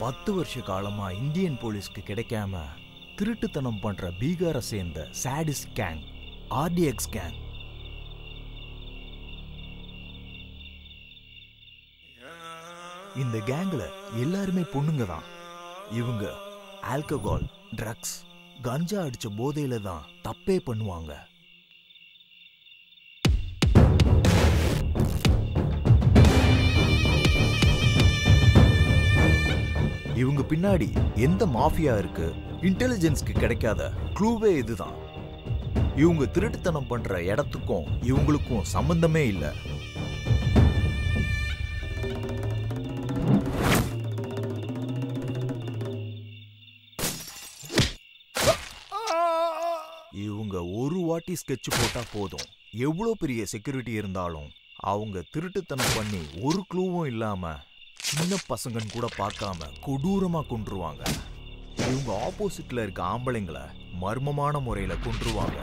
பத்து வருஷ காலமா இந்தியன் போலீஸ்க்கு கிடைக்காம திருட்டுத்தனம் பண்ற பீகாரை சேர்ந்த சாடிஸ் கேங் ஆர்டிஎக்ஸ் கேங். இந்த கேங்ல எல்லாருமே பொண்ணுங்க தான். இவங்க ஆல்கஹால், ட்ரக்ஸ், கஞ்சா அடிச்ச போதையில தான் தப்பே பண்ணுவாங்க. இவங்க பின்னாடி எந்த மாஃபியா இருக்கு, இன்டெலிஜென்ஸ்க்கு கிடைக்காத க்ளூவே இதுதான். இவங்க திருட்டுத்தனம் பண்ற இடத்துக்கும் இவங்களுக்கும் சம்பந்தமே இல்லை. இவங்க ஒரு வாட்டி ஸ்கெட்ச் போட்டா போதும், எவ்வளவு பெரிய செக்யூரிட்டி இருந்தாலும் அவங்க திருட்டுத்தனம் பண்ணி ஒரு க்ளூவும் இல்லாம சின்ன பசங்கன்னு கூட பார்க்காம கொடூரமா கொன்றுவாங்க. இவங்க ஆப்போசிட்ல இருக்க ஆம்பளைங்களை மர்மமான முறையில கொன்றுவாங்க.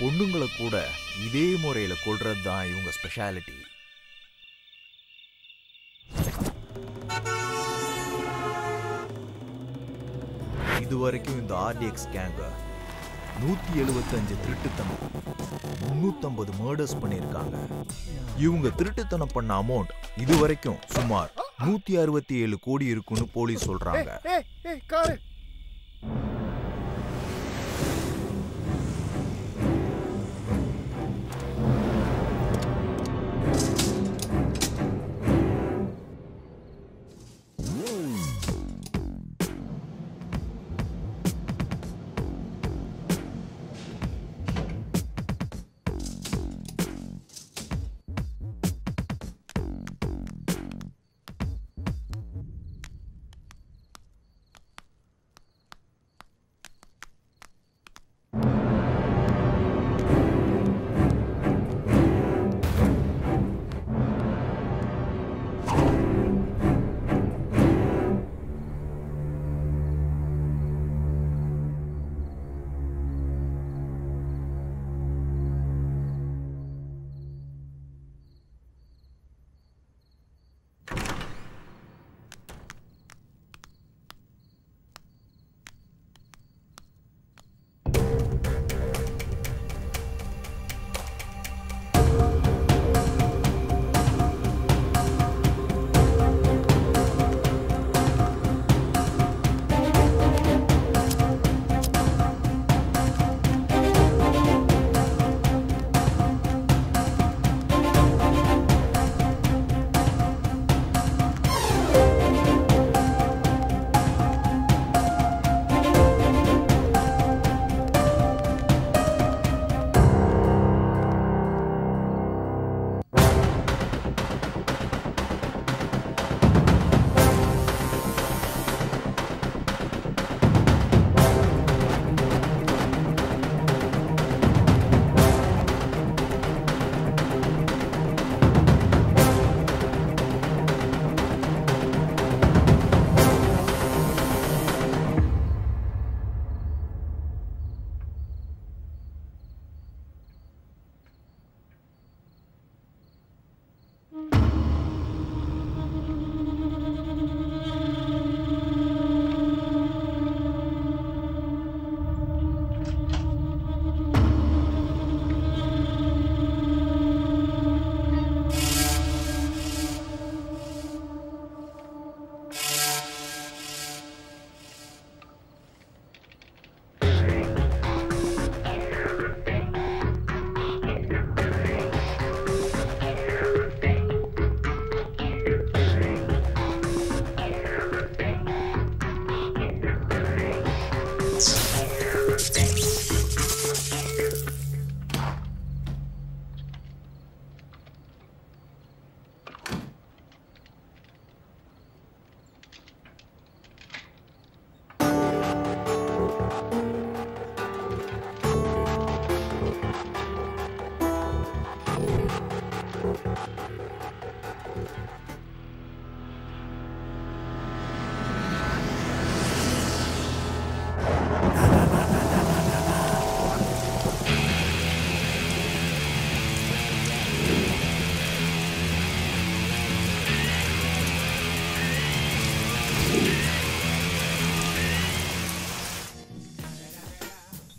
பொண்ணுங்களை கூட இதே முறையில கொல்றது தான் இவங்க ஸ்பெஷாலிட்டி. இதுவரைக்கும் இந்த ஆர்டிஎக்ஸ் கேங்க 175 திருட்டுத்தனம், 350 மர்டர்ஸ் பண்ணியிருக்காங்க. இவங்க திருட்டுத்தனம் பண்ண அமௌண்ட் இதுவரைக்கும் சுமார் 167 கோடி இருக்குன்னு போலீஸ் சொல்றாங்க.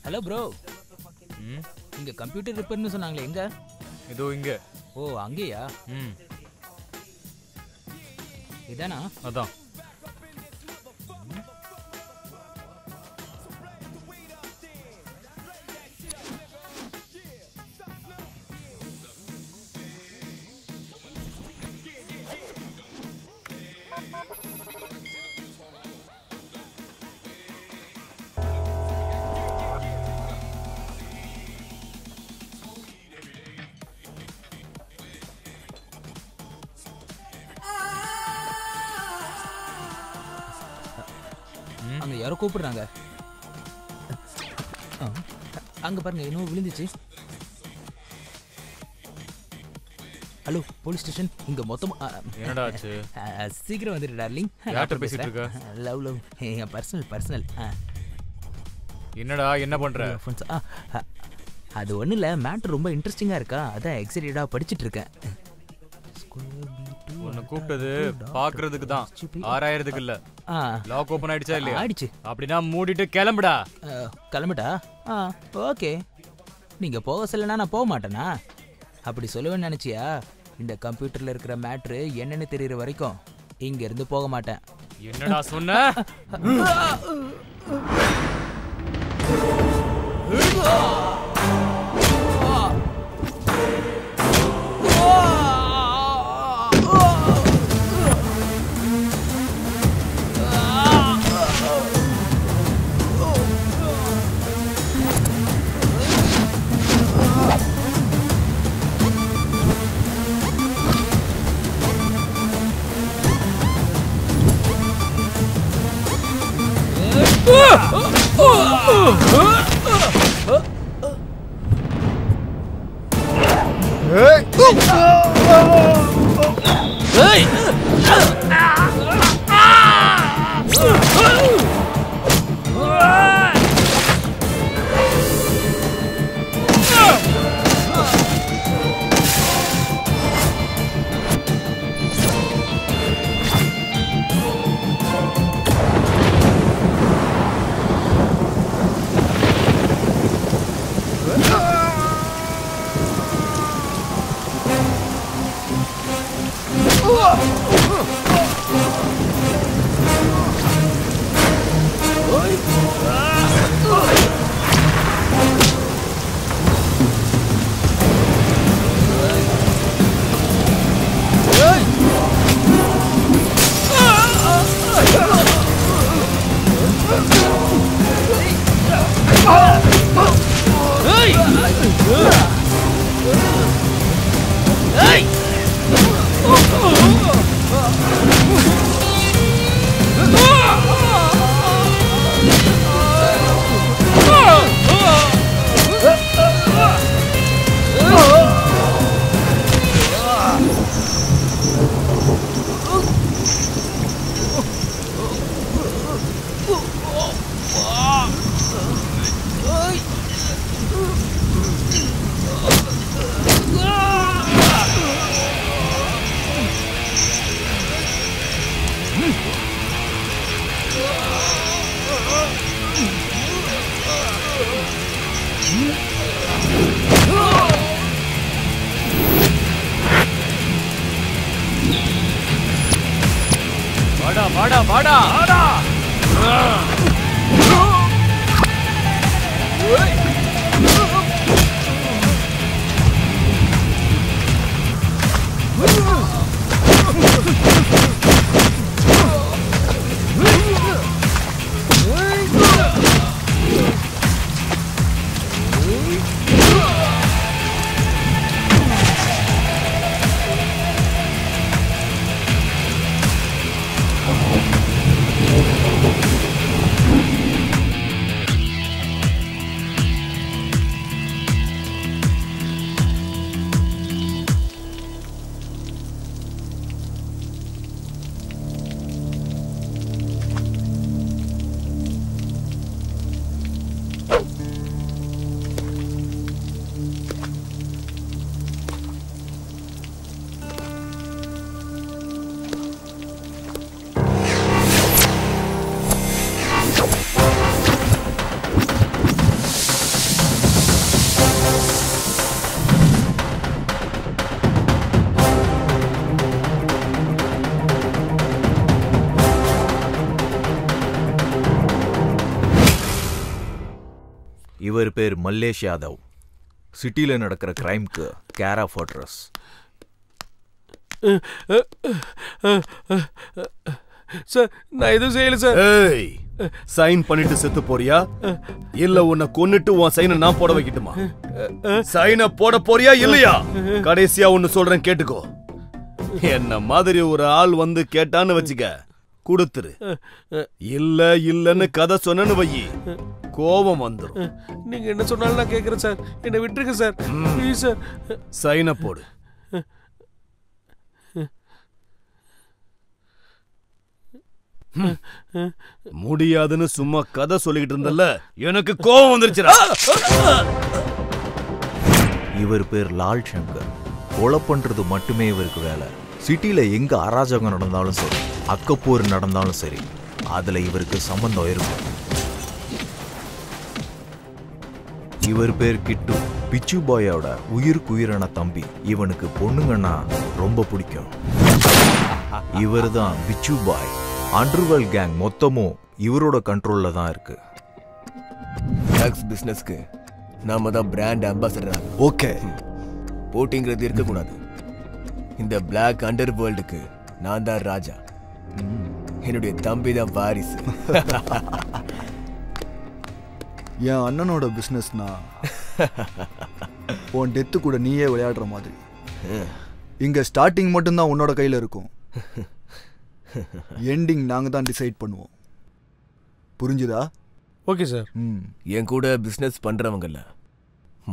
Hello bro. இங்க கம்ப்யூட்டர் ரிப்பேர்னு சொன்னாங்களே, எங்க? இதோ இங்க. ஓ அங்கேயா? இதானா? அதான். அங்க யாரோ கூப்பிடுறாங்க. அங்க பாருங்க, இன்னும் விழுந்துச்சு. Hello police station. இங்க மொத்தம் என்னடா ஆச்சு? சீக்கிரம் வந்துடு டார்லிங். யார்கிட்ட பேசிட்டு இருக்க? லவ் என் பர்சனல். என்னடா என்ன பண்ற? அது ஒன்றும் இல்லை, மேட்ரு ரொம்ப இன்ட்ரெஸ்டிங்காக இருக்கா, அதான் எக்ஸைட்டடாக படிச்சுட்டு இருக்கேன். உன்னை கூப்பிட்டது பாக்குறதுக்கு தான், ஆராயறதுக்கு இல்ல. லாக் ஓபன் ஆயிடுச்சா இல்லையா? ஆயிடுச்சு. அப்படின்னா மூடிட்டு கிளம்புடா. கிளம்பிட்டா? ஓகே. நீங்க போக சொல்லனா நான் போக மாட்டேனா? அப்படி சொல்லுவேன்னு நினைச்சியா? இந்த கம்ப்யூட்டர்ல இருக்கிற மேட்ரு என்னன்னு தெரியற வரைக்கும் இங்க இருந்து போக மாட்டேன். என்னடா சொன்ன? இவர் பேர் மல்லேஷ் யாதவ். சிட்டில நடக்கிற கிரைம்க்கு கேர் ஆஃப் அட்ரஸ். சார் நான் எதுவும் செய்யல சார். ஏய், சைன் பண்ணிட்டு செத்து போறியா இல்ல உன்னை கொன்னுட்டு உன் சைனை நான் போட வைக்கட்டுமா? சைனை போட போறியா இல்லையா? கடைசியா ஒன்னு சொல்றேன் கேட்டுக்கோ. என்ன மாதிரி ஒரு ஆள் வந்து கேட்டான்னு வச்சுக்க, கொடுத்துரு. இல்ல இல்லன்னு கதை சொன்னு வையி, கோபம் வந்துடும். நீங்க என்ன சொன்னாலும் நான் கேக்குறேன் சார். என்ன விட்டுருங்க சார், ப்ளீஸ் சார். சைனை போடு. முடியாதுன்னு சும்மா கதை சொல்லிக்கிட்டு இருந்தல்ல, எனக்கு கோபம் வந்துருச்சுடா. இவர் பேர் லால் சங்கர். கொலை பண்றது மட்டுமே இவருக்கு வேலை. சிட்டில எங்க அராஜகம் நடந்தாலும் சரி, அக்கப்போர் நடந்தாலும் சரி, அதுல இவருக்கு சம்பந்தம் இருக்கும். இவர் பேர் கிட்டு. பிச்சு பாயோட உயிருக்கு உயிரான தம்பி. இவனுக்கு பொண்ணுங்கன்னா ரொம்ப பிடிக்கும். இவர் தான் பிச்சு பாய். அண்டர்வேர்ல்ட் கேங் மொத்தமும் இவரோட கண்ட்ரோல்ல தான் இருக்கு. ட்ரக்ஸ் பிசினஸ்க்கு நாம தான் பிராண்ட் அம்பாசடர். ஓகே, போட்டிங்கிறது இருக்கக்கூடாது. இந்த பிளாக் அண்டர் வேர்ல்டுக்கு நான் தான் ராஜா. என்னுடைய தம்பி தான் வாரிசு. என் அண்ணனோட பிஸ்னஸ்னா உன் டெத்து கூட நீயே விளையாடுற மாதிரி. இங்க ஸ்டார்டிங் மட்டும்தான் உன்னோட கையில் இருக்கும், எண்டிங் நாங்கள் தான் டிசைட் பண்ணுவோம். புரிஞ்சுதா? Okay sir. என் கூட பிஸ்னஸ் பண்றவங்கல்ல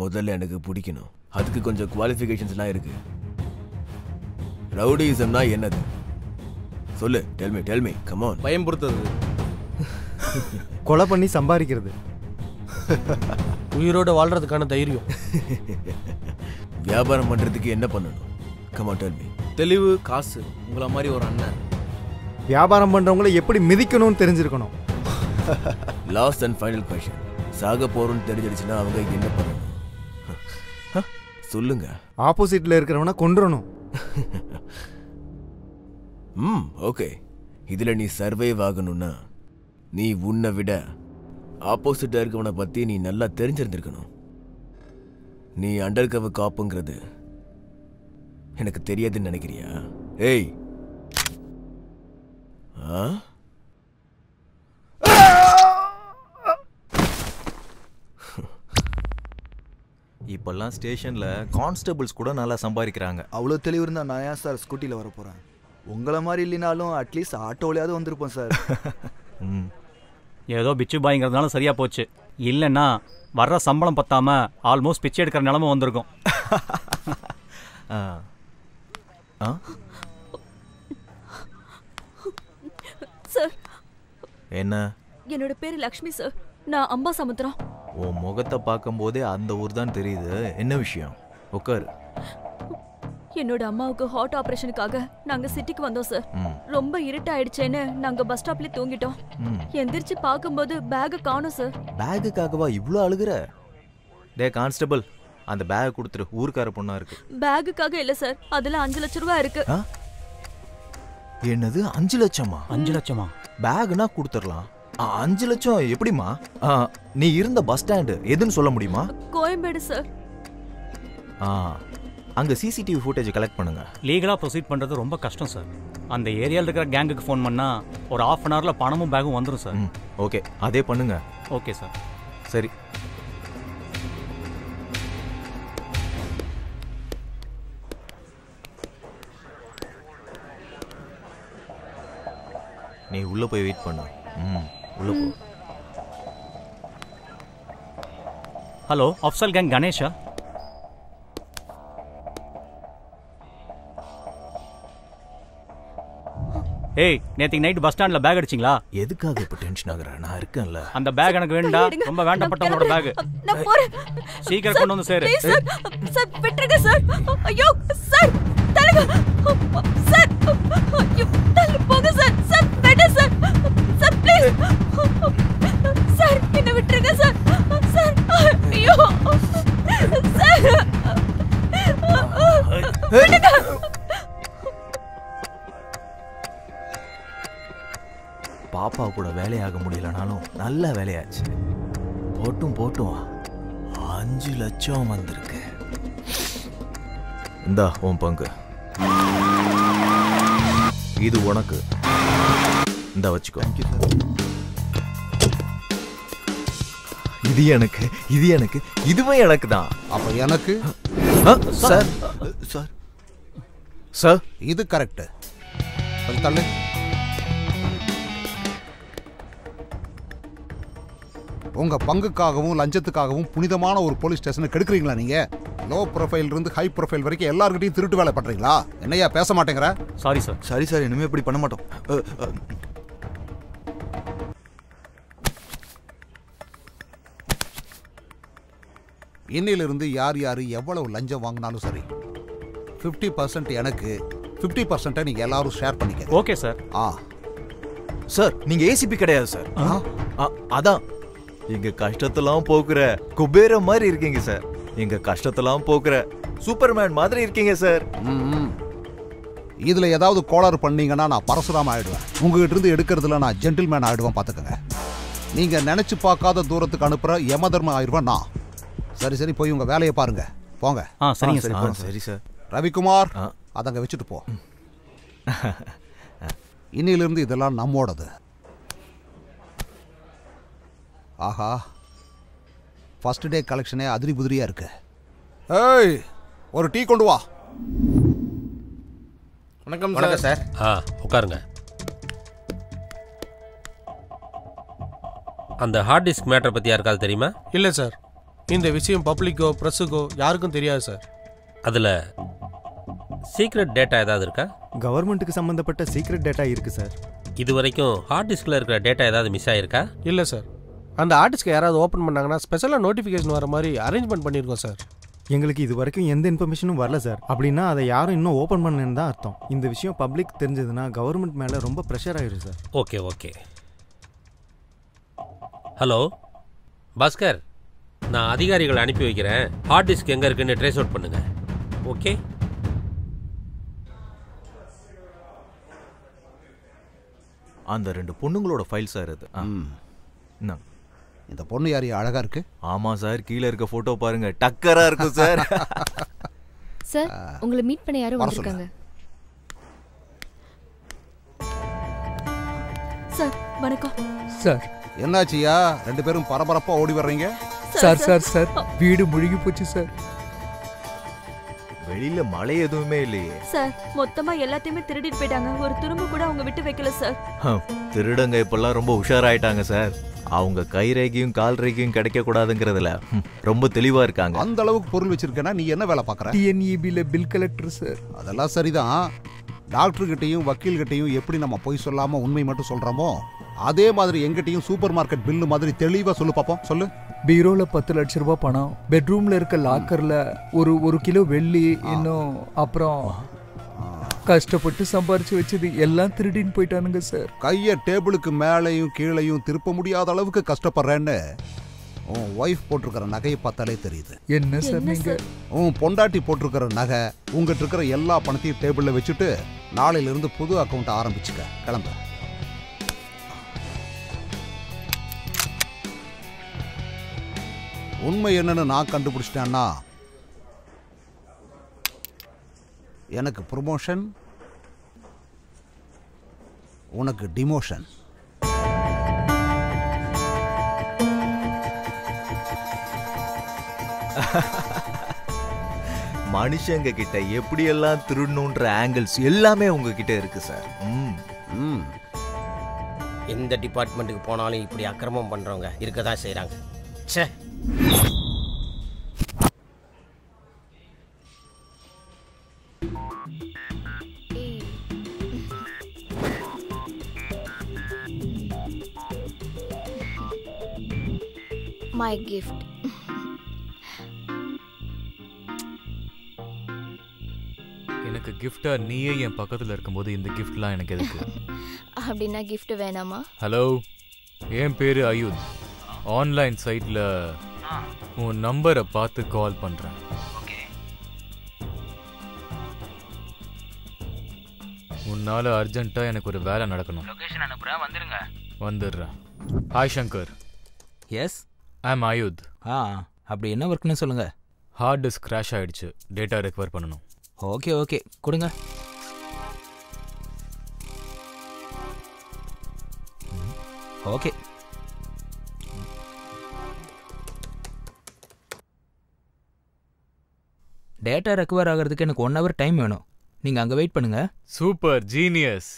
முதல்ல எனக்கு பிடிக்கணும். அதுக்கு கொஞ்சம் குவாலிஃபிகேஷன்ஸ்லாம் இருக்கு. ரவுடிசம்னா என்னது சொல்லு. Tell me come on. பயம்படுத்துறது, கொலை பண்ணி சம்பாதிக்கிறது, உயிரோட வாழ்றதுக்கான தைரியம். வியாபாரம் பண்றதுக்கு என்ன பண்ணணும்? Come on tell me. தெளிவு, காசு. உங்களை மாதிரி ஒரு அண்ணன். வியாபாரம் பண்றவங்கள எப்படி மிதிக்கணும்னு தெரிஞ்சிருக்கணும். Last and final question. சாக போறோம்னு தெரிஞ்சிடுச்சுன்னா அவங்க என்ன பண்ணணும் சொல்லுங்க. ஆப்போசிட்ல இருக்கிறவனை கொன்றணும். ஓகே. இதுல நீ சர்வைவ் ஆகணும்னா நீ உன்னை விட ஆப்போசிட்டா இருக்கவனை பத்தி நீ நல்லா தெரிஞ்சிருந்திருக்கணும். நீ அண்டர் கவர் காப்புங்கிறது எனக்கு தெரியாதுன்னு நினைக்கிறியா? ஏய், இப்பெல்லாம் ஸ்டேஷன்ல கான்ஸ்டபிள்ஸ் கூட நல்லா சம்பாதிக்கிறாங்க. அவ்வளோ தெளிவு இருந்தா நான் ஏன் சார் ஸ்கூட்டியில் வர போறேன்? உங்களை மாதிரி இல்லைனாலும் அட்லீஸ்ட் ஆட்டோலையாவது வந்திருப்போம் சார். ஏதோ பிச்சு பாய்ங்கிறதுனால சரியா போச்சு. இல்லைன்னா வர்ற சம்பளம் பத்தாம ஆல்மோஸ்ட் பிச்சை எடுக்கிற நிலைமை வந்திருக்கும். சார், என்ன? என்னோட பேரு லக்ஷ்மி சார். நான் அம்பாசமுத்திரம். உன் முகத்தை பார்க்கும் போதே அந்த ஊர் தான் தெரியுது. என்ன விஷயம்? உட்காரு. என்னோட அம்மாவுக்கு ஹார்ட் ஆபரேஷனுக்காக நாங்க சிட்டிக்கு வந்தோம் சார். ரொம்ப இருட்டாயிடுச்சேன்னு நாங்க பஸ் ஸ்டாப்ல தூங்கிட்டோம். எந்திரிச்சு பார்க்கும்போது பேக் காணோம் சார். பேக்குக்காகவா இவ்ளோ அழுகுற? டே கான்ஸ்டபிள், அந்த பேக் கொடுத்துரு. ஊர்க்கார பொண்ணா இருக்கு. பேக்குக்காக இல்ல சார், அதுல 5 லட்சம் ரூபாய் இருக்கு. என்னது 5 லட்சமா? 5 லட்சமா? பேக்னா கொடுத்துடலாம். 5 லட்சம் எப்படிமா? நீ இருந்த பஸ் ஸ்டாண்டு எதுன்னு சொல்ல முடியுமா? கோயம்பேடு சார். அங்க சிசிடிவி ஃபுட்டேஜ் கலெக்ட் பண்ணுங்க. லீகலா ப்ரொசீட் பண்றது ரொம்ப கஷ்டம் சார். அந்த ஏரியால இருக்கிற கேங்குக்கு ஃபோன் பண்ணா ஒரு ½ அன் ஹவர்ல பணமும் பேகும் வந்துடும் சார். ஓகே, அதே பண்ணுங்க. Okay sir. சரி. நீ உள்ள போய் வெயிட் பண்ணு. உள்ள போ. Hello, Afzal gang Ganesha? ஏய், நேத்திக்கு நைட் பஸ் ஸ்டாண்ட்ல பேக் அடிச்சிங்களா? எதுக்காக இப்ப டென்ஷன் ஆகுற? நான் இருக்கேன்ல. அந்த பேக் எனக்கு வேண்டாம். ரொம்ப வேண்டப்பட்டவங்களோட பேக். நான் போறேன். சீக்கிரம் கொண்டு வந்து சேரு. சார் விட்டுருங்க சார். ஐயோ சார், தலங்க சார். ஐயோ தள்ளி போங்க சார். சார் வேண்டாம் சார். சார் ப்ளீஸ் சார், என்ன விட்டுருங்க சார். சார் ஐயோ சார். விடுங்க. பாப்பா கூட வேலையாக முடியலனாலும் நல்ல வேலையாச்சு. போட்டும் 5 லட்சம் வந்திருக்கு. இந்தா உன் பங்கு. இது உனக்கு. இந்த வச்சுக்கோ. இது எனக்கு, இது எனக்கு, இதுவும் எனக்கு தான். அப்ப எனக்கு சார் சார் சார் இது கரெக்ட். தள்ளு. உங்க பங்குக்காகவும் லஞ்சத்துக்காகவும் புனிதமான ஒரு போலீஸ் ஸ்டேஷனை கெடுக்குறீங்களா நீங்க? லோ ப்ரொஃபைல் இருந்து ஹை ப்ரொஃபைல் வரைக்கும் எல்லார்கிட்டையும் திருட்டு வேலை பண்றீங்களா? என்னையா பேச மாட்டேங்கிற? Sorry sir. சரி சார், இனிமே இப்படி பண்ண மாட்டோம். இன்னிலிருந்து யார் யார் எவ்வளவு லஞ்சம் வாங்கினாலும் சரி 50% எனக்கு, 50% நீங்க எல்லாரும் ஷேர் பண்ணிக்க. Okay sir. சார் நீங்க ஏசிபி கிடையாது சார். அதான் எங்க கஷ்டத்தெல்லாம் போக்குற குபேர மாதிரி இருக்கீங்க சார். எங்க கஷ்டத்தெல்லாம் போக்குற சூப்பர்மேன் மாதிரி இருக்கீங்க சார். இதுல ஏதாவது கோளாறு பண்ணீங்கன்னா நான் பரசுராம ஆயிடுவேன். உங்ககிட்ட இருந்து எடுக்கிறதுல நான் ஜென்டில்மேன் ஆயிடுவேன். பாத்துக்கங்க. நீங்க நினைச்சு பார்க்காத தூரத்துக்கு அனுப்புற யமதர்மம் ஆயிடுவேன் நான். சரி சரி, போய் உங்க வேலையை பாருங்க. போங்க. சரிங்க சார். சரி சார். ரவிக்குமார், அதங்க வச்சுட்டு போ. இன்னிலிருந்து இதெல்லாம் நம்மோடது. ஆஹா, ஃபர்ஸ்ட் டே கலெக்ஷனே அதிரி புதிரியா இருக்கு. ஏய், ஒரு டீ கொண்டு வா. வணக்கம் சார். உட்காருங்க. அந்த ஹார்ட் டிஸ்க் மேட்டரை பற்றி யாருக்காவது தெரியுமா? இல்லை சார், இந்த விஷயம் பப்ளிக்கோ ப்ரெஸ்ஸுக்கோ யாருக்கும் தெரியாது சார். அதில் சீக்ரெட் டேட்டா ஏதாவது இருக்கா? கவர்மெண்ட்டுக்கு சம்மந்தப்பட்ட சீக்ரெட் டேட்டா இருக்கு சார். இது வரைக்கும் ஹார்ட் டிஸ்கில் இருக்கிற டேட்டா ஏதாவது மிஸ் ஆகிருக்கா? இல்லை சார், அந்த ஆர்டிஸ்க்கு யாராவது ஓப்பன் பண்ணாங்கன்னா ஸ்பெஷலாக நோட்டிஃபிகேஷன் வர மாதிரி அரேஞ்ச்மெண்ட் பண்ணியிருக்கோம் சார். எங்களுக்கு இது வரைக்கும் எந்த இன்ஃபர்மேஷனும் வரல சார். அப்படின்னா அதை யாரும் இன்னும் ஓப்பன் பண்ணலன்னு தான் அர்த்தம். இந்த விஷயம் பப்ளிக் தெரிஞ்சதுன்னா கவர்மெண்ட் மேலே ரொம்ப ப்ரெஷர் ஆயிடும் sir. Okay okay. Hello Bhaskar, நான் அதிகாரிகளை அனுப்பி வைக்கிறேன். ஹார்ட் டிஸ்க் எங்கே இருக்குன்னு ட்ரேஸ் அவுட் பண்ணுங்க. ஓகே. அந்த 2 பொண்ணுங்களோட ஃபைல் சார் இது. இந்த பொண்ணு யாரு அழகா இருக்கு? ஆமா சார், கீழே இருக்க போட்டோ பாருங்க, டக்கரா இருக்கு சார். சார், உங்களை மீட் பண்ண யாரும் வந்திருக்காங்க. சார் வணக்கம். சார் என்னாச்சியா, 2 பேரும் பரபரப்பா ஓடி வர்றீங்க? சார் சார் சார், வீடு முழுகி போச்சு சார். வெளியில மழை எதுவுமே இல்லையே சார். மொத்தமா எல்லாத்தையுமே திருடிட்டு போயிட்டாங்க. ஒரு துரும்பு கூட அவங்க விட்டு வைக்கல சார். திருடங்க இப்பெல்லாம் ரொம்ப உஷாராயிட்டாங்க சார். அவங்க கை ரேகையும் கால் ரேகையும் கிடைக்க கூடாதுங்கிறதுல ரொம்ப தெளிவா இருக்காங்க. அந்த அளவுக்கு பொருள் வச்சிருக்கேன்னா நீ என்ன வேலை பார்க்கற? டிஎன்இபில பில் கலெக்டர் சார். அதெல்லாம் சரிதான். டாக்டர் கிட்டையும் வக்கீல் கிட்டையும் எப்படி நம்ம பொய் சொல்லாம உண்மை மட்டும் சொல்றோமோ அதே மாதிரி எங்கிட்டையும் சூப்பர் மார்க்கெட் பில்லு மாதிரி தெளிவா சொல்லு பாப்போம். சொல்லு. பீரோல 10 லட்சம் ரூபாய் பணம், பெட்ரூம்ல இருக்க லாக்கர்ல ஒரு கிலோ வெள்ளி, இன்னும் அப்புறம் கஷ்டப்பட்டு சம்பாரிச்சு வச்சது எல்லாம் திருடின்னு போயிட்டானுங்க சார். கைய டேபிளுக்கு மேலையும் கீழையும் திருப்ப முடியாத அளவுக்கு கஷ்டப்படுறேன்னு உன் ஒய்ஃப் போட்டிருக்கிற நகையை பார்த்தாலே தெரியுது. என்ன சார் நீங்க? உன் பொண்டாட்டி போட்டிருக்கிற நகை, உங்ககிட்ட இருக்கிற எல்லா பணத்தையும் டேபிள்ல வச்சுட்டு நாளையில இருந்து புது அக்கௌண்ட் ஆரம்பிச்சுக்க. கிளம்ப. உண்மை என்னன்னு நான் கண்டுபிடிச்சிட்டேன்னா எனக்கு ப்ரொமோஷன், உனக்கு டிமோஷன். மனுஷங்க கிட்ட எப்படியெல்லாம் திருடணுன்ற ஆங்கிள்ஸ் எல்லாமே உங்ககிட்ட இருக்கு சார். எந்த டிபார்ட்மெண்ட்டுக்கு போனாலும் இப்படி அக்கிரமம் பண்றவங்க இருக்கதான் செய்றாங்க. ச்சே. My gift. எனக்கு கிஃப்டா நீயே என் பக்கத்துல இருக்கும்போது இந்த கிஃப்ட்லாம் எனக்கு எதுக்கு? அப்படின்னா gift வேணாமா? ஹலோ, என் பேரு அயுத். ஆன்லைன் சைட்ல உன் நம்பரை பார்த்து கால் பண்றேன். உன்னால அர்ஜென்ட்டா எனக்கு ஒரு வேலை நடக்கணும். லொகேஷன் அனுப்புறேன், வந்துருங்க. வந்துடுறேன். ஹாய் சங்கர். எஸ், ஐ அம் அயுத். அப்படி என்ன ஒர்க்னு சொல்லுங்க. ஹார்ட் டிஸ்க் கிராஷ் ஆயிடுச்சு, டேட்டா ரெக்கவர் பண்ணணும். ஓகே ஓகே கொடுங்க. ஓகே. டேட்டா ரெக்கவர் ஆகிறதுக்கு எனக்கு 1 hour டைம் வேணும். நீங்க அங்க வெயிட் பண்ணுங்க. Super genius.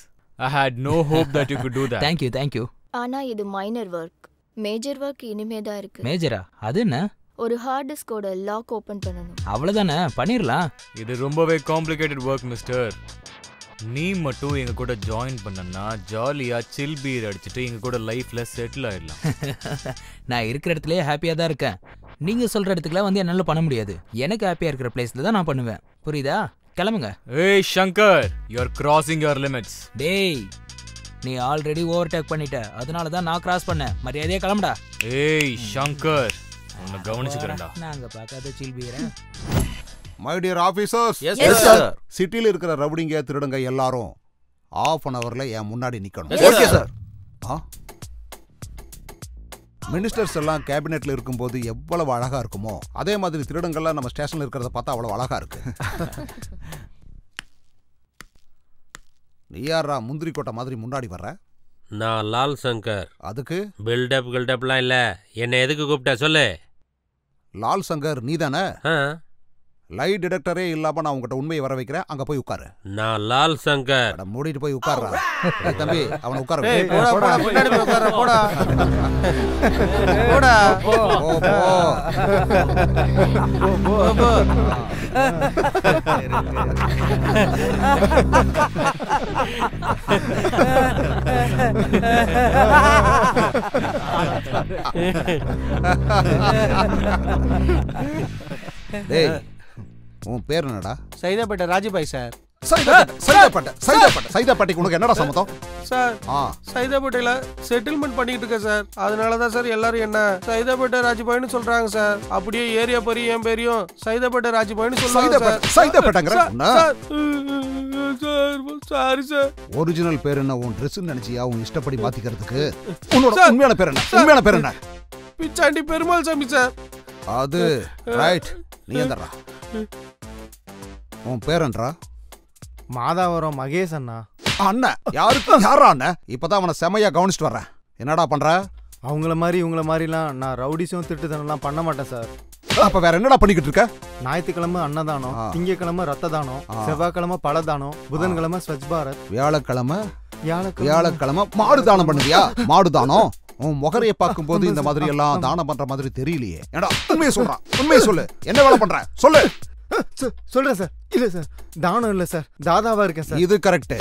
I had no hope that you could do that. Thank you. ஆனா இது மைனர் ஒர்க். மேஜர் ஒர்க் இனிமே தான் இருக்கு. மேஜரா? அது என்ன? ஒரு ஹார்ட் டிஸ்கோட லாக் ஓபன் பண்ணனும். அவ்வளவுதானே, பண்ணிரலாம். இது ரொம்பவே காம்ப்ளிகேட்டட் ஒர்க் மிஸ்டர். நீ மட்டும் எங்க கூட ஜாயின் பண்ணனா ஜாலியா சில் பீர் அடிச்சிட்டு எங்க கூட லைஃப்ல செட்டில் ஆயிடலாம். நான் இருக்கிற இடத்துலயே ஹாப்பியா தான் இருக்கேன். நீங்க சொல்ற இடத்துக்குலாம் வந்து என்னால பண்ண முடியாது. எனக்கு ஹாப்பியா இருக்கிற பிளேஸ்ல தான் நான் பண்ணுவேன். புரியுதா? கிளம்புங்க. ஏய் Shankar, you are crossing your limits. டேய், நீ ஆல்ரெடி ஓவர்டேக் பண்ணிட்ட. அதனால தான் நான் கிராஸ் பண்ணேன். மரியாதையா கிளம்புடா. ஏய் சங்கர், உன்னை கவனிச்சுக்கிறேன்டா. நாங்க பார்க்காத சில் பீரேன். My dear officers. Yes sir. சிட்டில இருக்கிற ரவுடிங்க திருடுங்க எல்லாரும் ½ an hourல என் முன்னாடி நிக்கணும். Okay sir. மினிஸ்டர்ஸ் எல்லாம் கேபினெட்ல இருக்கும்போது எவ்வளவு அழகா இருக்குமோ அதே மாதிரி திருடங்கள்லாம் நம்ம ஸ்டேஷன்ல இருக்கிறத பார்த்தா அவ்வளவு அழகா இருக்கு. நீ யாரா முந்திரி கோட்டை மாதிரி முன்னாடி வர்ற? நான் லால் சங்கர். அதுக்கு பில்டப்லாம் இல்ல. என்ன எதுக்கு கூப்பிட்ட சொல்லு. லால் சங்கர் நீ தானே? லை டிடெக்டரே இல்லாம நான் உங்ககிட்ட உண்மையை வர வைக்கிறேன். அங்க போய் உட்காரு. நான் லால் சங்கர். மூடிட்டு போய் உட்கார்றா. தம்பி அவனை உட்கார வை. டேய், உன் பேர் என்னடா? சைதாப்பேட்டை ராஜபாய் சார். சைதாப்பேட்டைக்கு உனக்கு என்னடா சம்மதம் சார்? சைதாப்பேட்டையில செட்டில்மெண்ட் பண்ணிட்டு இருக்கேன் சார். அதனாலதான் சார் எல்லாரும் என்ன சைதாப்பேட்டை ராஜபாய்னு சொல்றாங்க சார். அப்படியே ஏரியா பரி என் பேரையும் சைதாப்பேட்டை ராஜபாய்னு சொல்றாங்க. Sorry sir. ஒரிஜினல் பேர் என்ன? உன் ட்ரெஸ் நினைச்சியா உன் இஷ்டப்படி மாத்திக்கிறதுக்கு? உன்னோட உண்மையான பேர் என்ன? உண்மையான பேர் என்ன? பிச்சாண்டி பெருமாள் சாமி சார். அது ரைட். நீ எந்தரா? உன் பேரன்றா? மாதாவரம் மகேஷ் அண்ணா. அண்ணன் யாரா அண்ணன்? இப்பதான் அவனை செமையா கவனிச்சுட்டு வர்றேன். என்னடா பண்ற? அவங்கள மாதிரி இவங்கள மாதிரிலாம் நான் ரவுடிஸும் திருட்டுத்தனம்லாம் பண்ண மாட்டேன் சார். அப்ப வேற என்னடா பண்ணிக்கிட்டு இருக்க? ஞாயிற்றுக்கிழமை அன்னதானம், திங்கக்கிழமை ரத்த தானம், செவ்வாய்க்கிழமை பழதானம், புதன்கிழமை ஸ்வச் பாரத், வியாழக்கிழமை மாடு தானம் பண்ணுவியா? மாடு தானம். உன் முகரையை பார்க்கும் போது இந்த மாதிரி எல்லாம் தானம் பண்ற மாதிரி தெரியலையே. ஏடா உண்மையை சொல்றான். உண்மையை சொல்லு. என்ன வேலை பண்ற சொல்லு. சொல்றேன் சார். இல்ல சார், தானம் இல்ல சார், தாதாவா இருக்கேன் சார். இது கரெக்ட்.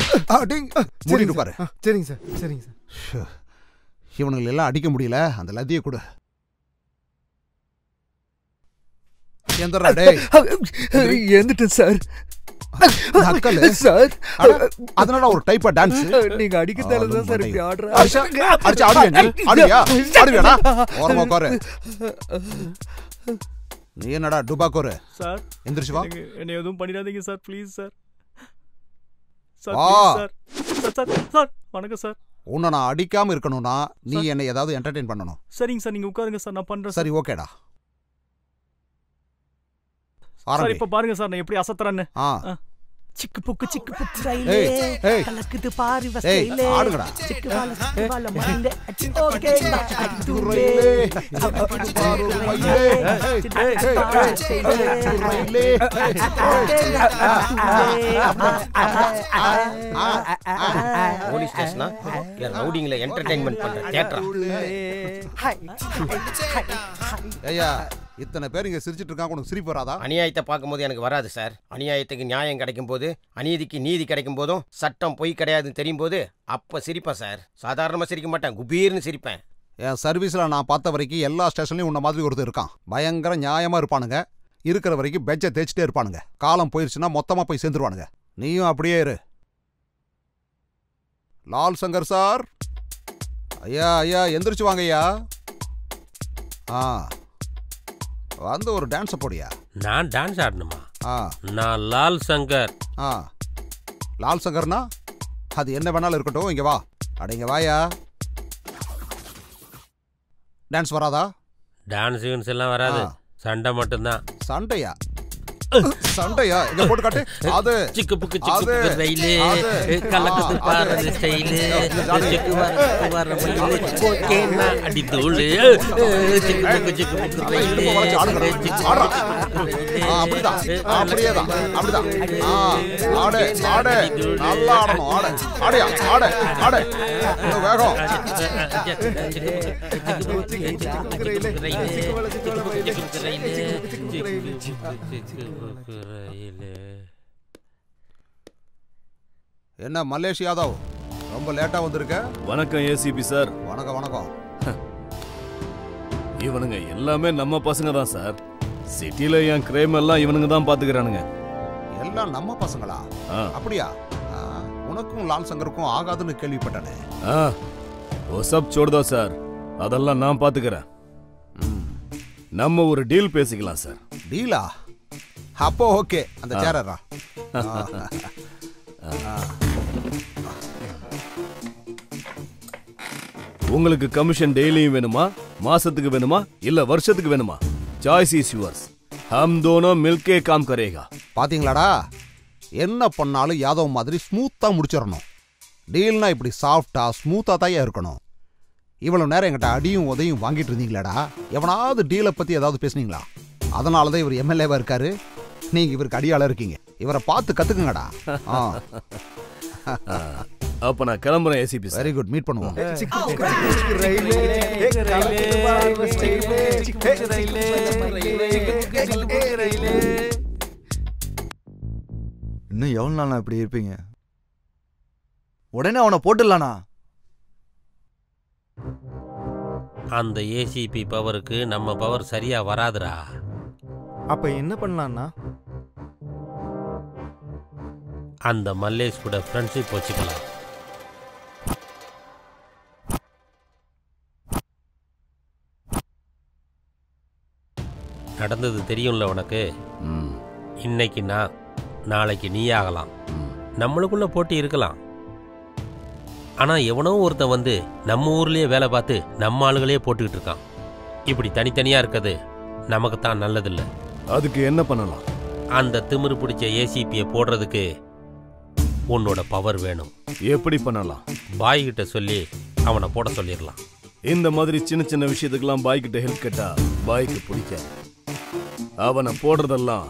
மூடிட்டு பாரு. சரிங்க சார். சரிங்க சார். இவனுங்களை எல்லாம் அடிக்க முடியல. அந்த லத்தியை கொடு. எந்தரா டேய்? எந்திட்டேன் சார். சார் அதனால ஒரு டைப்பா டான்ஸ் நீங்க அடிக்கதால தான் சார் இப்படி ஆடுற. அடிச்சு ஆடுவியாடா? ஓரமா உட்காரு. நீ என்னடா டுபாக்கோரு? சார் எந்திரிச்சு வா. என்ன எதுவும் பண்ணிடாதீங்க சார், ப்ளீஸ் சார். சார் வணக்கம் சார். உன்னை நான் அடிக்காம இருக்கணும்னா நீ என்னை ஏதாவது என்டர்டெயின் பண்ணணும். சரிங்க சார், நீங்க உட்காருங்க சார், நான் பண்றேன். சரி ஓகேடா. சார் இப்ப பாருங்க சார் நான் எப்படி அசத்துறேன்னு. சிக்கு புக்கு ஸ்டைலே கலக்குது பாரு ஸ்டைலே சிக்கு வால மண்டே ஓகே துரே போலீஸ் ஸ்டேஷனா இல்ல ரவுடிங்ல என்டர்டெயின்மென்ட் பண்ற தியேட்டரா? ஐயா இத்தனை பேர் இங்க சிரிச்சிட்டு இருக்காங்க, உனக்கு சிரிப்பு வராதா? அநியாயத்தை பார்க்கும்போது எனக்கு வராது சார். அநியாயத்துக்கு நியாயம் கிடைக்கும் போது, அநீதிக்கு நீதி கிடைக்கும் போதும், சட்டம் பொய் கிடையாதுன்னு தெரியும் போது அப்ப சிரிப்பேன் சார். சாதாரணமா சிரிக்க மாட்டேன், குபீர்னு சிரிப்பேன். என் சர்வீஸ்ல நான் பார்த்த வரைக்கும் எல்லா ஸ்டேஷன்லயும் உன்ன மாதிரி ஒருத்தர் இருக்கான். பயங்கர நியாயமா இருப்பானுங்க. இருக்கிற வரைக்கும் பெஞ்சை தேய்ச்சிட்டே இருப்பானுங்க. காலம் போயிருச்சுன்னா மொத்தமா போய் சேர்ந்துருவானுங்க. நீயும் அப்படியே இரு. லால் சங்கர் சார். ஐயா ஐயா எந்திரிச்சு வாங்க ஐயா. வந்து ஒரு டான்ஸ் போடியா? நான் டான்ஸ் ஆடணுமா? நான் லால் சங்கர். லால் சங்கர்னா அது என்ன வேணாலும் இருக்கட்டும், இங்க வா. அடங்க வாயா. டான்ஸ் வராதா? டான்ஸ் எல்லாம் வராது. சண்டை மட்டும்தான். சண்டையா? சண்டையா? இங்க போட்டு காட்டு. அது சிக்கு புக்கு ரயிலு கலக்குது பாரு ஸ்டைலு சிக்கு வர மயிலு ஓகேனா அடி தூளு சிக்கு புக்கு ரயிலு அப்படிதான் அப்படியேதான் அப்படிதான். ஆடு ஆடு நல்லா ஆடணும். ஆடு ஆடியா ஆடு ஆடு இன்னும் வேகம். என்ன மல்லேஷ் யாதவ், ரொம்ப லேட்டா வந்திருக்க? வணக்கம் ஏசிபி சார். வணக்கம் வணக்கம். இவனுங்க எல்லாமே நம்ம பசங்க தான் சார். சிட்டில என் கிரைம் எல்லாம் இவனுங்க தான் பாத்துக்கிறானுங்க. எல்லாம் நம்ம பசங்களா? அப்படியா? உனக்கும் லால் சங்கருக்கும் ஆகாதுன்னு கேள்விப்பட்டனே. ஓ சப் छोड़ சார், அதெல்லாம் நான் பாத்துக்கிறேன். நம்ம ஒரு டீல் பேசிக்கலாம் சார். டீலா? அப்போ ஓகே. அந்த சேரரா உங்களுக்கு கமிஷன் டெய்லியும் வேணுமா, மாசத்துக்கு வேணுமா, இல்ல வருஷத்துக்கு வேணுமா? Choice is yours. हम दोनों मिलके काम करेगा. பாத்தீங்களாடா, என்ன பண்ணாலும் யாதவ் மாதிரி ஸ்மூத்தா முடிச்சிடணும். டீல்னா இப்படி சாஃப்டா ஸ்மூத்தா தான் இருக்கணும். இவ்வளவு நேரம் என்கிட்ட அடியும் உதையும் வாங்கிட்டு இருந்தீங்களாடா? எவனாவது டீலை பத்தி ஏதாவது பேசுனீங்களா? அதனாலதான் இவர் எம்எல்ஏவா இருக்காரு. நீங்க இவருக்கு அடியாள இருக்கீங்க. இவரை பார்த்து கத்துக்குங்கடா. அப்ப நான் கிளம்புறேன் ஏசிபி. வெரி குட், மீட் பண்ணுவோம். இன்னும் எவ்வளவு நாள் இப்படி இருப்பீங்க? உடனே அவனை போட்டுடலானா? அந்த ஏசிபி பவருக்கு நம்ம பவர் சரியா வராதுடா. அப்ப என்ன பண்ணலாம்னா, அந்த மல்லேஷ் கூட ஃப்ரெண்ட்ஷிப் வச்சுக்கலாம். நடந்தது தெரியும்ல உனக்கு. இன்னைக்கு நான், நாளைக்கு நீ ஆகலாம். நம்மளுக்குள்ள போட்டி இருக்கலாம். ஆனா எவனோ ஒருத்தன் வந்து நம்ம ஊர்லயே வேலை பார்த்து நம்ம ஆளுகளே போட்டுக்கிட்டு இருக்கான். இப்படி தனித்தனியா இருக்கிறது நமக்கு தான் நல்லதில்லை. அதுக்கு என்ன பண்ணலாம்? அந்த திமிரு பிடிச்ச ஏசிபியை போடுறதுக்கு உன்னோட பவர் வேணும். எப்படி பண்ணலாம்? பாய் கிட்ட சொல்லி அவனை போட சொல்லிடலாம். இந்த மாதிரி சின்ன சின்ன விஷயத்துக்கெல்லாம் பாய் கிட்ட ஹெல்ப் கேட்டா பாய்க்கு பிடிக்காது. அவனை போடுறதெல்லாம்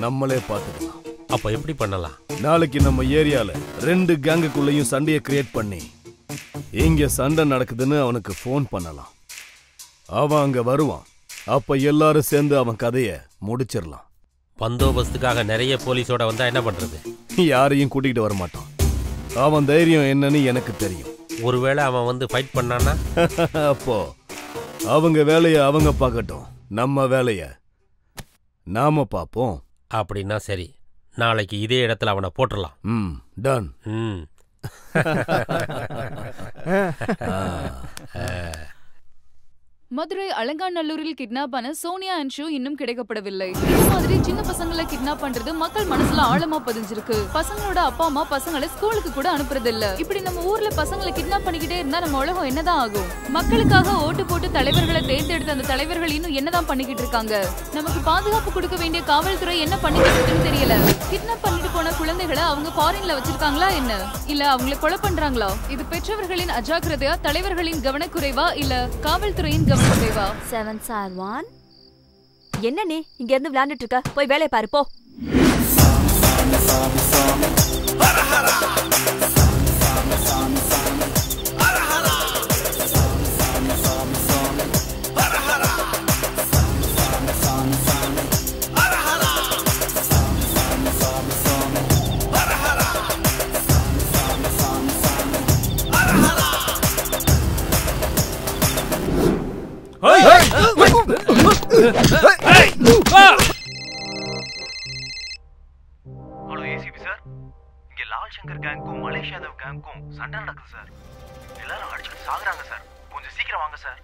நம்மளே பார்த்துக்கலாம். அப்ப எப்படி பண்ணலாம்? நாளைக்கு நம்ம ஏரியால 2 கேங்குக்குள்ளேயும் சண்டையை கிரியேட் பண்ணி இங்க சண்டை நடக்குதுன்னு அவனுக்கு ஃபோன் பண்ணலாம். அவன் அங்க வருவான். அப்ப எல்லாரும் சேர்ந்து அவன் கதைய முடிச்சிடலாம். பந்தோபஸ்துக்காக நிறைய போலீஸோட வந்தா என்ன பண்றது? யாரையும் கூட்டிகிட்டு வர மாட்டான். அவன் தைரியம் என்னன்னு எனக்கு தெரியும். ஒருவேளை அவன் வந்து ஃபைட் பண்ணானா அப்போ அவங்க வேலையை அவங்க பார்க்கட்டும், நம்ம வேலைய நாம பார்ப்போம். அப்படின்னா சரி, நாளைக்கு இதே இடத்துல அவனை போட்டுடலாம். டன். மதுரை அலங்காநல்லூரில் கிட்னாப் ஆன சோனியா அண்ட் ஷூ இன்னும் கிடைக்கப்படவில்லை. இந்த மாதிரி சின்ன பசங்களை கிட்னாப் பண்றது மக்கள் மனசுல ஆழமா பதிஞ்சிருக்கு. பசங்களோட அப்பா அம்மா பசங்களை ஸ்கூலுக்கு கூட அனுப்புறது இல்ல. இப்படி நம்ம ஊர்ல பசங்களை கிட்னாப் பண்ணிக்கிட்டே இருந்தா நம்ம உலகம் என்னதான் ஆகும்? மக்களுக்காக ஓட்டு போட்டு தலைவர்களை தேர்ந்தெடுத்த அந்த தலைவர்கள் இன்னும் என்னதான் பண்ணிக்கிட்டு இருக்காங்க? நமக்கு பாதுகாப்பு கொடுக்க வேண்டிய காவல்துறை என்ன பண்ணிக்கிட்டு இருக்குன்னு தெரியல. கிட்னாப் பண்ணிட்டு போன குழந்தைகளை அவங்க ஃபாரின்ல வச்சிருக்காங்களா என்ன? இல்ல அவங்களை கொலை பண்றாங்களா? இது பெற்றவர்களின் அஜாக்கிரதையா, தலைவர்களின் கவனக்குறைவா, இல்ல காவல்துறையின் கவனக்குறைவா? 7 சார் 1. என்ன நீ இங்க இருந்து விளையாண்டுட்டு இருக்க? போய் வேலையை பாரு போ. ஹலோ ஏசிபி சார், இங்க லால் சங்கர் கேங்க்கும் மலேஷ் யாதவ் கேங்க்கும் சண்டை நடக்குது சார். எல்லாரும் அடிச்சுட்டு சாகுறாங்க சார். கொஞ்சம் சீக்கிரம் வாங்க sir.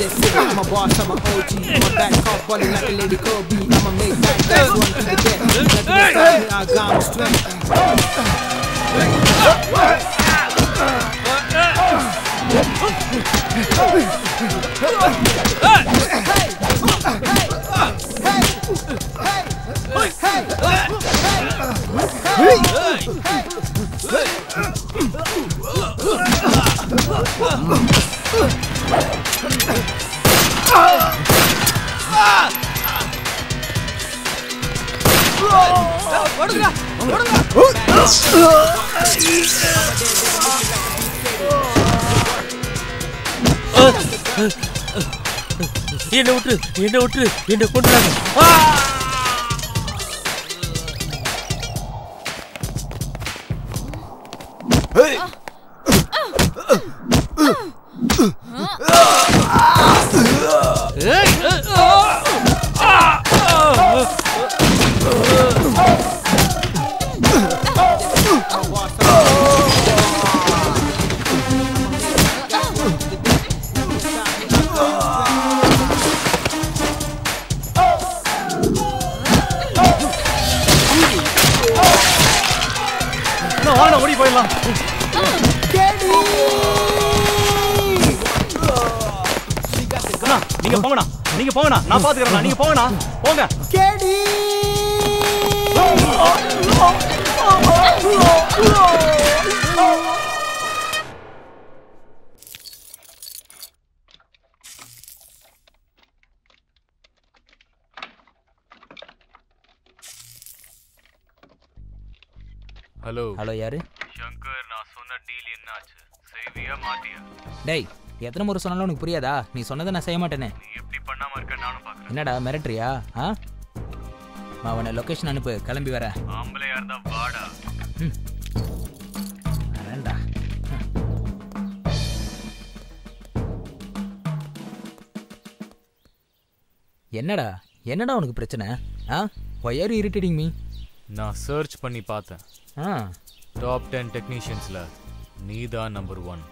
this. I'm a boss, I'm a OG. I'm a back off, balling like a lady Kobe. I'ma make that guys one to the death. Nothing to stop me, I got my strength. என்ன விட்டு என்ன கொண்டுறாங்க. ஓடி போயிடலாம். நீங்க போங்கண்ணா, நான் பாத்துக்கிறேன். நீங்க போங்கண்ணா, போங்க. ஹலோ யாரு? சங்கர், நான் சொன்ன டீல் என்னாச்சு? செய்வியா மாட்டியா? டேய், எத்தனை முறை சொன்னாலும் உனக்கு புரியாதா? நீ சொன்னதை நான் செய்ய மாட்டேனே. நீ எப்படி பண்ணாம இருக்க நானும் பாக்குறேன். என்னடா மிரட்டுறியா? அவனை லொகேஷன் அனுப்பு, கிளம்பி வர. ஆம்பளையா இருந்தா வாடா. வரேன்டா. என்னடா உனக்கு பிரச்சனை? Why are you irritating me? நான் சர்ச் பண்ணி பார்த்தேன். டாப் 10 டெக்னீஷியன்ஸ்ல நீதான் நம்பர் 1.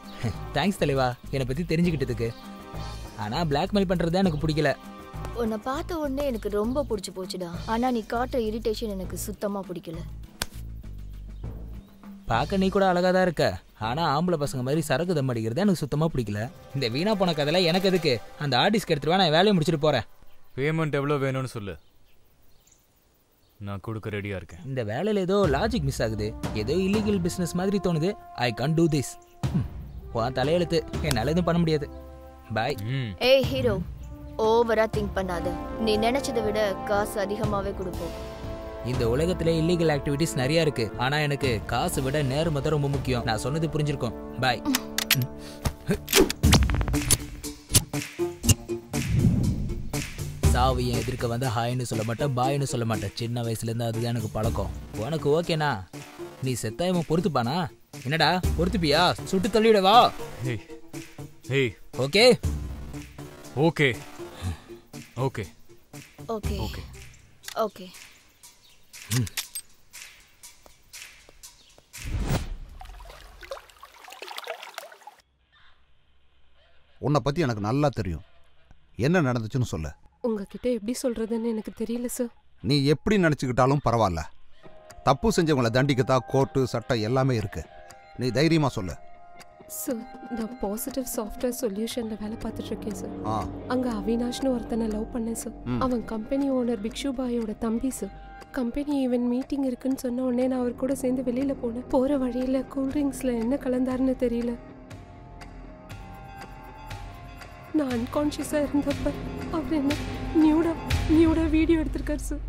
தேங்க்ஸ் தலைவா, என்னை பத்தி தெரிஞ்சுக்கிட்டதுக்கு. ஆனா பிளாக்மெயில் பண்றது எனக்கு பிடிக்கல. உன்னை பார்த்த உடனே எனக்கு ரொம்ப பிடிச்சி போச்சுடா. ஆனா நீ காட்டுற இரிட்டேஷன் எனக்கு சுத்தமா பிடிக்கல. பார்க்க நீ கூட அழகா தான் இருக்க. ஆனா ஆம்பளை பசங்க மாதிரி சரக்கு தம் அடிக்கிறது எனக்கு சுத்தமா பிடிக்கல. இந்த வீணா போன கதையில எனக்கு எதுக்கு? அந்த ஆர்டிஸ்ட் எடுத்துருவா, நான் வேலையை முடிச்சுட்டு போறேன். பேமெண்ட் எவ்வளவு வேணும்னு சொல்லு, நான் கொடுக்க ரெடியா இருக்கேன். இந்த வேலையில ஏதோ லாஜிக் மிஸ் ஆகுது. ஏதோ இல்லீகல் பிசினஸ் மாதிரி தோணுது. I can't to this. உன் தலையெழுத்து, என்னால எதுவும் பண்ண முடியாது. பாய். ஏய் ஹீரோ, ஓவரா திங்க் பண்ணாத. நீ நினைச்சதை விட காசு அதிகமாவே கொடுப்போம். இந்த உலகத்துல இல்லீகல் ஆக்டிவிட்டிஸ் நிறைய இருக்கு. ஆனா எனக்கு காசு விட நேர்மை தான் ரொம்ப முக்கியம். நான் சொன்னது புரிஞ்சிருக்கும். பாய். சாவு என் எதிர்க்க வந்து ஹாய்னு சொல்ல மாட்டேன், பாய்னு சொல்ல மாட்டேன். சின்ன வயசுல இருந்து அதுதான் எனக்கு பழக்கம். உனக்கு ஓகேனா? நீ செத்தாயமா பொறுத்துப்பானா? என்னடா பொறுத்துப்பியா? சுட்டு தள்ளிவிடவா? Okay okay okay okay okay okay. உன்னை பத்தி எனக்கு நல்லா தெரியும். என்ன நடந்துச்சுன்னு சொல்லு. உங்ககிட்ட எப்படி சொல்றதுன்னு எனக்கு தெரியல சார். நீ எப்படி நினச்சிக்கிட்டாலும் பரவாயில்ல. தப்பு செஞ்சவங்களை தண்டிக்கத்தான் கோர்ட்டு சட்டம் எல்லாமே இருக்கு. நீ தைரியமா சொல்லு. சார், நான் பாசிட்டிவ் சாஃப்ட்வேர் சொல்யூஷன்ல வேலை பார்த்துட்டு இருக்கேன் சார். அங்க அவினாஷ்னு ஒருத்தனை லவ் பண்ணேன் சார். அவன் கம்பெனி ஓனர் பிக்ஷு பாயோட தம்பி சார். கம்பெனி ஈவென்ட் மீட்டிங் இருக்குன்னு சொன்ன உடனே நான் அவர் கூட சேர்ந்து வெளியில போனேன். போற வழியில கூல்ட்ரிங்க்ஸ்ல என்ன கலந்தாருன்னு தெரியல. நான் அன்கான்ஷியஸா இருந்தப்ப அவர் என்ன நியூடா வீடியோ எடுத்திருக்காரு சார்.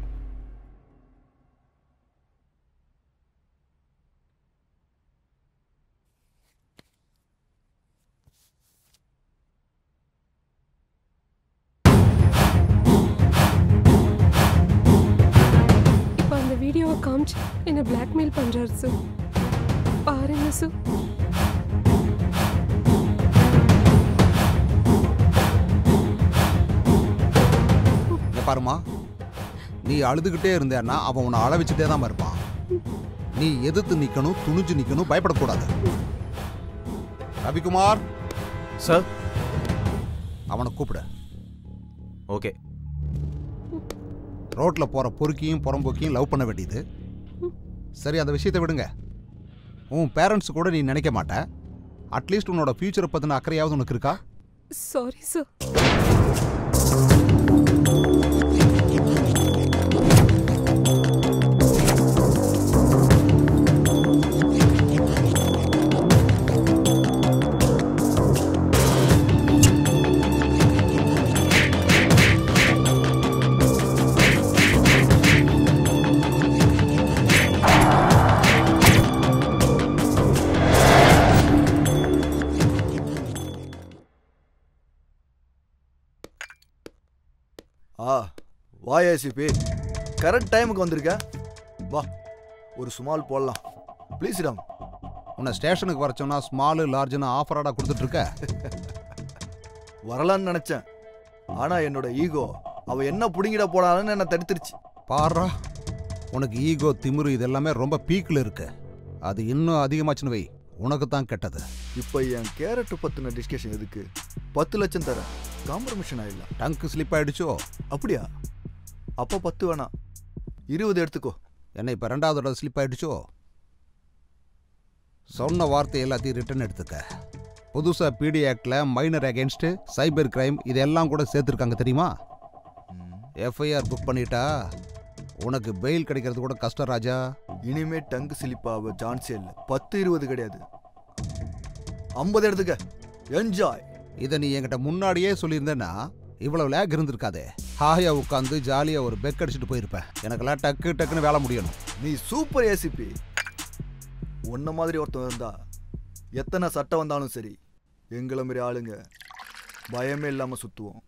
இப்ப அந்த வீடியோவை காமிச்சு என்ன பிளாக்மெயில் பண்றாரு சார். பாருங்க சார். பாருமா, நீ அழுதுகிட்டே இருந்தேன்னா அவன் உன்னை அழ வச்சுட்டே தான் இருப்பான். நீ எதிர்த்து நிக்கணும், துணிஞ்சு நிக்கணும், பயப்படக்கூடாது. ரவிக்குமார் சார், அவனை கூப்பிடு. ஓகே. ரோட்ல போற பொறுக்கியும் புறம்போக்கியும் லவ் பண்ண வேண்டியது. சரி, அந்த விஷயத்தை விடுங்க. உன் பேரண்ட்ஸ் கூட நீ நினைக்க மாட்ட. அட்லீஸ்ட் உன்னோட ஃபியூச்சரை பத்தின அக்கறையாவது உனக்கு இருக்கா? Sorry sir. வா ஏசிபி, கரெக்ட் டைமுக்கு வந்திருக்க. வா, ஒரு ஸ்மால் போடலாம் ப்ளீஸ். ராம், உன்னை ஸ்டேஷனுக்கு வர சொன்னா ஸ்மாலு லார்ஜ்னு ஆஃபராடா கொடுத்துட்டு இருக்க. வரலான்னு நினைச்சேன், ஆனா என்னோட ஈகோ அவ என்ன புடிங்கிட போனாலும் என்ன தடுத்துருச்சு. பாரா, உனக்கு ஈகோ திமிரு இதெல்லாமே ரொம்ப பீக்கில் இருக்கு. அது இன்னும் அதிகமாச்சுன்னு வை, உனக்கு தான் கெட்டது. இப்போ என் கேரட் பத்தின டிஸ்கஷன் எதுக்கு? 10 லட்சம் தரேன், காம்ப்ரமிஷன் ஆயிடலாம். டங்கு ஸ்லிப் ஆயிடுச்சோ? அப்படியா? அப்போ 10 வேணாம், 20 எடுத்துக்கோ. என்ன இப்போ 2வது தடவை ஸ்லிப் ஆயிடுச்சோ? சொன்ன வார்த்தை எல்லாத்தையும் ரிட்டர்ன் எடுத்துக்க. புதுசாக பிடி ஆக்டில் மைனர் அகேன்ஸ்ட் சைபர் கிரைம் இதெல்லாம் கூட சேர்த்துருக்காங்க தெரியுமா? எஃப்ஐஆர் புக் பண்ணிட்டா உனக்கு பெயில் கிடைக்கிறது கூட கஷ்டம் ராஜா. இனிமே டங்கு ஸ்லிப்பாக சான்ஸே இல்லை. 10 20 கிடையாது, 50 எடுத்துக்க. என்ஜாய். இதை நீ என்கிட்ட முன்னாடியே சொல்லியிருந்தேன்னா இவ்வளவு லேக் இருந்திருக்காதே. ஹாயா உட்காந்து ஜாலியாக ஒரு பெக் அடிச்சுட்டு போயிருப்பேன். எனக்கெல்லாம் டக்கு டக்குன்னு வேலை முடியணும். நீ சூப்பர் ஏசிபி. உன்ன மாதிரி ஒருத்தன் இருந்தா எத்தனை சட்டம் வந்தாலும் சரி, எங்களை மாதிரி ஆளுங்க பயமே இல்லாமல் சுற்றுவோம்.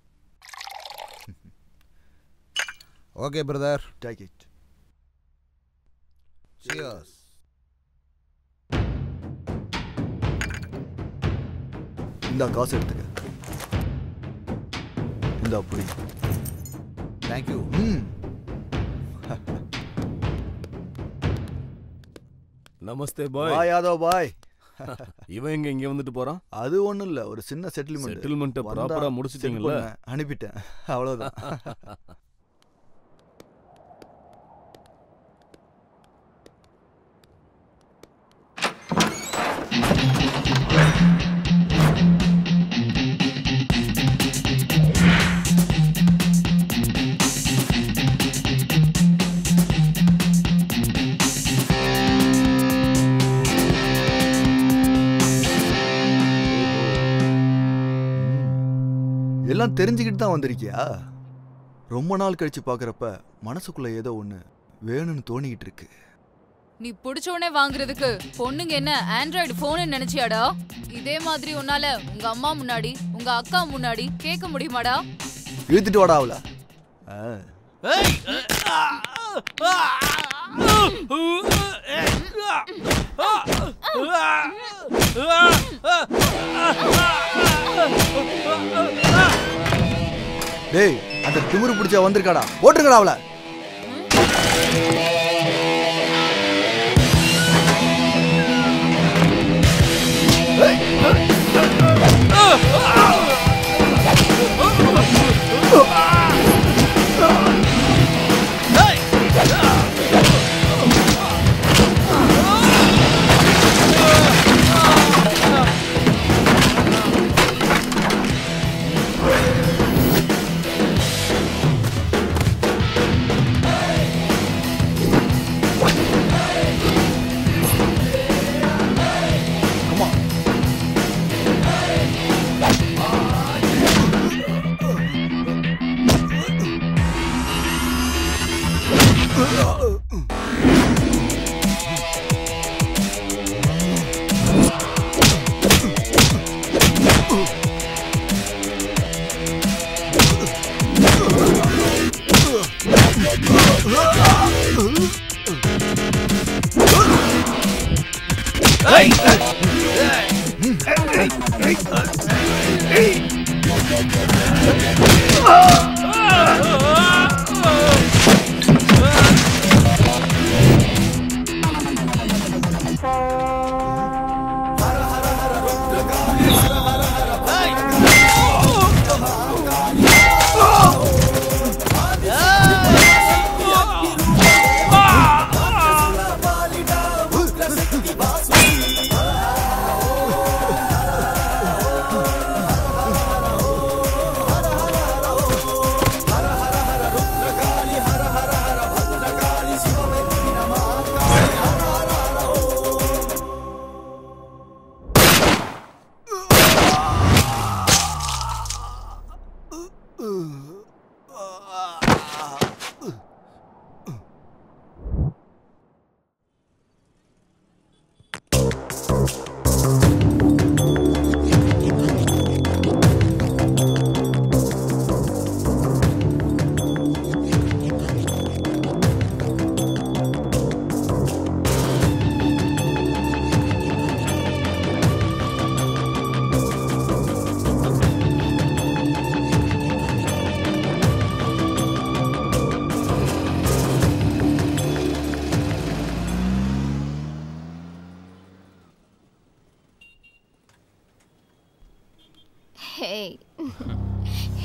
Okay brother, take it. Cheers. இந்த காசு எடுத்துக்க. இந்த அப்படி. தேங்க்யூ. நமஸ்தே பாய். பாய் யாதவ் பாய். இவன் எங்க இங்க வந்துட்டு போறான்? அது ஒண்ணும் இல்ல, ஒரு சின்ன செட்டில்மெண்ட். செட்டில்மெண்ட் ப்ராப்பரா முடிச்சிட்டீங்கல்ல? அனுப்பிட்டேன், அவ்வளவுதான். எல்லாம் தெரிஞ்சுக்கிட்டு தான் வந்திருக்கியா? ரொம்ப நாள் கழிச்சு பாக்குறப்ப மனசுக்குள்ள ஏதோ ஒண்ணு வேணும்னு தோணிக்கிட்டு இருக்கு. நீ புடிச்சோனே வாங்குறதுக்கு பொண்ணுங்க என்ன ஆண்ட்ராய்டு போன் நினைச்சியாடா? இதே மாதிரி உன்னால உங்க அம்மா முன்னாடி உங்க அக்கா முன்னாடி கேட்க முடியுமாடா? இழுத்துட்டு வாடா அவள. டேய், அந்த திமிரு பிடிச்சா வந்திருக்காடா, போட்டுருங்கடா அவள.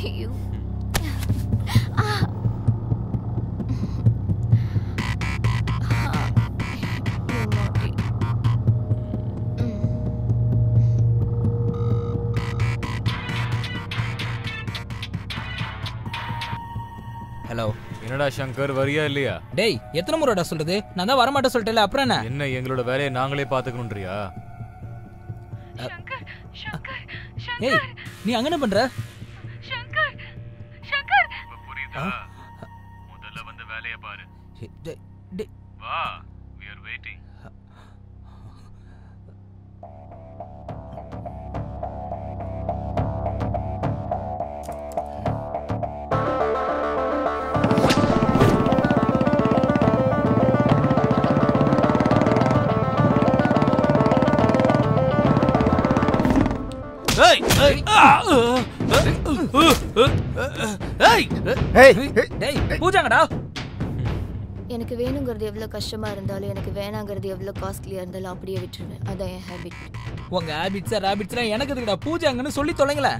You. ஹலோ, என்னடா சங்கர், வரியா இல்லையா? டேய், எத்தனை முறைடா சொல்றது? நான் தான் வரமாட்டேன் சொல்லிட்டேல, அப்புறம் என்ன? என்ன எங்களோட வேலையை நாங்களே பாத்துக்கணும்ன்றியா? ஏய், நீ அங்க என்ன பண்ற? புரியுதா? முதல்ல வந்து வேலையை பாரு. வா, we are waiting. பூஜாங்கடா. எனக்கு வேணுங்கிறது எவ்வளவு கஷ்டமா இருந்தாலும் எனக்கு வேணாங்கிறது எவ்வளவு காஸ்ட்லியா இருந்தாலும் அப்படியே விட்டுருவேன். அதான் என் ஹேபிட். உங்க ஹேபிட்ஸ் ரேபிட்ஸ்லாம் எனக்கு எதுக்குடா? பூஜாங்கன்னு சொல்லி தொலைங்கள.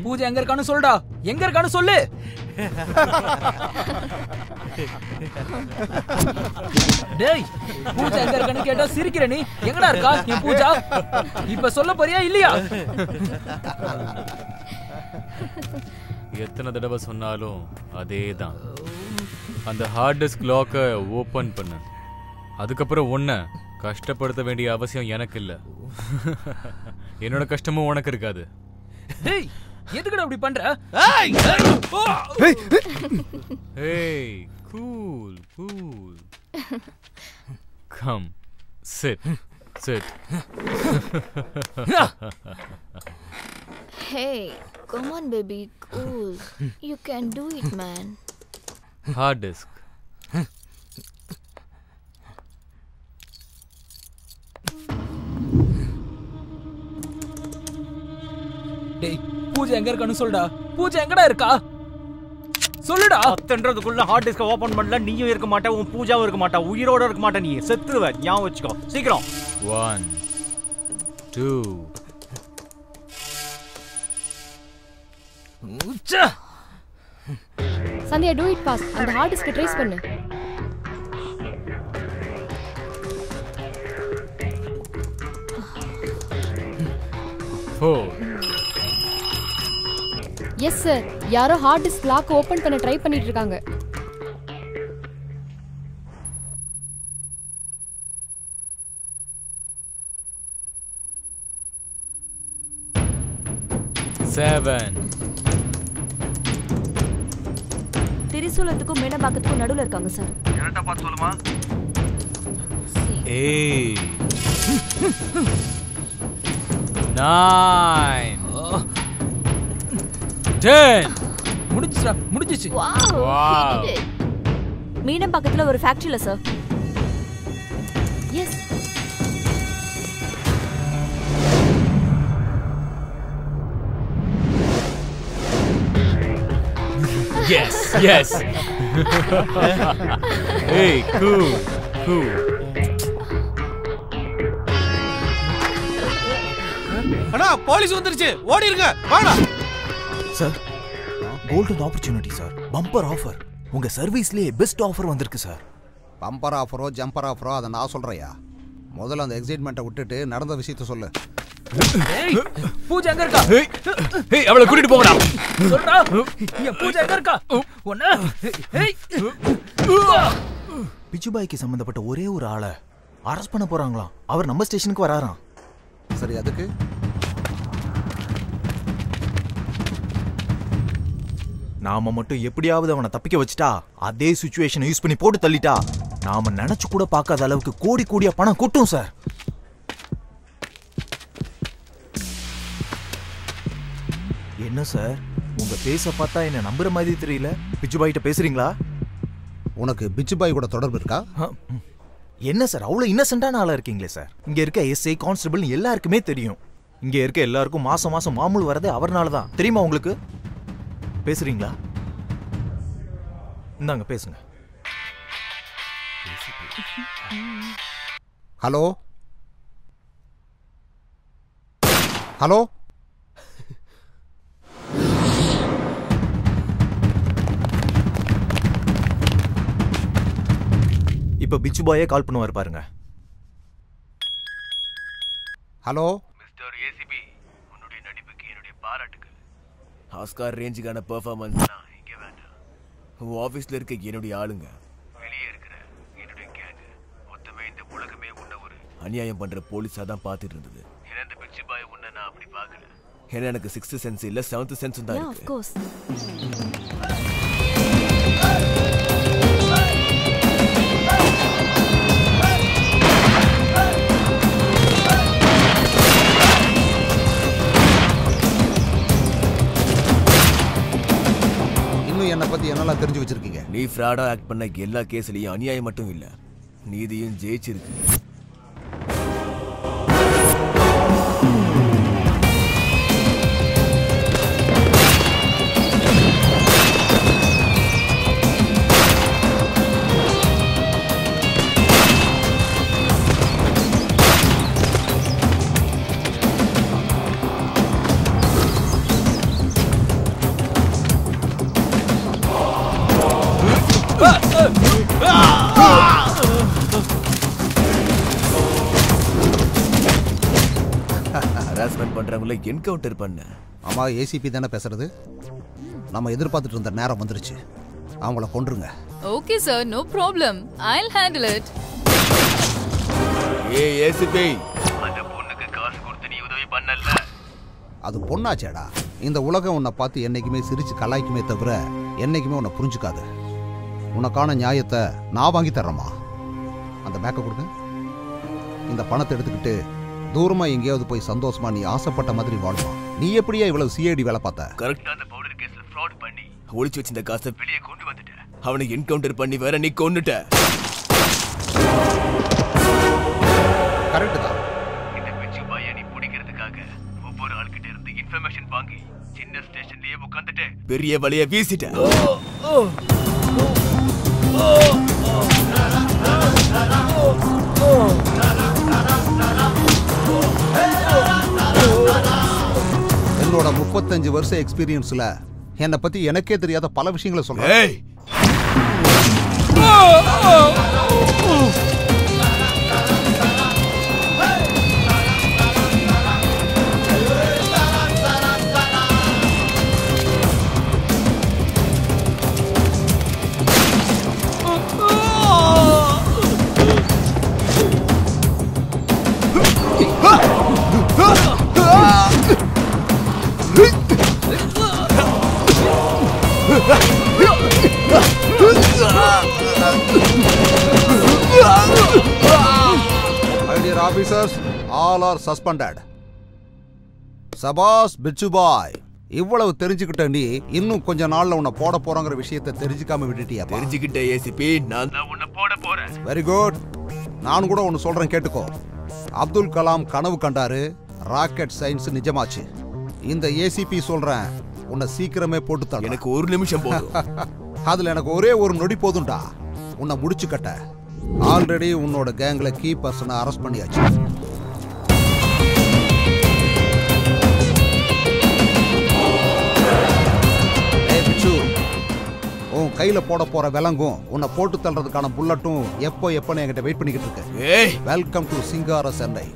பூஜா எங்க இருக்கான்னு சொல்லுடா. எங்க இருக்கான்னு சொல்லு. டேய், பூஜா எங்க இருக்கான்னு கேட்டா சிரிக்கிற நீ. எங்கடா இருக்கா என் பூஜா? இப்ப சொல்ல போறியா இல்லையா? எத்தனை தடவை சொன்னாலும் அதேதான். அந்த ஹார்ட் டிஸ்க் லாக்கை ஓபன் பண்ணு. அதுக்கப்புறம் ஒன்ன கஷ்டப்படுத்த வேண்டிய அவசியம் எனக்கு இல்ல. என்னோட கஷ்டமும் உனக்கு இருக்காது. டேய், எதுக்குடா இப்படி பண்ற? ஏய், cool cool. Come, sit sit. Hey, come on baby, cool. You can do it, man. Hard disk. டேய், பூஜா எங்க இருக்கான்னு சொல்லுடா. பூஜா எங்கடா இருக்கா? சொல்லுடா. அத்தன்றதுக்குள்ள ஹார்ட் டிஸ்க ஓபன் பண்ணல, நீயும் இருக்க மாட்ட, உன் பூஜாவும் இருக்க மாட்டா, உயிரோட இருக்க மாட்ட, நீ செத்துருவ. ஞாபகம் வச்சுக்கோ, சீக்கிரம். 1 2 சந்தியா, do it fast. அந்த ஹார்ட் டிஸ்க் ட்ரேஸ் பண்ணு. எஸ் சார், யாரோ ஹார்ட் டிஸ்க் லாக் ஓபன் பண்ண ட்ரை பண்ணிட்டு இருக்காங்க. திரிசூலத்துக்கும் மேடபாக்கத்துக்கும் நடுவுல இருக்காங்க சார். கரெக்ட்டா பார்த்து சொல்லுமா? ஏய், 9 10. முடிஞ்சுடா, முடிஞ்சிச்சு. வாவ். மீனம் பக்கத்துல ஒரு ஃபேக்டரியில sir. Yes. Yes, yes. Hey, cool, cool. அண்ணா, போலீஸ் வந்துருச்சு, ஓடிருங்க, வாடா. Sir, golden opportunity sir. Bumper offer. உங்க சர்வீஸ்லயே பெஸ்ட் ஆஃபர் வந்திருக்கு சார். பம்பர் ஆஃபரோ ஜம்பர் ஆஃபரோ அதை நான் சொல்றையா? முதல்ல அந்த எக்ஸைட்மெண்ட்டை விட்டுட்டு நடந்த விஷயத்த சொல்லு. பூஜா எங்க இருக்கா? ஏய், அவளை கூட்டிட்டு போங்கடா. சொல்றா. என் பூஜா எங்க இருக்கா? ஒண்ணு. ஏய், பிச்சுபாய்க்கு சம்பந்தப்பட்ட ஒரே ஒரு ஆளை அரெஸ்ட் பண்ண போறாங்களாம். அவர் நம்ம ஸ்டேஷனுக்கு வராராம். சரி, அதுக்கு நாம மட்டும் எப்படியாவது அவனை தப்பிக்க வச்சுட்டா, அதே சிச்சுவேஷனை யூஸ் பண்ணி போட்டு தள்ளிட்டா, நாம நினைச்சு கூட பார்க்காத அளவுக்கு கோடி கோடியா பணம் கொட்டும் சார். என்ன சார், உங்க பேச பார்த்தா என்ன நம்புற மாதிரி தெரியல. பிச்சுபாய்கிட்ட பேசுறீங்களா? உனக்கு பிச்சுபாய் கூட தொடர்பு இருக்கா? என்ன சார், அவ்வளவு இன்னசென்ட்டான ஆளா இருக்கீங்களே சார். இங்க இருக்க எஸ்ஐ கான்ஸ்டபிள் எல்லாருக்குமே தெரியும். இங்க இருக்க எல்லாருக்கும் மாசம் மாசம் மாமூல் வரதே அவர்னால தான். தெரியுமா உங்களுக்கு? பேசுறீங்களா? இந்தாங்க பேசுங்க. ஹலோ ஹலோ இப்ப பிச்சு பாயே கால் பண்ணுவார் பாருங்க. ஹலோ மிஸ்டர் ஏசிபி, உன்னுடைய நடிப்புக்கு என்னுடைய பாராட்டுகள். ஆஸ்கார் ரேஞ்சுக்கான பெர்ஃபார்மன்ஸ் இங்கே வேண்டாம். உன் ஆஃபீஸில் இருக்க என்னுடைய ஆளுங்க, வெளியே இருக்கிற என்னுடைய கேங் மொத்தமே இந்த உலகமே உன்னை ஒரு அநியாயம் பண்ற போலீஸாக தான் பார்த்துட்டு இருந்தது. ஏன்னா இந்த பிச்சு பாய் உன்னை நான் அப்படி பார்க்கல. ஏன்னா எனக்கு 6th சென்ஸ் இல்லை 7th சென்ஸ் தான் இருக்கு. என்னை பத்தி என்னெல்லாம் தெரிஞ்சு வச்சிருக்கீங்க? நீ ஃப்ராடா ஆக்ட் பண்ண எல்லா கேஸ்லயும் அநியாயம் மட்டும் இல்ல, நீதியும் ஜெயிச்சிருக்கு. ஹராஸ்மென்ட் பண்றவங்கள என்கவுண்டர் பண்ண. ஆமா, ஏசிபி தானே பேசுறது. நம்ம எதிர்பார்த்துட்டு இருந்த நேரம் வந்துருச்சு. அவங்கள கொன்றுங்க. Okay sir, no problem. I'll handle it. ACP, அந்த பொண்ணுக்கு காசு கொடுத்து நீ உதவி பண்ணல. அது பொண்ணாச்சேடா. இந்த உலகம் உன்னை பார்த்து என்னைக்குமே சிரிச்சு கலாய்க்குமே தவிர என்னைக்குமே உன்னை புரிஞ்சுக்காது. உனக்கான நியாயத்தை நான் வாங்கி தர்றேம்மா. அந்த பேக்கை கொடுங்க. இந்த பணத்தை எடுத்துக்கிட்டு தூரமா எங்கேயாவது போய் சந்தோஷமா நீ ஆசைப்பட்ட மாதிரி வாழுமா. நீ எப்படியா இவ்வளவு சிஐடி வேலை பார்த்த? கரெக்டா அந்த பவுடர் கேஸ்ல ஃப்ராட் பண்ணி ஒளிச்சு வச்சிருந்த காசை வெளியே கொண்டு வந்துட்ட. அவனை என்கவுண்டர் பண்ணி வேற நீ கொன்னுட்ட. கரெக்ட் தான். இந்த பிச்சு பாயை நீ பிடிக்கிறதுக்காக ஒவ்வொரு ஆள்கிட்ட இருந்து இன்ஃபர்மேஷன் வாங்கி சின்ன ஸ்டேஷன்லயே உட்கார்ந்துட்டு பெரிய வலைய வீசிட்ட. என்னோட 35 வருஷ எக்ஸ்பீரியன்ஸ்ல என்னை பத்தி எனக்கே தெரியாத பல விஷயங்களை சொல்றேன். My dear officers, all are suspended. சபாஸ் பிச்சு பாய், இவ்வளவு தெரிஞ்சுக்கிட்ட நீ இன்னும் கொஞ்ச நாள்ல உன்னை போட போறங்கிற விஷயத்தை தெரிஞ்சுக்காம விட்டுட்டியா? தெரிஞ்சுக்கிட்ட ஏசிபி, நான் தான் உன்னை போட போறேன். Very good. நான் கூட ஒன்னு சொல்றேன் கேட்டுக்கோ. அப்துல் கலாம் கனவு கண்டாரு, ராக்கெட் சயின்ஸ் நிஜமாச்சு. இந்த ஏசிபி சொல்றேன், உன்னை சீக்கிரமே போட்டு தர. எனக்கு ஒரு நிமிஷம் போதும். அதுல எனக்கு ஒரே ஒரு நொடி போதும்டா உன்னை முடிச்சு கட்ட. ஆல்ரெடி உன்னோட கேங்ல கீ பர்சனை அரெஸ்ட் பண்ணியாச்சு. உன் கையில போட போற விலங்கும் உன்னை போட்டு தள்ளுறதுக்கான புல்லட்டும் எப்போன்னு என்கிட்ட வெயிட் பண்ணிக்கிட்டு இருக்கு. வெல்கம் டு சிங்கார சென்னை.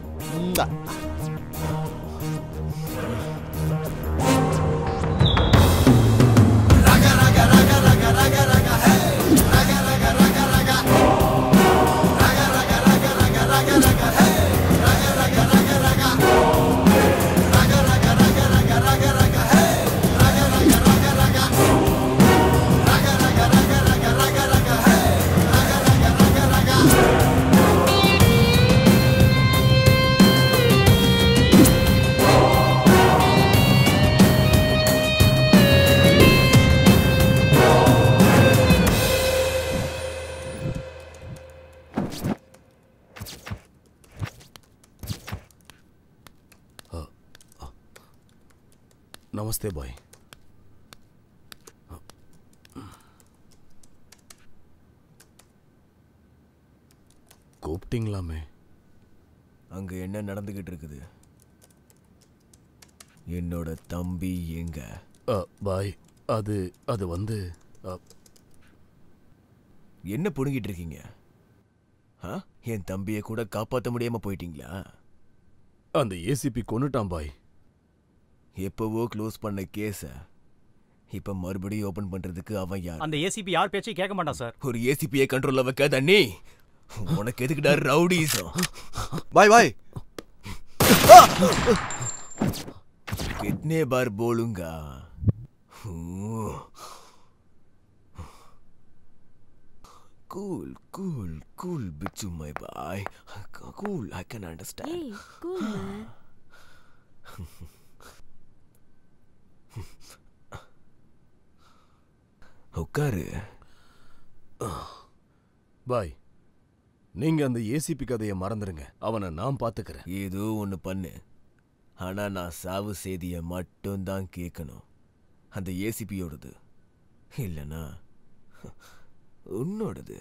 நமஸ்தே பாய். கூப்பிட்டீங்களாமே? அங்க என்ன நடந்துகிட்டு இருக்குது? என்னோட தம்பி எங்க? பாய், அது வந்து என்ன புடுங்கிட்டு இருக்கீங்க? என் தம்பியை கூட காப்பாற்ற முடியாம போயிட்டீங்களா? அந்த ஏசிபி கொன்னுட்டான் பாய். எப்பவோ க்ளோஸ் பண்ண கேஸ இப்ப மறுபடியும் ஓபன் பண்றதுக்கு அவன் யார்? அந்த ஏசிபி யார் பேச்சையும் கேட்க மாட்டான் சார். ஒரு ஏசிபியை கண்ட்ரோல்ல வைக்காத நீ. உனக்கு எதுக்குடா ரவுடிசம்? பாய் பாய். कितने बार बोलूंगा? Cool, cool, cool, Bichu, my boy. Cool, I can understand. Hey, cool, man. உட்காரு. பாய், நீங்க அந்த ஏசிபி கதையை மறந்துருங்க. அவனை நான் பாத்துக்கிறேன். ஏதோ ஒண்ணு பண்ணு. ஆனா நான் சாவு செய்தியை மட்டும்தான் கேட்கணும். அந்த ஏசிபியோடது இல்லைன்னா உன்னோடது.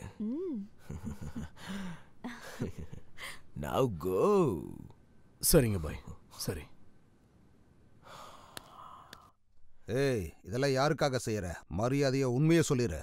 Now go. சரிங்க பாய், சரி. ஏய், இதெல்லாம் யாருக்காக செய்யற? மரியாதையை உண்மையை சொல்லிடு.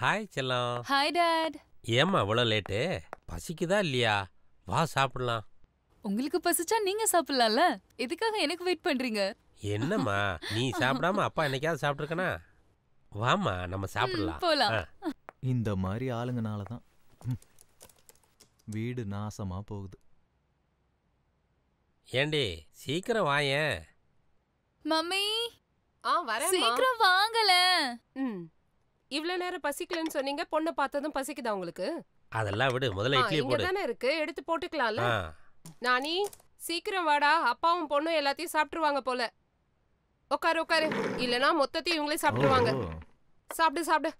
ஹாய் செல்லம். Hi dad. ஏம்மா இவ்வளோ லேட்டு? பசிக்குதா இல்லையா? வா சாப்பிடலாம். உங்களுக்கு பசிச்சா நீங்க சாப்பிடலாம்ல, எதுக்காக எனக்கு வெயிட் பண்றீங்க? என்னம்மா நீ சாப்பிடாம அப்பா என்னைக்காவது சாப்பிட்ருக்கனா? வாம்மா நம்ம சாப்பிடலாம். போலாம். இந்த மாதிரி ஆளுங்கனால தான் வீடு நாசமா போகுது. ஏண்டி சீக்கிரம் வாயேன். மம்மி வரேன். சீக்கிரம் வாங்கல. இவ்ளோ நேரம் பசிக்கலன்னு சொன்னீங்க. பொண்ணை பார்த்ததும் பசிக்குதா உங்களுக்கு? அதெல்லாம் விடு, முதல்ல இட்லி போடு. இங்க தானே இருக்கு, எடுத்து போட்டுக்கலாம்ல. நானி சீக்கிரம் வாடா, அப்பாவும் பொண்ணும் எல்லாத்தையும் சாப்பிட்டுருவாங்க போல. உட்காரு உட்காரு, இல்லனா மொத்தத்தையும் இவங்களே சாப்பிட்டுருவாங்க. சாப்பிடு சாப்பிடு.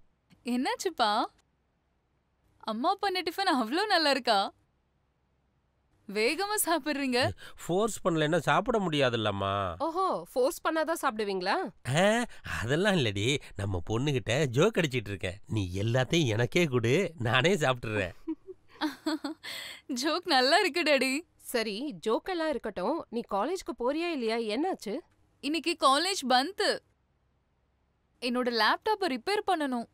என்னாச்சுப்பா? அம்மா பண்ண டிஃபன் அவ்வளோ நல்லா இருக்கா? வேகமா சாப்பிடுறீங்க. ஃபோர்ஸ் பண்ணலன்னா சாப்பிட முடியாதுல்லம்மா. ஓஹோ, ஃபோர்ஸ் பண்ணாதான் சாப்பிடுவீங்களா? அதெல்லாம் இல்லடி, நம்ம பொண்ணுகிட்ட ஜோக் அடிச்சிட்டு இருக்கேன். நீ எல்லாத்தையும் எனக்கே கொடு, நானே சாப்பிட்டுறேன். ஜோக் நல்லா இருக்கு டாடி. சரி, ஜோக் எல்லாம் இருக்கட்டும். நீ காலேஜ்க்கு போறியா இல்லையா? என்னாச்சு? இன்னைக்கு காலேஜ் பந்த். என்னோட லேப்டாப்பை ரிப்பேர் பண்ணணும்.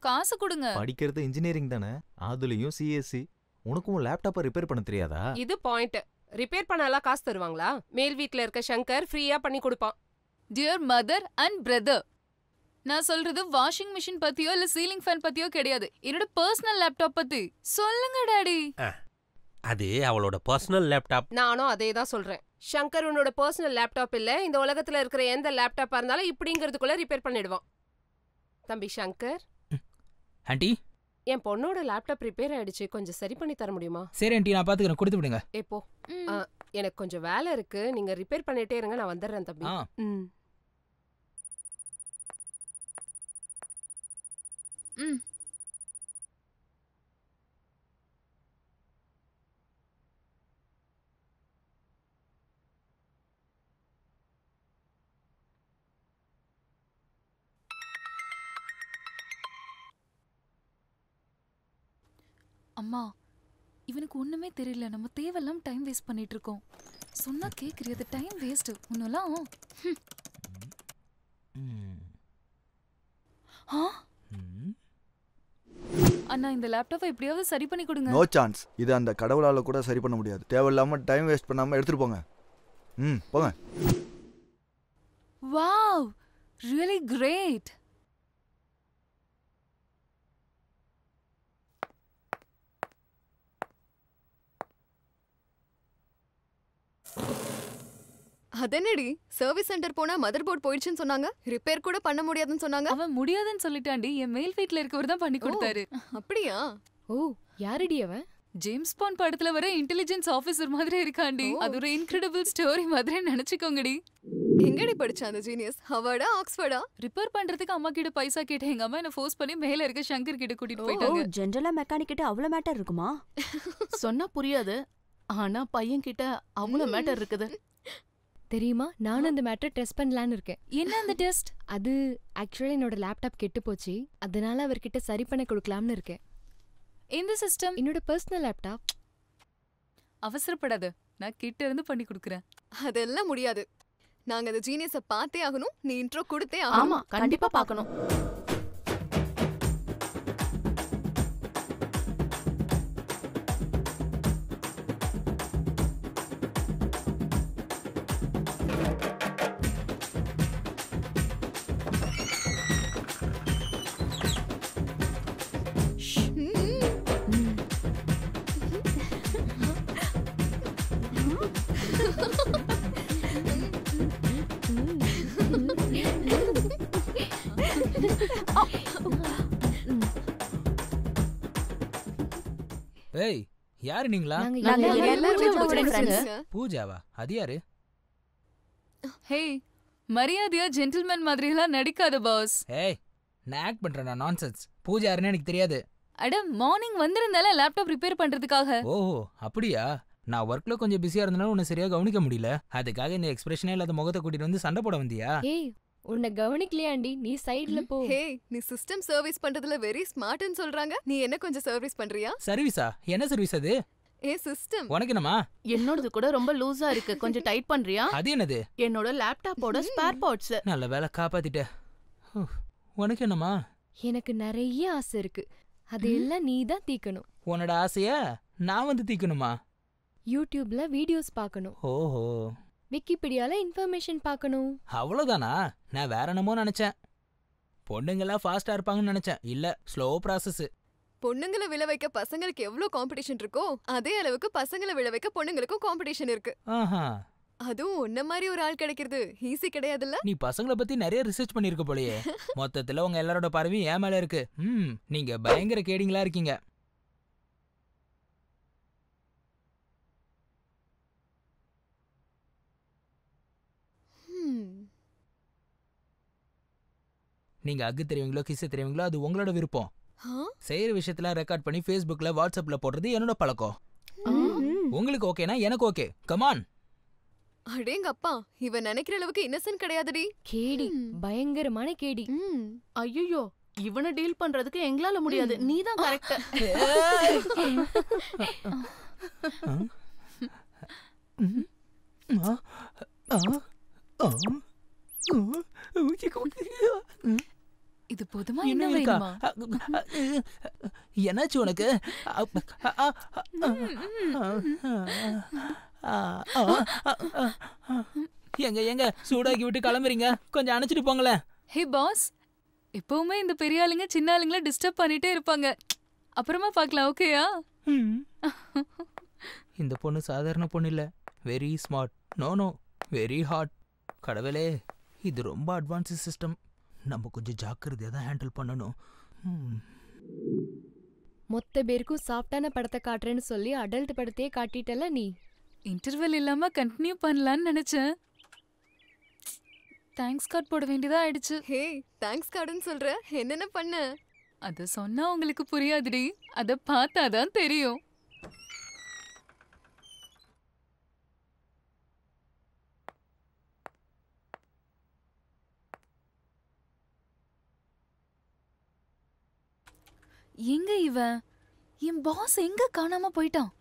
காசு கொடுங்க. படிக்கிறது இன்ஜினியரிங் தானே, அதுலயும் சிஎஸ்சி. உனக்கும் லேப்டாப்பை ரிப்பேர் பண்ண தெரியாதா? இது பாயிண்ட். ரிப்பேர் பண்ணலாம் காசு தருவாங்களா? மேல் வீட்ல இருக்க சங்கர் ஃப்ரீயா பண்ணி கொடுப்பான். டியர் மதர் அண்ட் பிரதர், நான் சொல்றது வாஷிங் மிஷின் பத்தியோ இல்ல சீலிங் ஃபேன் பத்தியோ கிடையாது. என்னோட பர்சனல் லேப்டாப் பத்தி சொல்லுங்க டாடி. அது அவளோட பர்சனல் லேப்டாப். நானும் அதே தான் சொல்றேன். சங்கர் உன்னோட பர்சனல் லேப்டாப் இல்ல. இந்த உலகத்துல இருக்கிற எந்த லேப்டாப்பா இருந்தாலும் இப்படிங்கிறதுக்குள்ள ரிப்பேர் பண்ணிடுவான். தம்பி சங்கர். ஆண்டி, என் பொண்ணோட லேப்டாப் ரிப்பேர் ஆயிடுச்சு, கொஞ்சம் சரி பண்ணி தர முடியுமா? சரி ஆண்டி, நான் பாத்துக்கிறேன், கொடுத்து விடுங்க. எப்போ? எனக்கு கொஞ்சம் வேலை இருக்கு, நீங்க ரிப்பேர் பண்ணிட்டே இருங்க, நான் வந்துடுறேன் தம்பி. அம்மா, இவனுக்கு ஒண்ணுமே தெரியல. நம்ம தேவையில்லாம டைம் வேஸ்ட் பண்ணிட்டு இருக்கோம். சொன்னா கேக்குறியது டைம் வேஸ்ட். உன்னெல்லாம் அண்ணா, இந்த லேப்டாப்பை எப்படியாவது சரி பண்ணி கொடுங்க. No chance. இது அந்த கடவுளால கூட சரி பண்ண முடியாது. தேவையில்லாம டைம் வேஸ்ட் பண்ணாம எடுத்துட்டு போங்க. போங்க. Wow, really great. அதென்னடி, சர்வீஸ் சென்டர் போனா மதர் போர்ட் போயிடுச்சுன்னு சொன்னாங்க, ரிப்பேர் கூட பண்ண முடியாதுன்னு சொன்னாங்க. அவன் முடியாதுன்னு சொல்லிட்டாண்டி. என் மேல் வீட்ல இருக்கவர் தான் பண்ணி கொடுத்தாரு. அப்படியா? ஓ, யாரடி அவன்? ஜேம்ஸ் பாண்ட் படத்துல வர இன்டெலிஜென்ஸ் ஆபீசர் மாதிரி இருக்காண்டி. அது ஒரு இன்கிரெடிபிள் ஸ்டோரி மாதிரி நினைச்சுக்கோங்கடி. எங்கடி படிச்ச அந்த ஜீனியஸ்? ஹார்வர்டா ஆக்ஸ்ஃபோர்டா? ரிப்பேர் பண்றதுக்கு அம்மா கிட்ட பைசா கேட்டேன். எங்க அம்மா என்ன ஃபோர்ஸ் பண்ணி மேல இருக்க சங்கர் கிட்ட கூட்டிட்டு போயிட்டாங்க. ஜெனரலா மெக்கானிக் கிட்ட அவ்வளவு மேட்டர் இருக்குமா? சொன்னா புரியாது, ஆனா பையன் கிட்ட அவ்வளவு மேட்டர் இருக்குது. தெரியுமா, நானும் அந்த மேட்டர் டெஸ்ட் பண்ணலான்னு இருக்கேன். என்ன அந்த டெஸ்ட்? அது ஆக்சுவலா என்னோட லேப்டாப் கெட்டு போச்சு, அதனால அவர்கிட்ட சரி பண்ண கொடுக்கலாம்னு இருக்கேன். இந்த சிஸ்டம் என்னோட பர்சனல் லேப்டாப். அவசரப்படாத, நான் கிட்ட இருந்து பண்ணி கொடுக்குறேன். அதெல்லாம் முடியாது. நாங்க அந்த ஜீனியஸை பார்த்தே ஆகணும். நீ இன்ட்ரோ கொடுத்தே ஆகணும். ஆமா, கண்டிப்பா பார்க்கணும். ஏய், யாரு நீங்களா? பூஜாவா? அது யாரு? ஹே, மரியாதையா ஜென்டில்மேன் மாதிரி எல்லாம் நடிக்காத பாஸ். ஏய், நான் ஆக்ட் பண்றேனா? நான்சென்ஸ். பூஜா யாருன்னு எனக்கு தெரியாது. அட, மார்னிங் வந்திருந்தால லேப்டாப் ரிப்பேர் பண்றதுக்காக. ஓஹோ, அப்படியா? நான் ஒர்க்ல கொஞ்சம் பிஸியா இருந்தனால உன்னை சரியா கவனிக்க முடியல. அதுக்காக இந்த எக்ஸ்பிரஷனே இல்லாத முகத்தை கூட்டிட்டு வந்து சண்டை போட வந்தியா? ஏய், உன்னை கவனிக்கலையாண்டி, நீ சைடுல போ. ஹே, நீ சிஸ்டம் சர்வீஸ் பண்றதுல வெரி ஸ்மார்ட்னு சொல்றாங்க. நீ என்ன கொஞ்சம் சர்வீஸ் பண்றியா? சர்வீஸா? என்ன சர்வீஸ் அது? ஏ சிஸ்டம். உனக்கு என்னமா? என்னோடது கூட ரொம்ப லூசா இருக்கு, கொஞ்சம் டைட் பண்றியா? அது என்னது? என்னோட லேப்டாப்போட ஸ்பேர் பார்ட்ஸ். நல்ல வேளை காப்பாத்திட்ட. உனக்கு என்னமா? எனக்கு நிறைய ஆசை இருக்கு, அதெல்லாம் நீ தான் தீக்கணும். உன்னோட ஆசையா நான் வந்து தீக்கணுமா? யூடியூப்ல வீடியோஸ் பார்க்கணும். ஓஹோ. விக்கிபீடியால இன்ஃபர்மேஷன் பார்க்கணும். அவ்வளவுதானா? நான் வேற என்னமோ நினைச்சேன். பொண்ணுங்கெல்லாம் ஃபாஸ்டா இருப்பாங்கன்னு நினைச்சேன். இல்ல, ஸ்லோ ப்ராசஸ். பொண்ணுங்களை விழ வைக்க பசங்களுக்கு எவ்வளவு காம்படிஷன் இருக்கோ அதே அளவுக்கு பசங்களை விழ வைக்க பொண்ணுங்களுக்கும் காம்படிஷன் இருக்கு. அதுவும் உன்ன மாதிரி ஒரு ஆள் கிடைக்கிறது ஈஸி கிடையாதுல்ல. நீ பசங்களை பத்தி நிறைய ரிசர்ச் பண்ணிருக்க போலயே. மொத்தத்துல உங்க எல்லாரோட பார்வையும் ஏன் மேல இருக்கு. நீங்க பயங்கர கேடிங்களா இருக்கீங்க. நீங்க அக்கு தெரியுங்களோ கிஸ் தெரியுங்களோ அது உங்களோட விருப்பம். செய்யற விஷயத்துல ரெக்கார்ட் பண்ணி ஃபேஸ்புக்ல வாட்ஸ்அப்ல போடுறது என்னோட பழக்கம். உங்களுக்கு ஓகேனா எனக்கு ஓகே. கமான். அடேங்க அப்பா, இவன் நினைக்கிற அளவுக்கு இன்னசென்ட் கிடையாதுடி. கேடி, பயங்கரமான கேடி. ஐயோ, இவனை டீல் பண்றதுக்கு எங்களால முடியாது. நீதான் கரெக்ட். இது போதுமா? என்ன வேணுமா? என்னாச்சு உனக்கு? எங்க சூடாக்கி விட்டு கிளம்புறீங்க? கொஞ்சம் அணைச்சிட்டு போங்களேன். ஹே பாஸ், எப்பவுமே இந்த பெரிய ஆளுங்க சின்ன ஆளுங்கள டிஸ்டர்ப் பண்ணிட்டே இருப்பாங்க. அப்புறமா பார்க்கலாம், ஓகேயா? இந்த பொண்ணு சாதாரண பொண்ணு இல்ல, very smart. No, very hot. கடவுளே, இது ரொம்ப அட்வான்ஸ் சிஸ்டம். நம்ம கொஞ்சம் ஜாக்கிரதையா தான் ஹேண்டில் பண்ணணும். மொத்த பேருக்கும் சாஃப்டான படத்தை காட்டுறேன்னு சொல்லி அடல்ட் படத்தையே காட்டிட்டல நீ. இன்டர்வெல் இல்லாம கண்டினியூ பண்ணலான்னு நினைச்சேன். தேங்க்ஸ் கார்டு போட வேண்டியதா ஆயிடுச்சு. ஹே, தேங்க்ஸ் கார்டுன்னு சொல்ற, என்னென்ன பண்ண? அத சொன்னா உங்களுக்கு புரியாதுடி, அத பார்த்தாதான் தெரியும். எங்க இவன்? என் பாஸ் எங்க காணாம போயிட்டான்?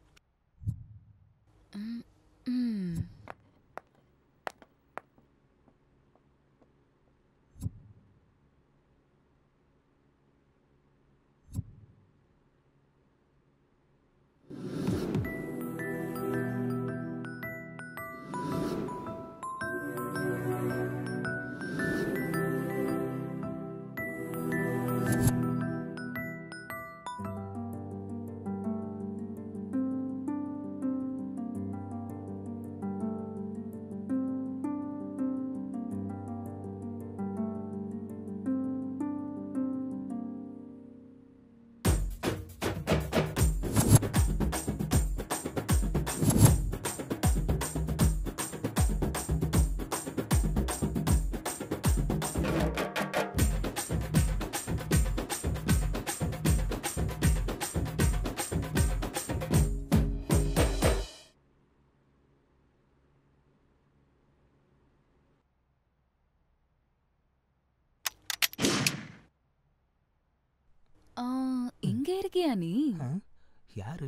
இங்க இருக்கியா நீ? யாரு?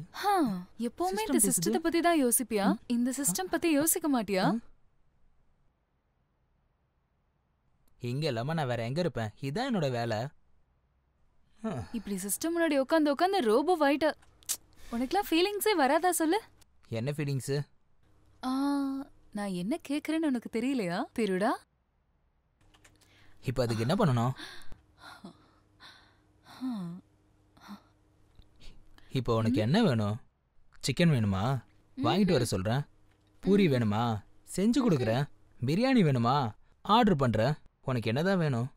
எப்பவுமே இந்த சிஸ்டத்தை பத்தி தான் யோசிப்பியா? இந்த சிஸ்டம் பத்தி யோசிக்க மாட்டியா? இங்க இல்லாம நான் வேற எங்க இருப்பேன்? இதான் என்னோட வேலை. இப்படி சிஸ்டம் முன்னாடி உட்காந்து உட்காந்து ரோபோ ஆயிட்ட. உனக்குலாம் ஃபீலிங்ஸே வராதா சொல்லு? என்ன ஃபீலிங்ஸ்? நான் என்ன கேக்குறேன்னு உனக்கு தெரியலையா திருடா? இப்போ அதுக்கு என்ன பண்ணணும்? இப்போ உனக்கு என்ன வேணும்? சிக்கன் வேணுமா? வாங்கிட்டு வர சொல்றேன். பூரி வேணுமா? செஞ்சு கொடுக்குறேன். பிரியாணி வேணுமா? ஆர்டர் பண்றேன். உனக்கு என்னதான் வேணும்?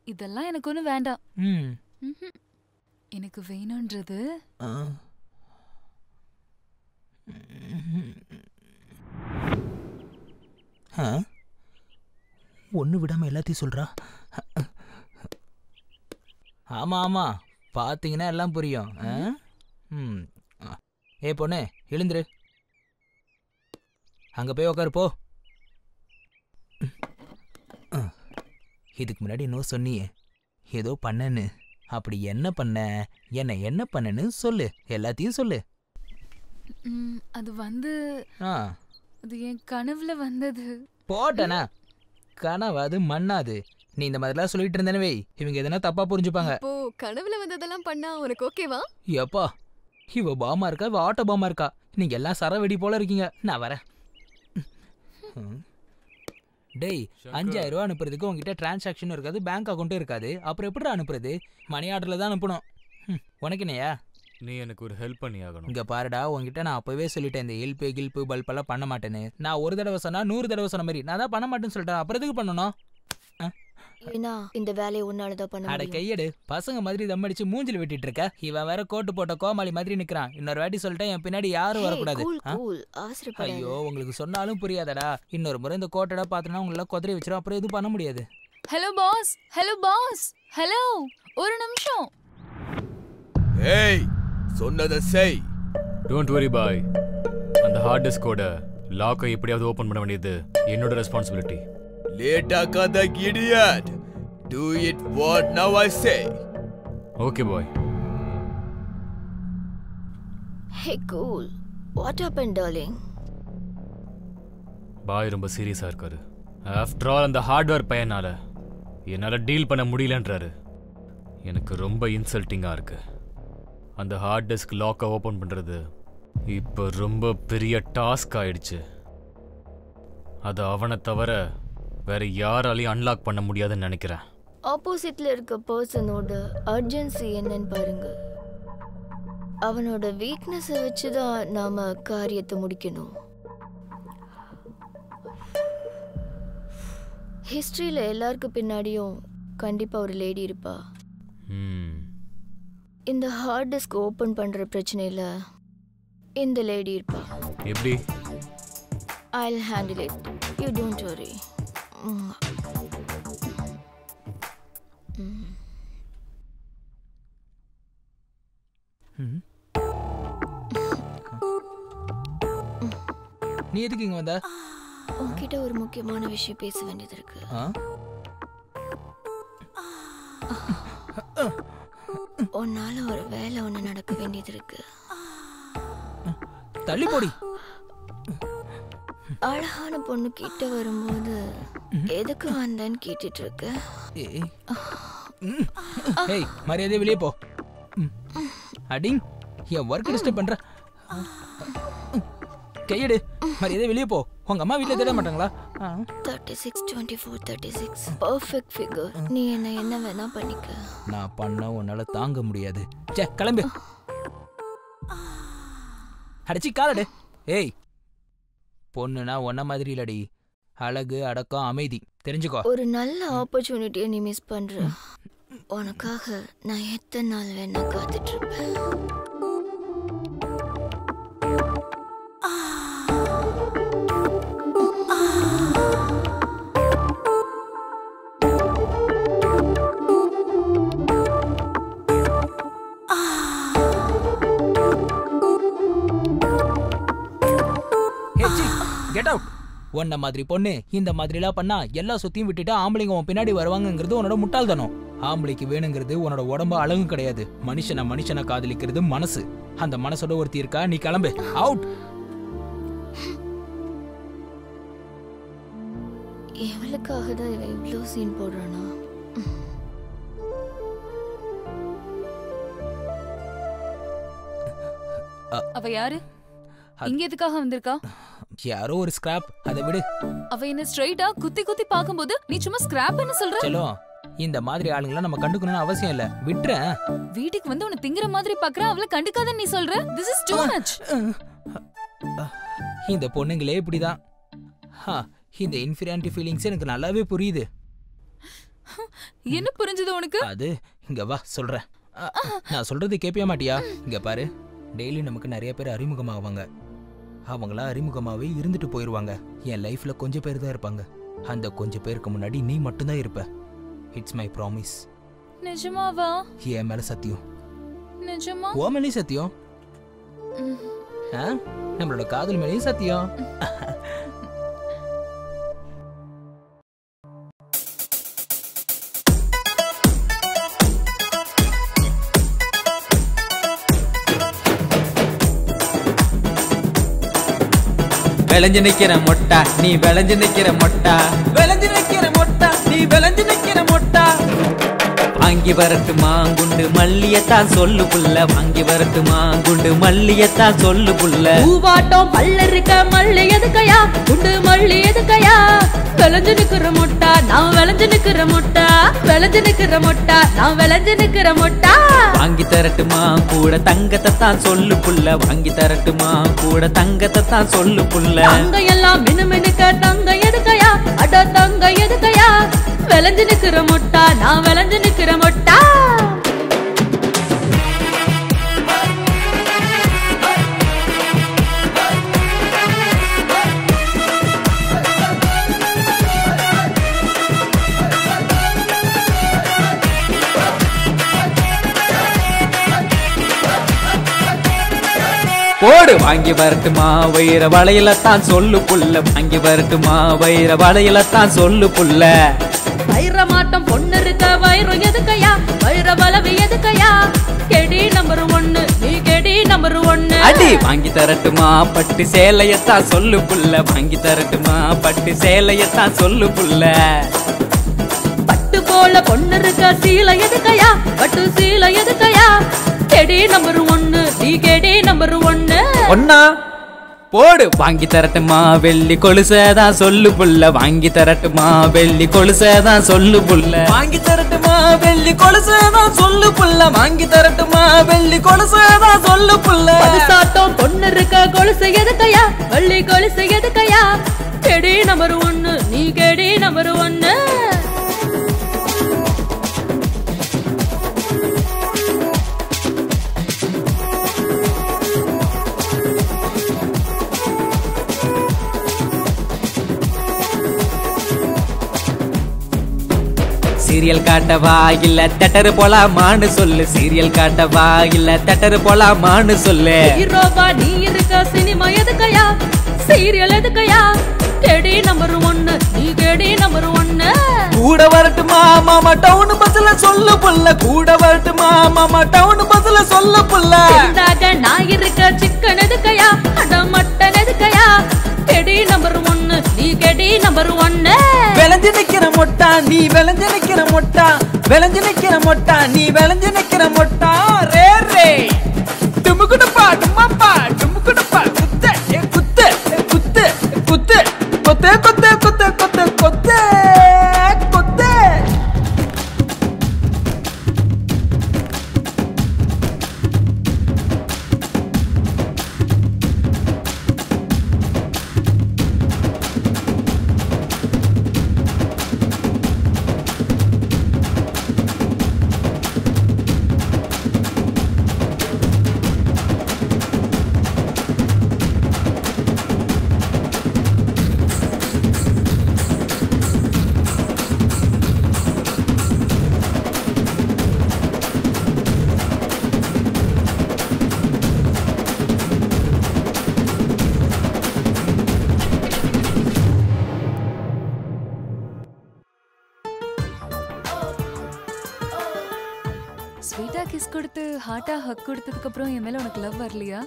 இதெல்லாம் எனக்கு ஒன்றும் வேண்டாம். எனக்கு வேணும்ன்றது ஒன்று விடாம எல்லாத்தையும் சொல்றா. ஆமா ஆமா, பார்த்தீங்கன்னா எல்லாம் புரியும். ஏ பொண்ணு, எழுந்துரு. அங்க போய் உக்காரு போ. இதுக்கு முன்னாடி இன்னும் சொன்னியே ஏதோ பண்ணன்னு. அப்படி என்ன பண்ண, என்ன பண்ணன்னு சொல்லு. எல்லாத்தையும் சொல்லு. அது வந்து அது என் கனவுல வந்தது. போட்டனா கனவாது மண்ணாது. நீ இந்த மாதிரிலாம் சொல்லிட்டு இருந்தனவே இவங்க எதனா தப்பா புரிஞ்சுப்பாங்க. இப்போ கனவுல வந்ததெல்லாம் பண்ணா உனக்கு ஓகேவா? எப்பா இவ பாமா இருக்கா, இவ ஆட்டோ பாமா இருக்கா? நீங்க எல்லாம் சரவெடி போல இருக்கீங்க. நான் வரேன். டேய், 5000 ரூபா அனுப்புறதுக்கு உங்ககிட்ட டிரான்சாக்ஷனும் இருக்காது, பேங்க் அக்கௌண்ட்டும் இருக்காது. அப்புறம் எப்படி அனுப்புறது? மணி ஆர்டர்ல தான் அனுப்பணும். உனக்கு என்னையா? நீ எனக்கு ஒரு ஹெல்ப் பண்ணி ஆகணும். இங்க பாருடா, உங்ககிட்ட நான் அப்பவே சொல்லிட்டேன் இந்த ஹெல்ப் கில்ப்பு பல்பெல்லாம் பண்ண மாட்டேன்னு. நான் ஒரு தடவை சொன்னா 100 தடவை சொன்ன மாதிரி. நான் தான் பண்ண மாட்டேன்னு சொல்லிட்டேன். அப்புறம் எதுக்கு பண்ணணும்? ஏன்னா இந்த வேலையை உன்னாலதான் பண்ண அட கையெடு. பசங்க மாதிரி தம் அடிச்சு மூஞ்சில வெட்டிட்டு இருக்க. இவன் வேற கோட்டு போட்ட கோமாளி மாதிரி நிக்கிறான். இன்னொரு வாட்டி சொல்லிட்டேன், என் பின்னாடி யாரும் வரக்கூடாது. ஐயோ, உங்களுக்கு சொன்னாலும் புரியாதடா. இன்னொரு முறை இந்த கோட்டடா பாத்தனா உங்கள குதிரை வச்சிரும். அப்புறம் எதுவும் பண்ண முடியாது. Hello boss, hello boss, hello, ஒரு நிமிஷம். ஏய், சொன்னதை செய். டோன்ட் வரி பாய். அந்த ஹார்ட் டிஸ்கோட லாக்கை எப்படியாவது ஓபன் பண்ண வேண்டியது என்னோட ரெஸ்பான்சிபிலிட்டி. லேட்டா கத idiot. Do it what now I say. Okay boy. Hey cool. What happened darling? பாய் ரொம்ப சீரியஸா இருக்காரு. ஆஃப்டர் ஆல் அந்த ஹார்ட்வேர் பையனால என்னால டீல் பண்ண முடியலன்றாரு. எனக்கு ரொம்ப இன்சல்ட்டிங்கா இருக்கு. அந்த ஹார்ட் டிஸ்க் லாக்கை ஓபன் பண்றது இப்போ ரொம்ப பெரிய டாஸ்க் ஆயிடுச்சு. அது அவனை தவிர வேற யாராலையும் அன்லாக் பண்ண முடியாதுன்னு நினைக்கிறேன். ஆப்போசிட்ல இருக்க பர்சனோட அர்ஜென்சி என்னன்னு பாருங்க. அவனோட வீக்னஸை வச்சுதான் நாம காரியத்தை முடிக்கணும். ஹிஸ்டரியில எல்லாருக்கும் பின்னாடியும் கண்டிப்பா ஒரு லேடி இருப்பா. இந்த ஹார்ட் டிஸ்க் ஓபன் பண்ற பிரச்சனையில இந்த லேடி இருப்பா. எப்படி? I'll handle it. You don't worry. நீ எதுக்கு இங்க வந்த? உன்கிட்ட ஒரு முக்கியமான விஷயம் பேச வேண்டியது இருக்கு. உன்னால ஒரு வேலை ஒண்ணு நடக்க வேண்டியது இருக்கு. தள்ளி போடி. அழகான பொண்ணு கிட்ட வரும்போது எதுக்கு வந்தேன்னு கேட்டுட்டு இருக்க? ஏய், மரியாதை வெளியே போ. அடிங், என் ஒர்க் டிஸ்டர்ப் பண்ற. கையெடு, மரியாதை வெளியே போ. உங்க அம்மா வீட்டுல தேட மாட்டாங்களா? 36 24 36 பெர்ஃபெக்ட் ஃபிகர். நீ என்ன வேணா பண்ணிக்க. நான் பண்ண உன்னால தாங்க முடியாது. சே, கிளம்பு. அடிச்சி காலடு. ஏய், பொண்ணுனா ஒன்ன மாதிரி இல்லடி. அழகு, அடக்கம், அமைதி. தெரிஞ்சுக்கோ. ஒரு நல்ல ஆப்பர்ச்சுனிட்டியை நீ மிஸ் பண்ற. உனக்காக நான் எத்தனை நாள் வேணா காத்துட்டு இருப்பேன். Get out. உன்ன மாதிரி பொண்ணு இந்த மாதிரிலாம் பண்ணா எல்லா சுத்தியும் விட்டுட்டு ஆம்பளைங்க உன் பின்னாடி வருவாங்கங்கிறது உன்னோட முட்டாள்தனம். ஆம்பளைக்கு வேணுங்கிறது உன்னோட உடம்பு அழகும் கிடையாது. மனுஷனை காதலிக்கிறது மனசு. அந்த மனசோட ஒருத்தி இருக்கா, நீ கிளம்பு. அவுட். எவளுக்காக தான் இவன் இவ்வளோ சீன் போடுறானா? அவ யாரு? இங்க எதுக்காக வந்திருக்கா? யாரோ ஒரு ஸ்கிராப், அதை விடு. அவ என்ன ஸ்ட்ரைட்டா குத்தி குத்தி பாக்கும்போது நீ சும்மா ஸ்கிராப்னு சொல்ற? சலோ, இந்த மாதிரி ஆளுங்கள நம்ம கண்டுக்கணும்னு அவசியம் இல்ல, விட்டுறேன். வீட்டுக்கு வந்து உன்னை திங்கிற மாதிரி பாக்குற, அவளை கண்டுக்காத நீ சொல்ற? This is too much. இந்த பொண்ணுங்களே இப்படிதான். இந்த இன்ஃபீரியாரிட்டி ஃபீலிங்ஸ் எனக்கு நல்லாவே புரியுது. என்ன புரிஞ்சது உனக்கு? அது இங்க வா சொல்றேன். நான் சொல்றது கேட்பியா மாட்டியா? இங்க பாரு, டெய்லி நமக்கு நிறைய பேர் அறிமுகமாவாங்க. அவங்களா அறிமுகமாவே இருந்துட்டு போயிருவாங்க. என் லைஃப்ல கொஞ்சம் பேர் தான் இருப்பாங்க. அந்த கொஞ்சம் பேருக்கு முன்னாடி நீ மட்டும்தான் இருப்ப. It's my promise. நிஜமாவா? என் மேல சத்தியம். நிஜமா? ஓ மேலே சத்தியம். நம்மளோட காதல் மேலேயும் சத்தியம். விளைஞ்சு நிக்கிற மொட்டா நீ விளைஞ்சு நிக்கிற மொட்டா, விளைஞ்சு நிக்கிற மொட்டா நீ விளைஞ்சு நிக்கிற மொட்டா. வாங்கி வரட்டுமா குண்டு மல்லியத்தான் சொல்லு புள்ள, வாங்கி வரட்டுமா குண்டு மல்லியத்தான் சொல்லு புள்ள. பூவாட்டம் பல்ல இருக்க மல்லி எதுக்கையா, குண்டு மல்லி எதுக்கையா. விளைஞ்சு நிக்கிற மொட்டா நான் விளைஞ்சு நிக்கிற மொட்டா, விளைஞ்சு நிக்கிற மொட்டா நான் விளைஞ்சு நிக்கிற மொட்டா. வாங்கி தரட்டுமா கூட தங்கத்தை தான் சொல்லு புள்ள, வாங்கி தரட்டுமா கூட தங்கத்தை தான் சொல்லு புள்ள. தங்க எல்லாம் மினுமினுக்க தங்க எதுக்கையா, அட தங்க எதுக்கையா. விளைஞ்சு நிக்கிற மொட்டா நான் விளைஞ்சு நிக்கிற மொட்டா. போடு வாங்கி வரட்டுமா வைர வளையலத்தான் சொல்லு புள்ள, வாங்கி வரட்டுமா வைர வளையலத்தான் சொல்லு புள்ள. வைர மாட்டம் பொண்ணு இருக்க வைரம் எதுக்கையா, வைர வளவு எதுக்கையா. கெடி நம்பர் 1 நீ கெடி நம்பர் 1. அடி வாங்கி தரட்டுமா பட்டு சேலையத்தான் சொல்லு புள்ள, வாங்கி தரட்டுமா பட்டு சேலையத்தான் சொல்லு புள்ள. பட்டு போல பொண்ணு இருக்க சீலை எதுக்கையா, பட்டு சீலை எதுக்கையா. கெடி நம்பர் 1 நீ கெடி நம்பர் 1. ஒன்னா போடு வாங்கி தரட்டுமா வெள்ளி கொலுசதான் சொல்லு புள்ள, வாங்கி தரட்டுமா வெள்ளி கொலுசதான் சொல்லு புள்ள. வாங்கி தரட்டுமா வெள்ளி கொலுசதான் சொல்லு புள்ள, வாங்கி தரட்டுமா வெள்ளி கொலுசதான் சொல்லு புள்ள. பதுசாட்டம் பொண்ணு இருக்க கொலுசு எதுக்கையா, வெள்ளி கொலுசு எதுக்கையா. கெடி நம்பர் 1 நீ கெடி நம்பர் 1. சீரியல் காட்டவா இல்ல தட்டரு போலாமான்னு சொல்லு, சீரியல் காட்டவா இல்ல தட்டரு போலாமான்னு சொல்லு. ஹீரோவா நீ இருக்க சினிமா எதுக்கையா, சீரியல் எதுக்கையா. கெடி நம்பர் 1 நீ கெடி நம்பர் 1. கூட வரட்டுமா மாமா டவுன் பஸ்ல சொல்லு புள்ள, கூட வரட்டுமா மாமா டவுன் பஸ்ல சொல்லு புள்ள. நான் இருக்க சிக்கன் எதுக்கையா, அட மட்டன் எதுக்கையா. கெடி நம்பர் 1 நீ கெடி நம்பர் 1. விளைஞ்சு நிக்கிற மொட்டா நீ விளைஞ்சு நிக்கிற மொட்டா, விளைஞ்சு நிக்கிற மொட்டா நீ விளைஞ்சு நிக்கிற மொட்டா. ரே ரே டுமுகுடுப்பா டும்மப்பா டுமுகுடுப்பா குத்து குத்து குத்து குத்து கொத்து கொத்து கொத்து கொத்து கொத்து கொத்து. ஹார்ட்டா ஹக் கொடுத்ததுக்கு அப்புறம் என் மேல உனக்கு லவ் வரலையா?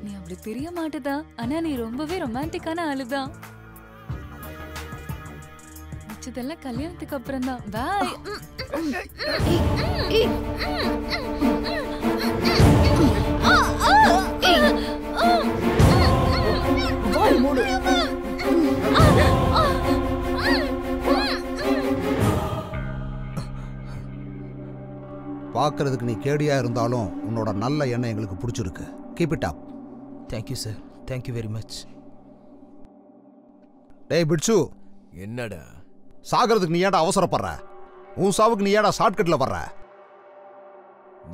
நீ அப்படி தெரிய மாட்டேதா, ஆனா நீ ரொம்பவே ரொமான்டிக்கான ஆளுதான். மிச்சதெல்லாம் கல்யாணத்துக்கு அப்புறம் தான். பாய். பார்க்கறதுக்கு நீ கேடியா இருந்தாலும் உன்னோட நல்ல எண்ணம் எங்களுக்கு பிடிச்சிருக்கு. Keep it up. Thank you sir, thank you very much. டேய் பிட்சு, என்னடா சாகிறதுக்கு நீ ஏடா அவசரப்படுற? உன் சாவுக்கு நீ ஏடா ஷார்ட்கட்ல வர்ற?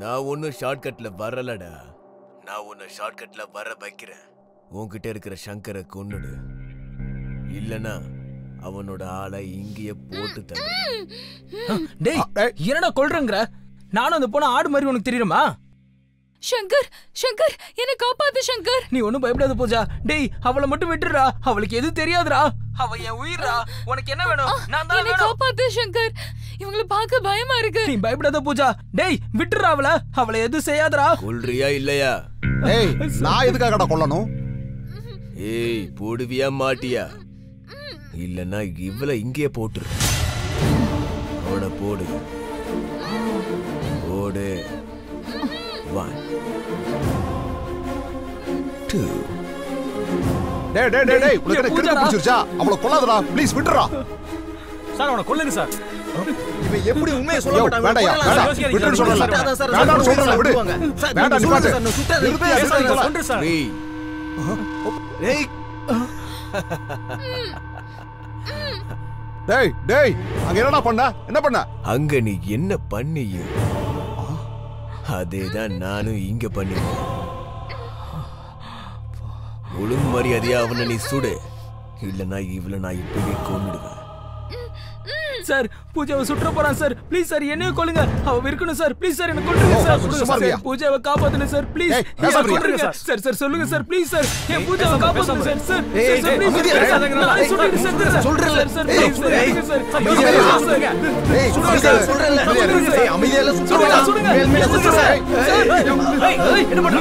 நான் ஒன்னும் ஷார்ட்கட்ல வரலடா. நான் உன்னை ஷார்ட்கட்ல வர வைக்கிறேன். உன்கிட்ட இருக்கிற சங்கரை கொன்னுடு, இல்லனா அவனோட ஆளை இங்கேயே போட்டு தர. டேய் என்னடா கொல்றங்கற? நானும் அந்த போன ஆடு மாதிரி உனக்கு தெரியுமா? சங்கர், சங்கர் என்ன காப்பாத்து சங்கர். நீ ஒண்ணும் பயப்படாத பூஜா. டேய் அவளை மட்டும் விட்டுறா, அவளுக்கு எதுவும் தெரியாதுடா. அவ என் உயிரா. உனக்கு என்ன வேணும்? நான் தான் என்ன காப்பாத்து சங்கர். இவங்கள பார்க்க பயமா இருக்கு. நீ பயப்படாத பூஜா. டேய் விட்டுறா அவளை. அவளை எதுவும் செய்யாதடா. கொல்றியா இல்லையா? ஏய் நான் எதுக்காகடா கொல்லணும்? ஏய் போடுவியா மாட்டியா? இல்லனா இவளை இங்கேயே போட்டுரு. அவனை போடு போடு. 1 2. டேய் டேய் டேய் டேய் உனக்கு கிறுக்கு பிடிச்சிருச்சா? அவளை கொல்லாதடா ப்ளீஸ், விட்டுறா. சார் அவனை கொல்லுங்க சார். இவன் எப்படி உண்மையை சொல்ல மாட்டாங்க? வேண்டாயா வேண்டாம் விட்டுன்னு சொல்றல. வேண்டாம் சொல்றல விடு. வேண்டாம் நிப்பாட்டு. நான் சுட்டாத சொல்றேன் சார். ஏய் டேய் டேய் அங்க என்னடா பண்ண? என்ன பண்ண? அங்க நீ என்ன பண்ணிய அதேதான் நானும் இங்க பண்ணினேன். ஒழுங்கு மரியாதையா அவனை நீ சுடு, இல்லனா இவளை நான் இப்பவே கொன்னுடுவேன். சார் பூஜாவை சுற்ற போறான் சார். ப்ளீஸ் சார் என்னைய கொல்லுங்க. அவ இருக்கணும் சார். ப்ளீஸ் சார் என்ன கொல்லுங்க சார். பூஜாவை காப்பாத்துங்க சார் ப்ளீஸ். சார் சார் சொல்லுங்க சார் ப்ளீஸ் சார். என் பூஜாவை காப்பாத்துங்க சார். சார் ப்ளீஸ் சொல்றேன் சார். ப்ளீஸ் சார் சொல்றேன். ஏய் அமைதியால சுடுடா. மேல் சுடு சார். ஏய் என்ன பண்ற?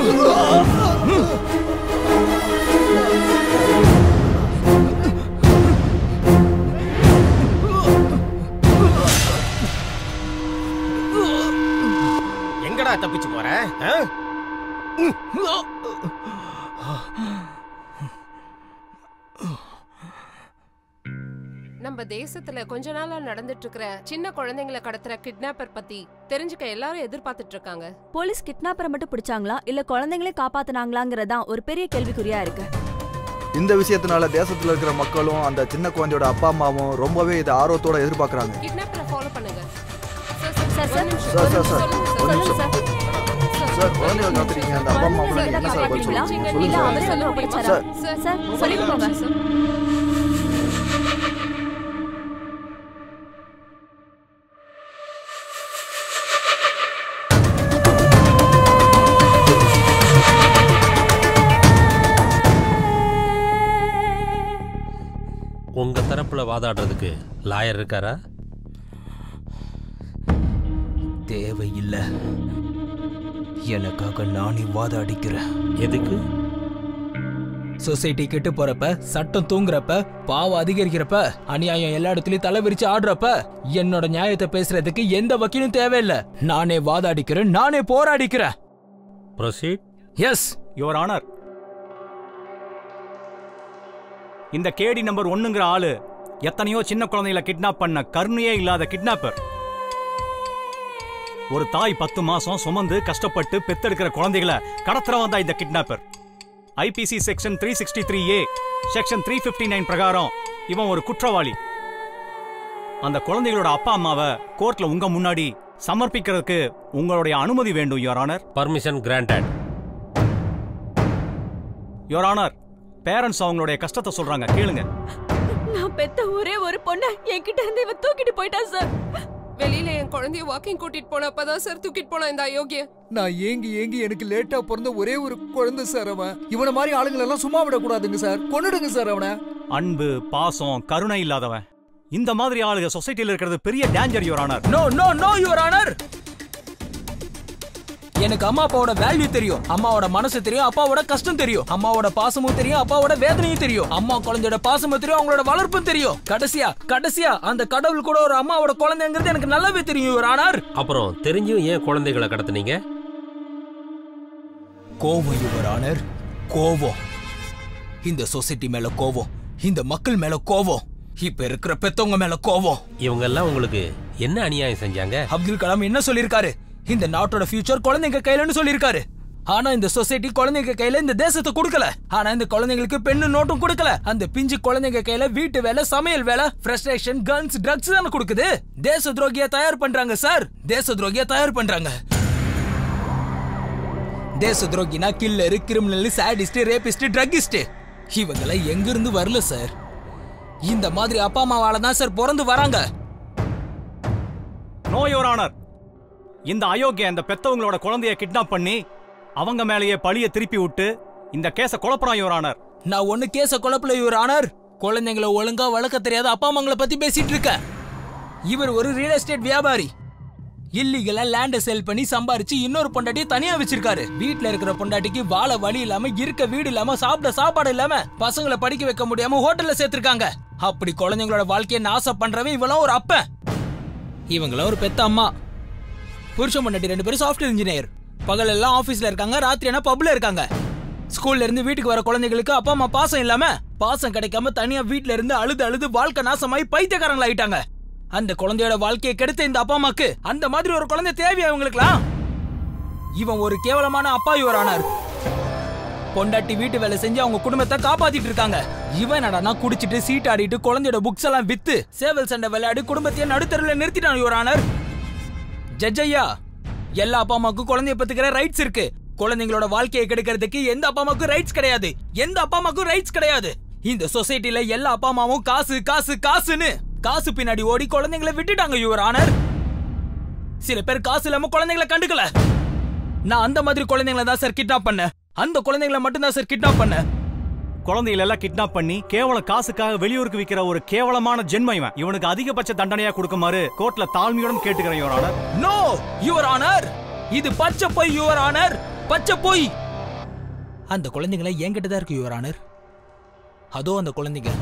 எங்கடா தப்பிச்சு போற? நம்ம தேசத்துல கொஞ்ச நாளா நடந்துட்டு இருக்கிற சின்ன குழந்தைங்களை கடத்துற கிட்னாப்பர் பத்தி தெரிஞ்சுக்க எல்லாரும் எதிர்பார்த்துட்டு இருக்காங்க. போலீஸ் கிட்னாப்பரை மட்டும் பிடிச்சாங்களா இல்ல குழந்தைங்களே காப்பாத்துனாங்களாங்கறதான் ஒரு பெரிய கேள்விக்குறியா இருக்கு. இந்த விஷயத்தினால தேசத்துல இருக்கிற மக்களும் அந்த சின்ன குழந்தையோட அப்பா அம்மாவும் ரொம்பவே இதை ஆர்வத்தோட எதிர்பார்க்கறாங்க. கிட்னாப்பரை ஃபாலோ பண்ணுங்க. சார் குழந்தைய காத்துறீங்க. அந்த அப்பா அம்மா என்ன சார் பதில் சொல்லுங்க? சார் சொல்லிட்டு போங்க. உங்க தரப்புல வாதாடுறதுக்கு லாயர் இருக்காரா? தேவையில்லை. எனக்காக நானே வாதாடிக்கிறேன். எதுக்கு? சொசைட்டி கெட்டு போறப்ப, சட்டம் தூங்குறப்ப, பாவம் அதிகரிக்கிறப்ப, அநியாயம் எல்லா இடத்துலயும் தலை விரிச்சு ஆடுறப்ப என்னோட நியாயத்தை பேசுறதுக்கு எந்த வக்கீலும் தேவையில்லை. நானே வாதாடிக்கிறேன், நானே போராடிக்கிறேன். ப்ரொசீட். Yes your honour. இந்த கேடி நம்பர் 1ங்கிற ஆளு எத்தனையோ சின்ன குழந்தைகளை கிட்னாப் பண்ண கருணையே இல்லாத கிட்னாப்பர். ஒரு தாய் 10 மாசம் சுமந்து கஷ்டப்பட்டு பெத்தெடுக்கிற குழந்தைகளை கடத்துறவன் தான் இந்த kidnapper. IBC section 363A section 359 பிரகாரம் இவன் ஒரு குற்றவாளி. அந்த குழந்தைகளோட அப்பா அம்மாவை கோர்ட்ல உங்க முன்னாடி சமர்ப்பிக்கிறதுக்கு உங்களுடைய அனுமதி வேண்டும் your honour. Permission granted. Your honour, parents அவங்களுடைய கஷ்டத்தை சொல்றாங்க, கேளுங்க. நான் பெத்த ஒரே ஒரு பொண்ணை என்கிட்ட இருந்து இவன் தூக்கிட்டு போயிட்டான் சார். வெளியில என் குழந்தைய வாக்கிங் கூட்டிட்டு போனப்பதான் சார் தூக்கிட்டு போனா இந்த அயோக்கிய. நான் ஏங்கி எனக்கு லேட்டா பிறந்த ஒரே ஒரு குழந்தை சார் அவன். இவனை மாதிரி ஆளுங்களை எல்லாம் சும்மா விடக்கூடாதுங்க சார். கொன்னுடுங்க சார் அவனை. அன்பு, பாசம், கருணை இல்லாதவன் இந்த மாதிரி ஆளுங்க சொசைட்டில இருக்கிறது பெரிய danger your honour. No no no your honour. எனக்கு அம்மா அப்பாவோட வேல்யூ தெரியும், அம்மாவோட மனசு தெரியும், அப்பாவோட கஷ்டம் தெரியும், அம்மாவோட பாசமும் தெரியும், அப்பாவோட வேதனையும் தெரியும், அம்மா குழந்தையோட பாசமும் தெரியும், அவங்களோட வளர்ப்பும் தெரியும். கடைசியா அந்த கடவுள் கூட ஒரு அம்மாவோட குழந்தைங்கிறது எனக்கு நல்லாவே தெரியும் யுவர் ஆனர். அப்புறம் தெரிஞ்சும் ஏன் குழந்தைகளை கடத்துனீங்க? கோவம் யுவர் ஆனர், கோவம். இந்த சொசைட்டி மேல கோவம், இந்த மக்கள் மேல கோவம், இப்ப இருக்கிற பெத்தவங்க மேல கோவம். இவங்க எல்லாம் உங்களுக்கு என்ன அநியாயம் செஞ்சாங்க? அப்துல் கலாம் என்ன சொல்லிருக்காரு? இந்த நாட்டோட ஃபியூச்சர் குழந்தைங்க கையிலன்னு சொல்லிருக்காரு. ஆனா இந்த சொசைட்டி குழந்தைங்க கையில இந்த தேசத்தை கொடுக்கல. ஆனா இந்த குழந்தைங்களுக்கு பெண்ணு நோட்டும் கொடுக்கல. அந்த பிஞ்சு குழந்தைங்க கையில வீட்டு வேலை, சமையல் வேலை, ஃப்ரஸ்ட்ரேஷன், கன்ஸ், ட்ரக்ஸ் தான கொடுக்குது. தேச துரோகியா தயார் பண்றாங்க சார், தேச துரோகியா தயார் பண்றாங்க. தேச துரோகினா killer, criminal, sadist, rapist, druggist. இவங்கள எங்க இருந்து வரல சார். இந்த மாதிரி அப்பா அம்மாவால தான் சார் பிறந்து வராங்க. No your honour. இந்த அயோக்கிய அந்த பெத்தவங்களோட குழந்தைய கிட்னாப் பண்ணி அவங்க மேலேயே பழிய திருப்பி விட்டு இந்த கேஸ குழப்பறான் யுவர் ஆனர். நான் ஒண்ணு கேஸ குழப்பல யுவர் ஆனர். குழந்தைங்களை ஒழுங்கா வளர்க்க தெரியாத அப்பா அம்மாங்களை பத்தி பேசிட்டு இருக்க. இவர் ஒரு ரியல் எஸ்டேட் வியாபாரி. இல்லீகலா லேண்ட சேல் பண்ணி சம்பாரிச்சு இன்னொரு பொண்டாட்டியை தனியா வச்சிருக்காரு. வீட்டுல இருக்கிற பொண்டாட்டிக்கு வாழ வழி இல்லாம, இருக்க வீடு இல்லாம, சாப்பிட சாப்பாடு இல்லாம, பசங்களை படிக்க வைக்க முடியாம ஹோட்டல்ல சேர்த்திருக்காங்க. அப்படி குழந்தைங்களோட வாழ்க்கையை நாசம் பண்றவன் இவெல்லாம் ஒரு அப்பன், இவங்களாம் ஒரு பெத்த அம்மா. புருஷன் பொண்டாட்டி 2 பேரும் சாஃப்ட்வேர் இன்ஜினியர். பகல் எல்லாம் ஆபீஸ்ல இருக்காங்க, ராத்திரி என்ன பப்ல இருக்காங்க. ஸ்கூல்ல இருந்து வீட்டுக்கு வர குழந்தைகளுக்கு அப்பா அம்மா பாசம் இல்லாம, பாசம் கிடைக்காம தனியா வீட்டுல இருந்து அழுது அழுது வாழ்க்கை நாசமாயி பைத்தியக்காரங்களா ஆயிட்டாங்க. அந்த குழந்தையோட வாழ்க்கையை கெடுத்த இந்த அப்பா அம்மாக்கு அந்த மாதிரி ஒரு குழந்தை தேவையா இவங்களுக்குலாம்? இவன் ஒரு கேவலமான அப்பா யுவர் ஆனர். பொண்டாட்டி வீட்டு வேலை செஞ்சு அவங்க குடும்பத்தை காப்பாத்திட்டு இருக்காங்க. இவன் நடனா குடிச்சிட்டு சீட் ஆடிட்டு குழந்தையோட புக்ஸ் எல்லாம் வித்து சேவல் சண்டை விளையாடி குடும்பத்தையே நடுத்தருவில் நிறுத்திட்டான் யுவர் ஆனர். ஜட்ஜ் ஐயா, எல்லா அப்பா அம்மாவுக்கும் குழந்தைய பத்துக்கிற ரைட்ஸ் இருக்கு. குழந்தைங்களோட வாழ்க்கையை கெடுக்கிறதுக்கு எந்த அப்பா அம்மாவுக்கும் ரைட்ஸ் கிடையாது. எந்த அப்பா அம்மாவுக்கும் ரைட்ஸ் கிடையாது. இந்த சொசைட்டில எல்லா அப்பா அம்மாவும் காசு காசு காசுன்னு காசு பின்னாடி ஓடி குழந்தைங்களை விட்டுட்டாங்க யுவர் ஆனர். சில பேர் காசு இல்லாம குழந்தைங்களை கண்டுக்கல. நான் அந்த மாதிரி குழந்தைங்களை தான் சார் கிட்னாப் பண்ணேன். அந்த குழந்தைங்களை மட்டும் தான் சார் கிட்னாப் பண்ணேன். குழந்தைகளை எல்லாம் கிட்னாப் பண்ணி கேவலம் காசுக்காக வெளியூருக்கு விக்கிற ஒரு கேவலமான ஜென்மம் இவன். இவனுக்கு அதிகபட்ச தண்டனையா கொடுக்குமாறு கோர்ட்ல தாழ்மையுடன் கேட்டுக்கிறேன் your honour. No your honour, இது பச்சை பொய் யுவர் ஆனர், பச்சை பொய். அந்த குழந்தைங்களை என்கிட்ட தான் இருக்கு யுவர் ஆனர். அதோ அந்த குழந்தைங்க.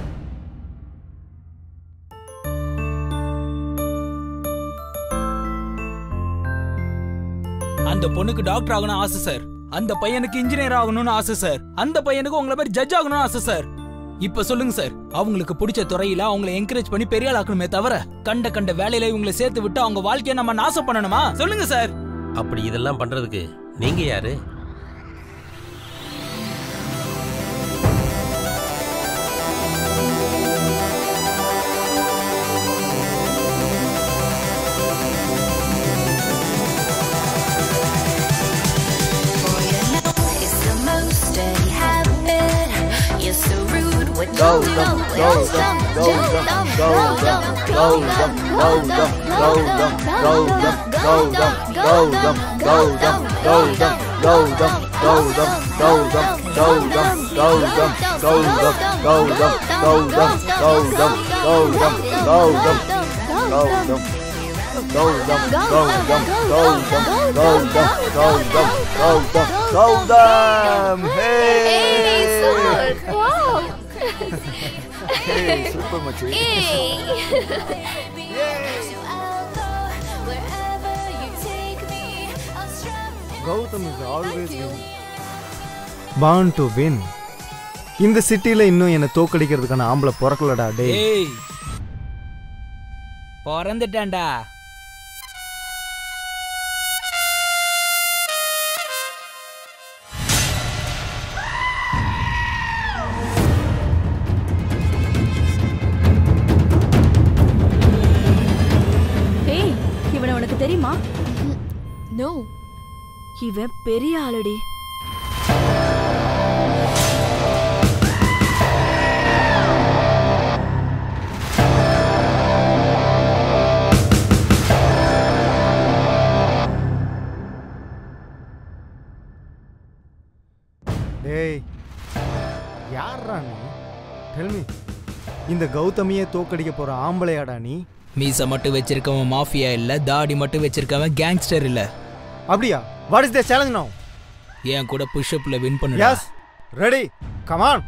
அந்த பொண்ணுக்கு டாக்டர் ஆகணும்னு ஆசை சார். அந்த பையனுக்கு இன்ஜினியர் ஆகணும்னு ஆசை சார். அந்த பையனுக்கு உங்களை மாதிரி ஜட்ஜ் ஆகணும்னு ஆசை சார். இப்ப சொல்லுங்க சார், அவங்களுக்கு பிடிச்ச துறையில அவங்களை என்கரேஜ் பண்ணி பெரிய ஆள் ஆக்கணுமே தவிர கண்ட வேலையில இவங்களை சேர்த்து விட்டு அவங்க வாழ்க்கையை நம்ம நாசம் பண்ணணுமா? சொல்லுங்க சார். அப்படி இதெல்லாம் பண்றதுக்கு நீங்க யாரு? Super machi. Gautam is always winning. Born to win. இந்த சிட்டில இன்னும் என்ன தோக்கடிக்கிறதுக்கான ஆம்பளை பிறக்கலடா டேய். ஏய், பிறந்துட்டேன்டா. தெரியுமா? நோ. இவன் பெரிய ஆளுடி. டேய், யாரா நீ? Tell me. இந்த கௌதமியை தோக்கடிக்க போற ஆம்பளையாடா நீ? மீசை மட்டும் வச்சிருக்கவன் மாஃபியா இல்ல, தாடி மட்டும் வச்சிருக்கவன் கேங்ஸ்டர் இல்ல. அப்படியா? வாட் இஸ் தி சேலஞ்ச் நவ? ஏன் கூட புஷ் அப்ல வின் பண்ணுடா. Yes, ready, come on.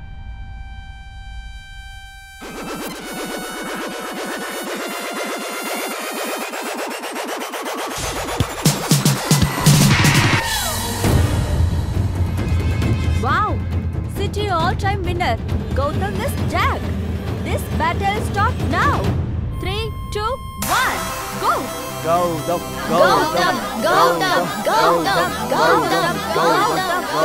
Wow! City all-time winner, Gautam is Jack. This battle starts now. 3, 2, 1, go! Gautam, Gautam, Gautam, Gautam, Gautam, Gautam,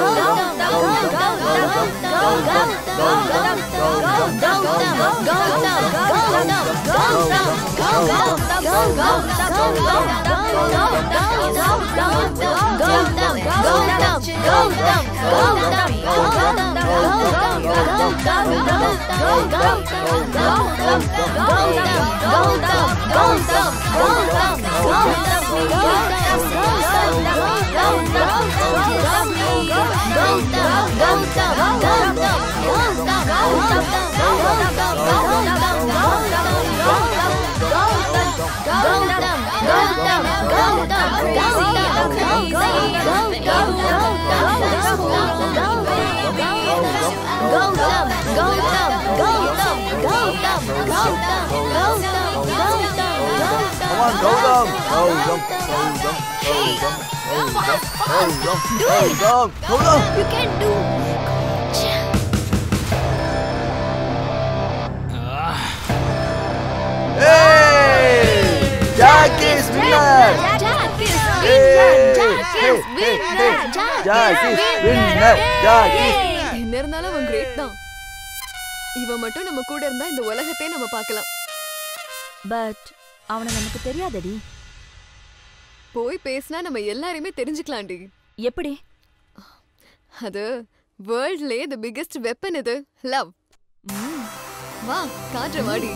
You can do. Jack is winner! Jack is winner! Jack is winner! Jack is என்ன இருந்தாலும் அவன் great தான். இவன் மட்டும் நம்ம கூட இருந்தா இந்த உலகத்தை நம்ம பார்க்கலாம். பட் அவனை நமக்கு தெரியாதடி. போய் பேசினா நம்ம எல்லாரையுமே தெரிஞ்சுக்கலாம்டி. எப்படி? அது வேர்ல்ட்லயே தி பிகெஸ்ட் வெப்பன் இது, லவ். வா காற்று வாடி.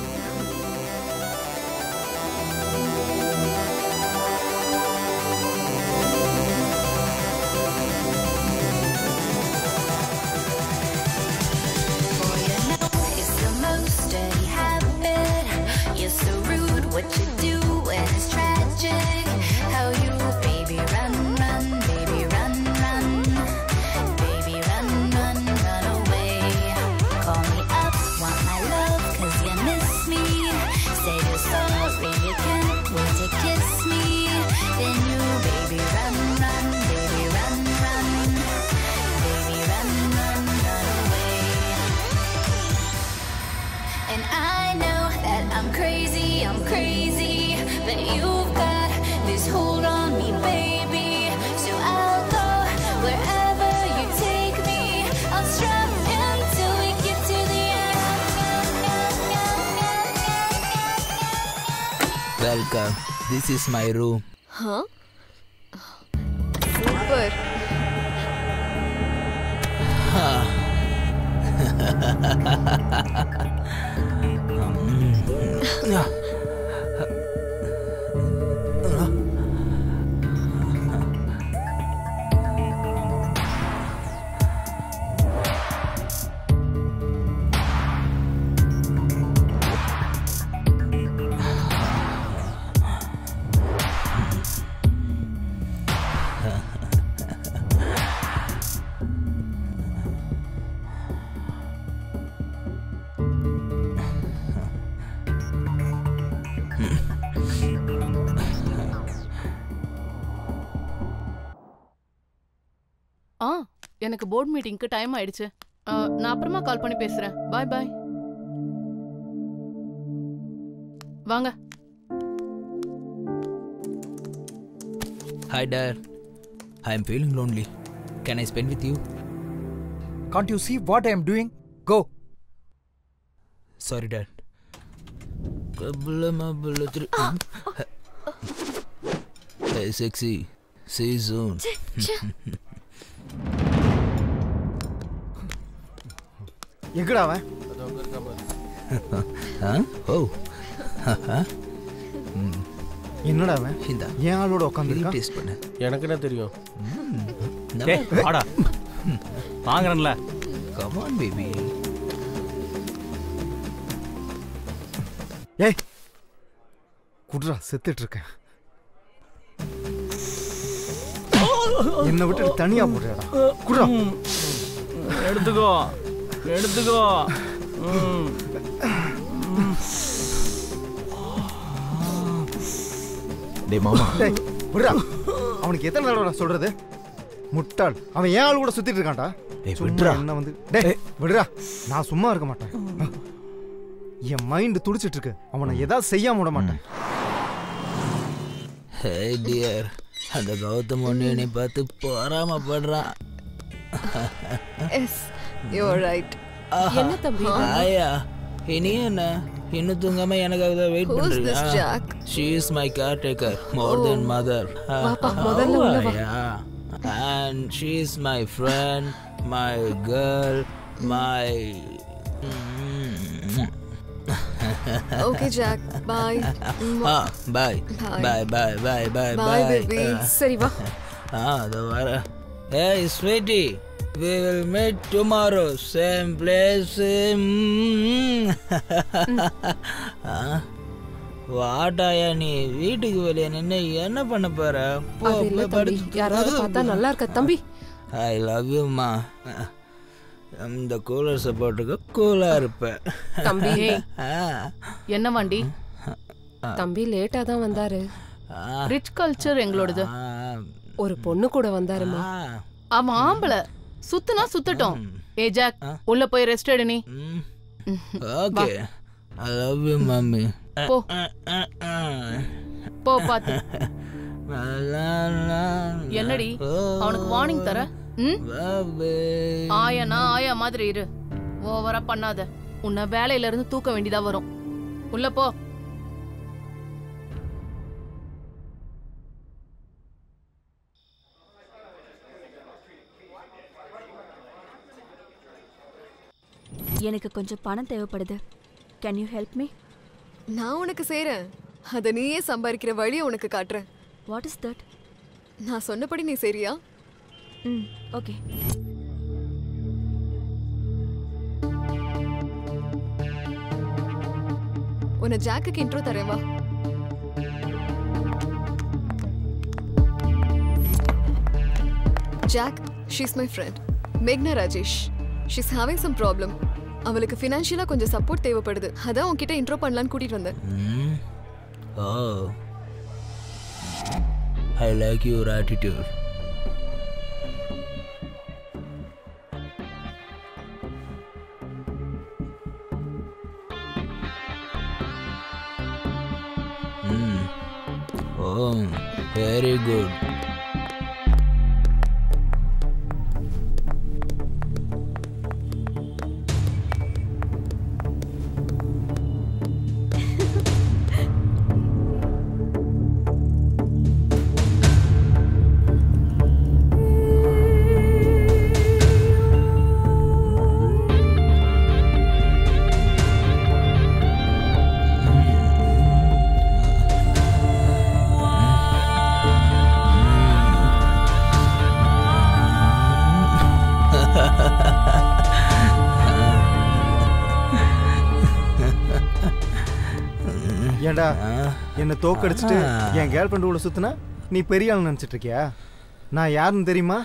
What you do when it's tragic, how you baby run, run, baby run, run, baby run, run, run away. Call me up, want my love, 'cause you miss me. Say you're sorry, you can't wait to kiss me. Then you baby run, run, baby run, run, baby run, run, run away. And I know that I'm crazy, but you've got this hold on me, baby. So I'll go wherever you take me. I'll strum until we get to the end. Welcome. This is my room. Huh? Super. எனக்கு board மீட்டிங்க்கு time ஆயிடுச்சு. நான் அப்புறமா call பண்ணி பேசுறேன். Bye bye. வாங்க. Hi dad. I am feeling lonely. Can I spend with you? Can't you see what I am doing? Go. Sorry dad. Hey sexy. See you soon. எங்கடா அவன்? ஓ. என்னடா அவன்? ஏன் ஆளோட உட்கார்ந்திருக்கான்? டேஸ்ட் பண்ணு. எனக்கு என்ன தெரியும்? டேய் வாடா. வாங்குறேன்ல. Come on baby. ஏய் குடுறா, செத்துட்டு இருக்கேன். என்னை விட்டு தனியா போடுறா. குடுறா. எடுத்துக்கோ எடுத்துக்கோ. டேய் மாமா, டேய் விடுடா. அவனுக்கு எத்தனை தடவை சொல்றது? முட்டாள், அவன் ஏன் ஆள் கூட சுத்திட்டு இருக்கான்டா. விடுடா. என்ன வந்து டேய் விடுடா. நான் சும்மா இருக்க மாட்டேன். என் மைண்ட் துடிச்சிட்டு இருக்கு. அவனை ஏதாவது செய்யாம விட மாட்டேன். ஹே டியர், அந்த கௌதம் ஒன்று என்னை பார்த்து பொறாமப்படுறான். Yes you are right. என்ன தம்பி? ஆயா, இனி என்ன இன்னும் தூங்காம எனக்காக தான் வெயிட் Who's பண்றீங்க? this Jack? She is my caretaker, more than mother. வாப்பா, முதல்ல உள்ள வா. Yeah. And she is my friend, my girl, my Okay Jack, bye. bye. Bye bye bye bye Bye baby. சரி வா. அது வர. Hey sweetie, we will meet tomorrow, same place. வாட்டாயா, நீ வீட்டுக்கு வெளியே நின்று என்ன பண்ண போற? அது இல்ல தம்பி, யாராவது பார்த்தா நல்லா இருக்க தம்பி. ஐ லவ் யூ மா. இந்த கூலர் சப்போர்ட்டுக்கு கூலா இருப்பேன். தம்பி என்ன வண்டி? தம்பி லேட்டா தான் வந்தாரு. ரிச் கல்ச்சர் எங்களோடது. ஒரு பொண்ணு கூட வந்தாருமா. ஆமா, ஆம்பளை சுத்துனா சுத்தட்டும். ஏ ஜாக், உள்ள போய் ரெஸ்ட் எடு நீ. Okay, I love you mummy. போ போ பாத்து. என்னடி அவனுக்கு வார்னிங் தர? ஆயானா ஆயா மாதிரி இரு, ஓவரா பண்ணாத. உன்னை வேலையில இருந்து தூக்க வேண்டியதா வரும். உள்ள போ. எனக்கு கொஞ்சம் பணம் தேவைப்படுது. Can you help me? நான் உனக்கு செய்றேன். அதை நீயே சம்பாதிக்கிற வழியை உனக்கு காட்டுறேன். What is that? நான் சொன்னபடி நீ சரியா? ஓகே. உன்னை ஜாக்குக்கு இன்ட்ரோ தரேன் வா. Jack, she's my friend. மேக்னா Rajesh. She's having some problem. அவளுக்கு ஃபினான்ஷியலா கொஞ்சம் சப்போர்ட் தேவைப்படுது. அதான் உன்கிட்ட இன்ட்ரோ பண்ணலான்னு கூட்டிட்டு வந்தேன். I like your attitude. Oh, very good. ஏண்டா என்ன தோக்கடிச்சிட்டு என் கேர்ள் ஃப்ரெண்ட் கூட சுத்தினா நீ பெரிய ஆள் நினைச்சிட்டு இருக்கியா? நான் யாருன்னு தெரியுமா?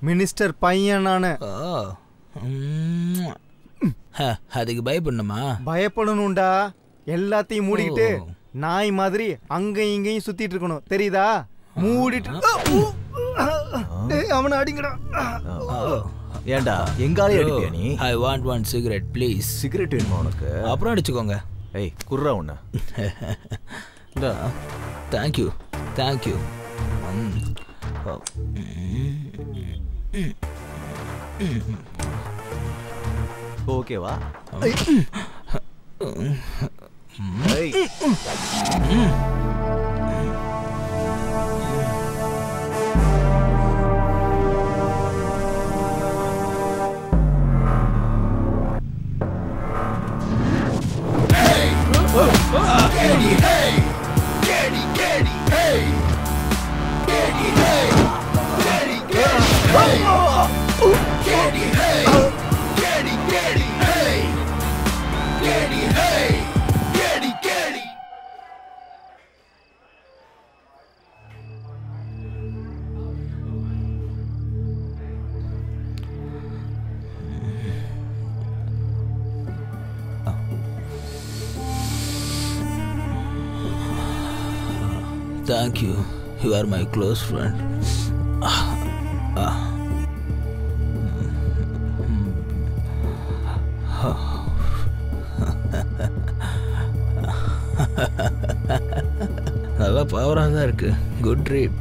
மினிஸ்டர் பையன் நானு. அதுக்கு பயப்படணுமா? பயப்படணும்டா. எல்லாத்தையும் மூடிக்கிட்டு நாய் மாதிரி அங்கேயும் இங்கேயும் சுத்திட்டு இருக்கணும், தெரியுதா? மூடிட்டு அவனை அடிங்கடா. ஏண்டா எங்காலே அடிப்பியா நீ? I want one cigarette please. Cigarette வேணுமா உனக்கு? அப்புறம் அடிச்சுக்கோங்க. ஏய் குர்ரா உன்ன. Thank you thank you. ஓகேவா? Hey! Thank you. You are my close friend. நல்லா பவராக தான் இருக்கு. Good trip.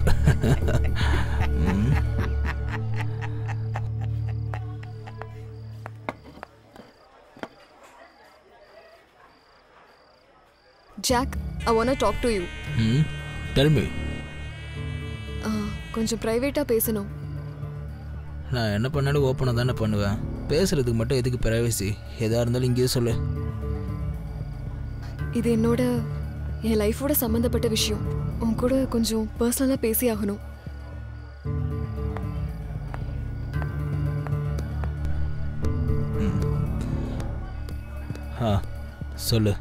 Jack, I want to talk to you. Tell me. கொஞ்சம் பிரைவேட்டா பேசணும். நான் என்ன பண்ணாலும் ஓப்பனாக தானே பண்ணுவேன். பேசுறதுக்கு மட்டும் எதுக்கு பிரைவசி? எதா இருந்தாலும் இங்கேயே சொல்லு. இது என் லைஃபோட சம்பந்தப்பட்ட விஷயம். உன் கூட கொஞ்சம் பர்சனலா பேசி ஆகணும். சொல்லு.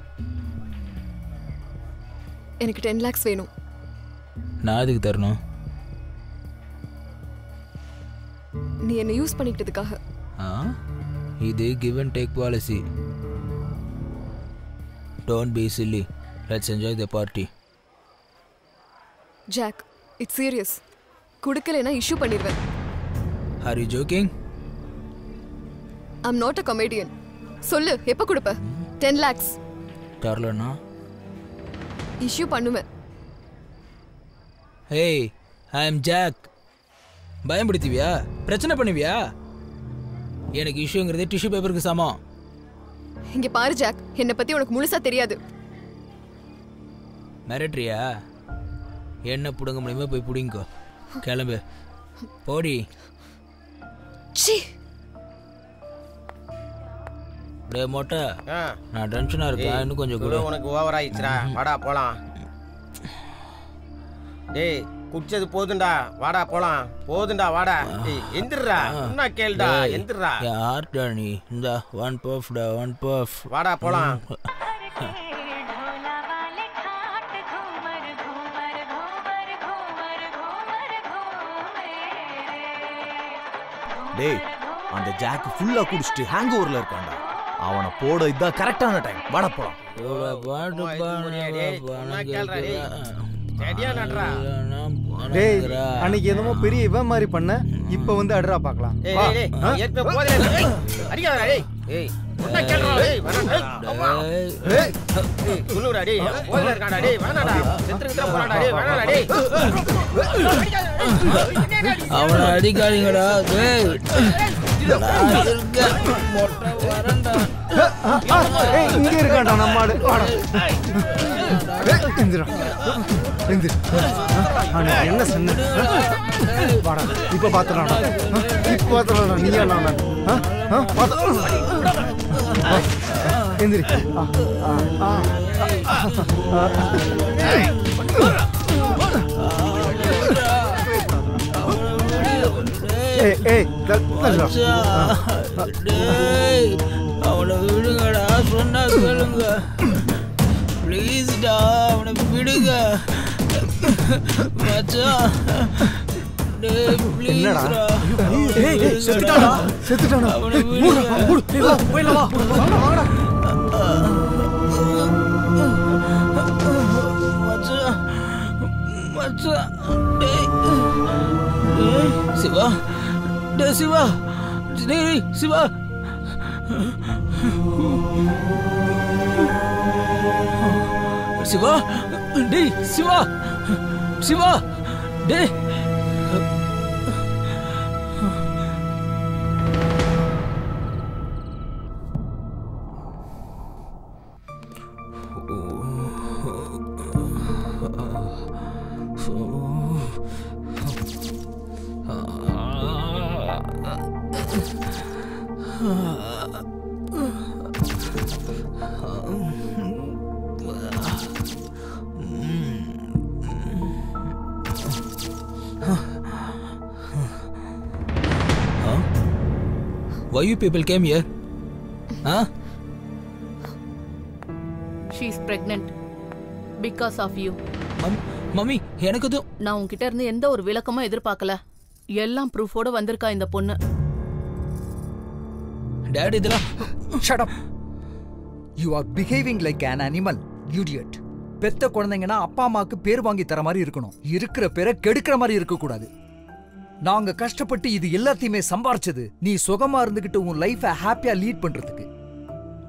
எனக்கு 10 lakhs வேணும். நான் அதுக்கு தரணும். நீ என்ன யூஸ் பண்ணிக்கிட்டதுக்காக. இது give and take policy. Don't be silly. Let's enjoy the party. Jack, it's serious. குடுக்கலைனா இஷ்யூ பண்ணிடுவேன். Are you joking? I'm not a comedian. சொல்லு, எப்ப கொடுப்ப? 10 lakhs. தரலனா இஷ்யூ பண்ணுவேன். Hey, I am Jack. பயம்படுத்துவியா? பிரச்சனை பண்ணுவியா? எனக்கு இஷ்யூங்கிறது டிஷ்யூ பேப்பருக்கு சமம். இங்க பாரு ஜாக், என்னை பத்தி உனக்கு முழுசா தெரியாது. மிரட்ரியா? என்ன புடுங்க முடியுமா போய் புடிங்கோ. கிளம்பு. போடி. சி. டேய் மொட்டை, நான் டென்ஷனா இருக்கேன். இன்னும் கொஞ்சம் கூட. உனக்கு ஓவர் ஆயிடுச்சுடா. வாடா போலாம். டேய் குடிச்சது போதுண்டா. வாடா போலாம். போதுண்டா வாடா. டேய் எந்திரடா. என்ன கேளுடா. எந்திரடா. யார்டா நீ? இந்த ஒன் பஃப் டா, ஒன் பஃப். வாடா போலாம். டேய் அந்த ஜாக் ஃபுல்லா குடிச்சிட்டு ஹேங் ஓவர்ல இருக்கான்டா. அவனை போட இதான் கரெக்டான டைம். வாடா போலாம். டேய் அன்னைக்கு என்னமோ பெரிய இவன் மாதிரி பண்ண, இப்ப வந்து அட்ரா பார்க்கலாம். அவனை அடிக்காதீங்கடா. இங்க இருக்காண்டா நம்ம ஆடு. என்ன சொன்ன? இப்ப பாத்துறாடா. இப்ப பாத்துறாடா. நீயா நான் எந்திரி. அவனை விடுங்கடா. சொன்னா கேளுங்க ப்ளீஸ்டா. அவனை விடுங்க மச்சான். சிவா, டே சிவா, டேய் சிவா. சிவா, டேய் சிவா, சிவா, டேய். Why you people came here? Huh? She is pregnant because of you. Mummy, எனக்கு நான் உன்கிட்ட இருந்து எந்த ஒரு விளக்கமும் எதிர்பார்க்கல. எல்லாம் ப்ரூஃபோட வந்திருக்கா இந்த பொண்ணு. டாடி இதெல்லாம். Shut up. You are behaving like an animal, idiot. பெத்த குழந்தைங்கன்னா அப்பா அம்மாவுக்கு பேர் வாங்கி தர மாதிரி இருக்கணும். இருக்கிற பேரை கெடுக்கிற மாதிரி இருக்க கூடாது. நாங்க கஷ்டப்பட்டு இது எல்லாத்தையுமே சம்பாரிச்சது நீ சுகமா இருந்துகிட்டு உன் லைஃபை ஹாப்பியா லீட் பண்றதுக்கு.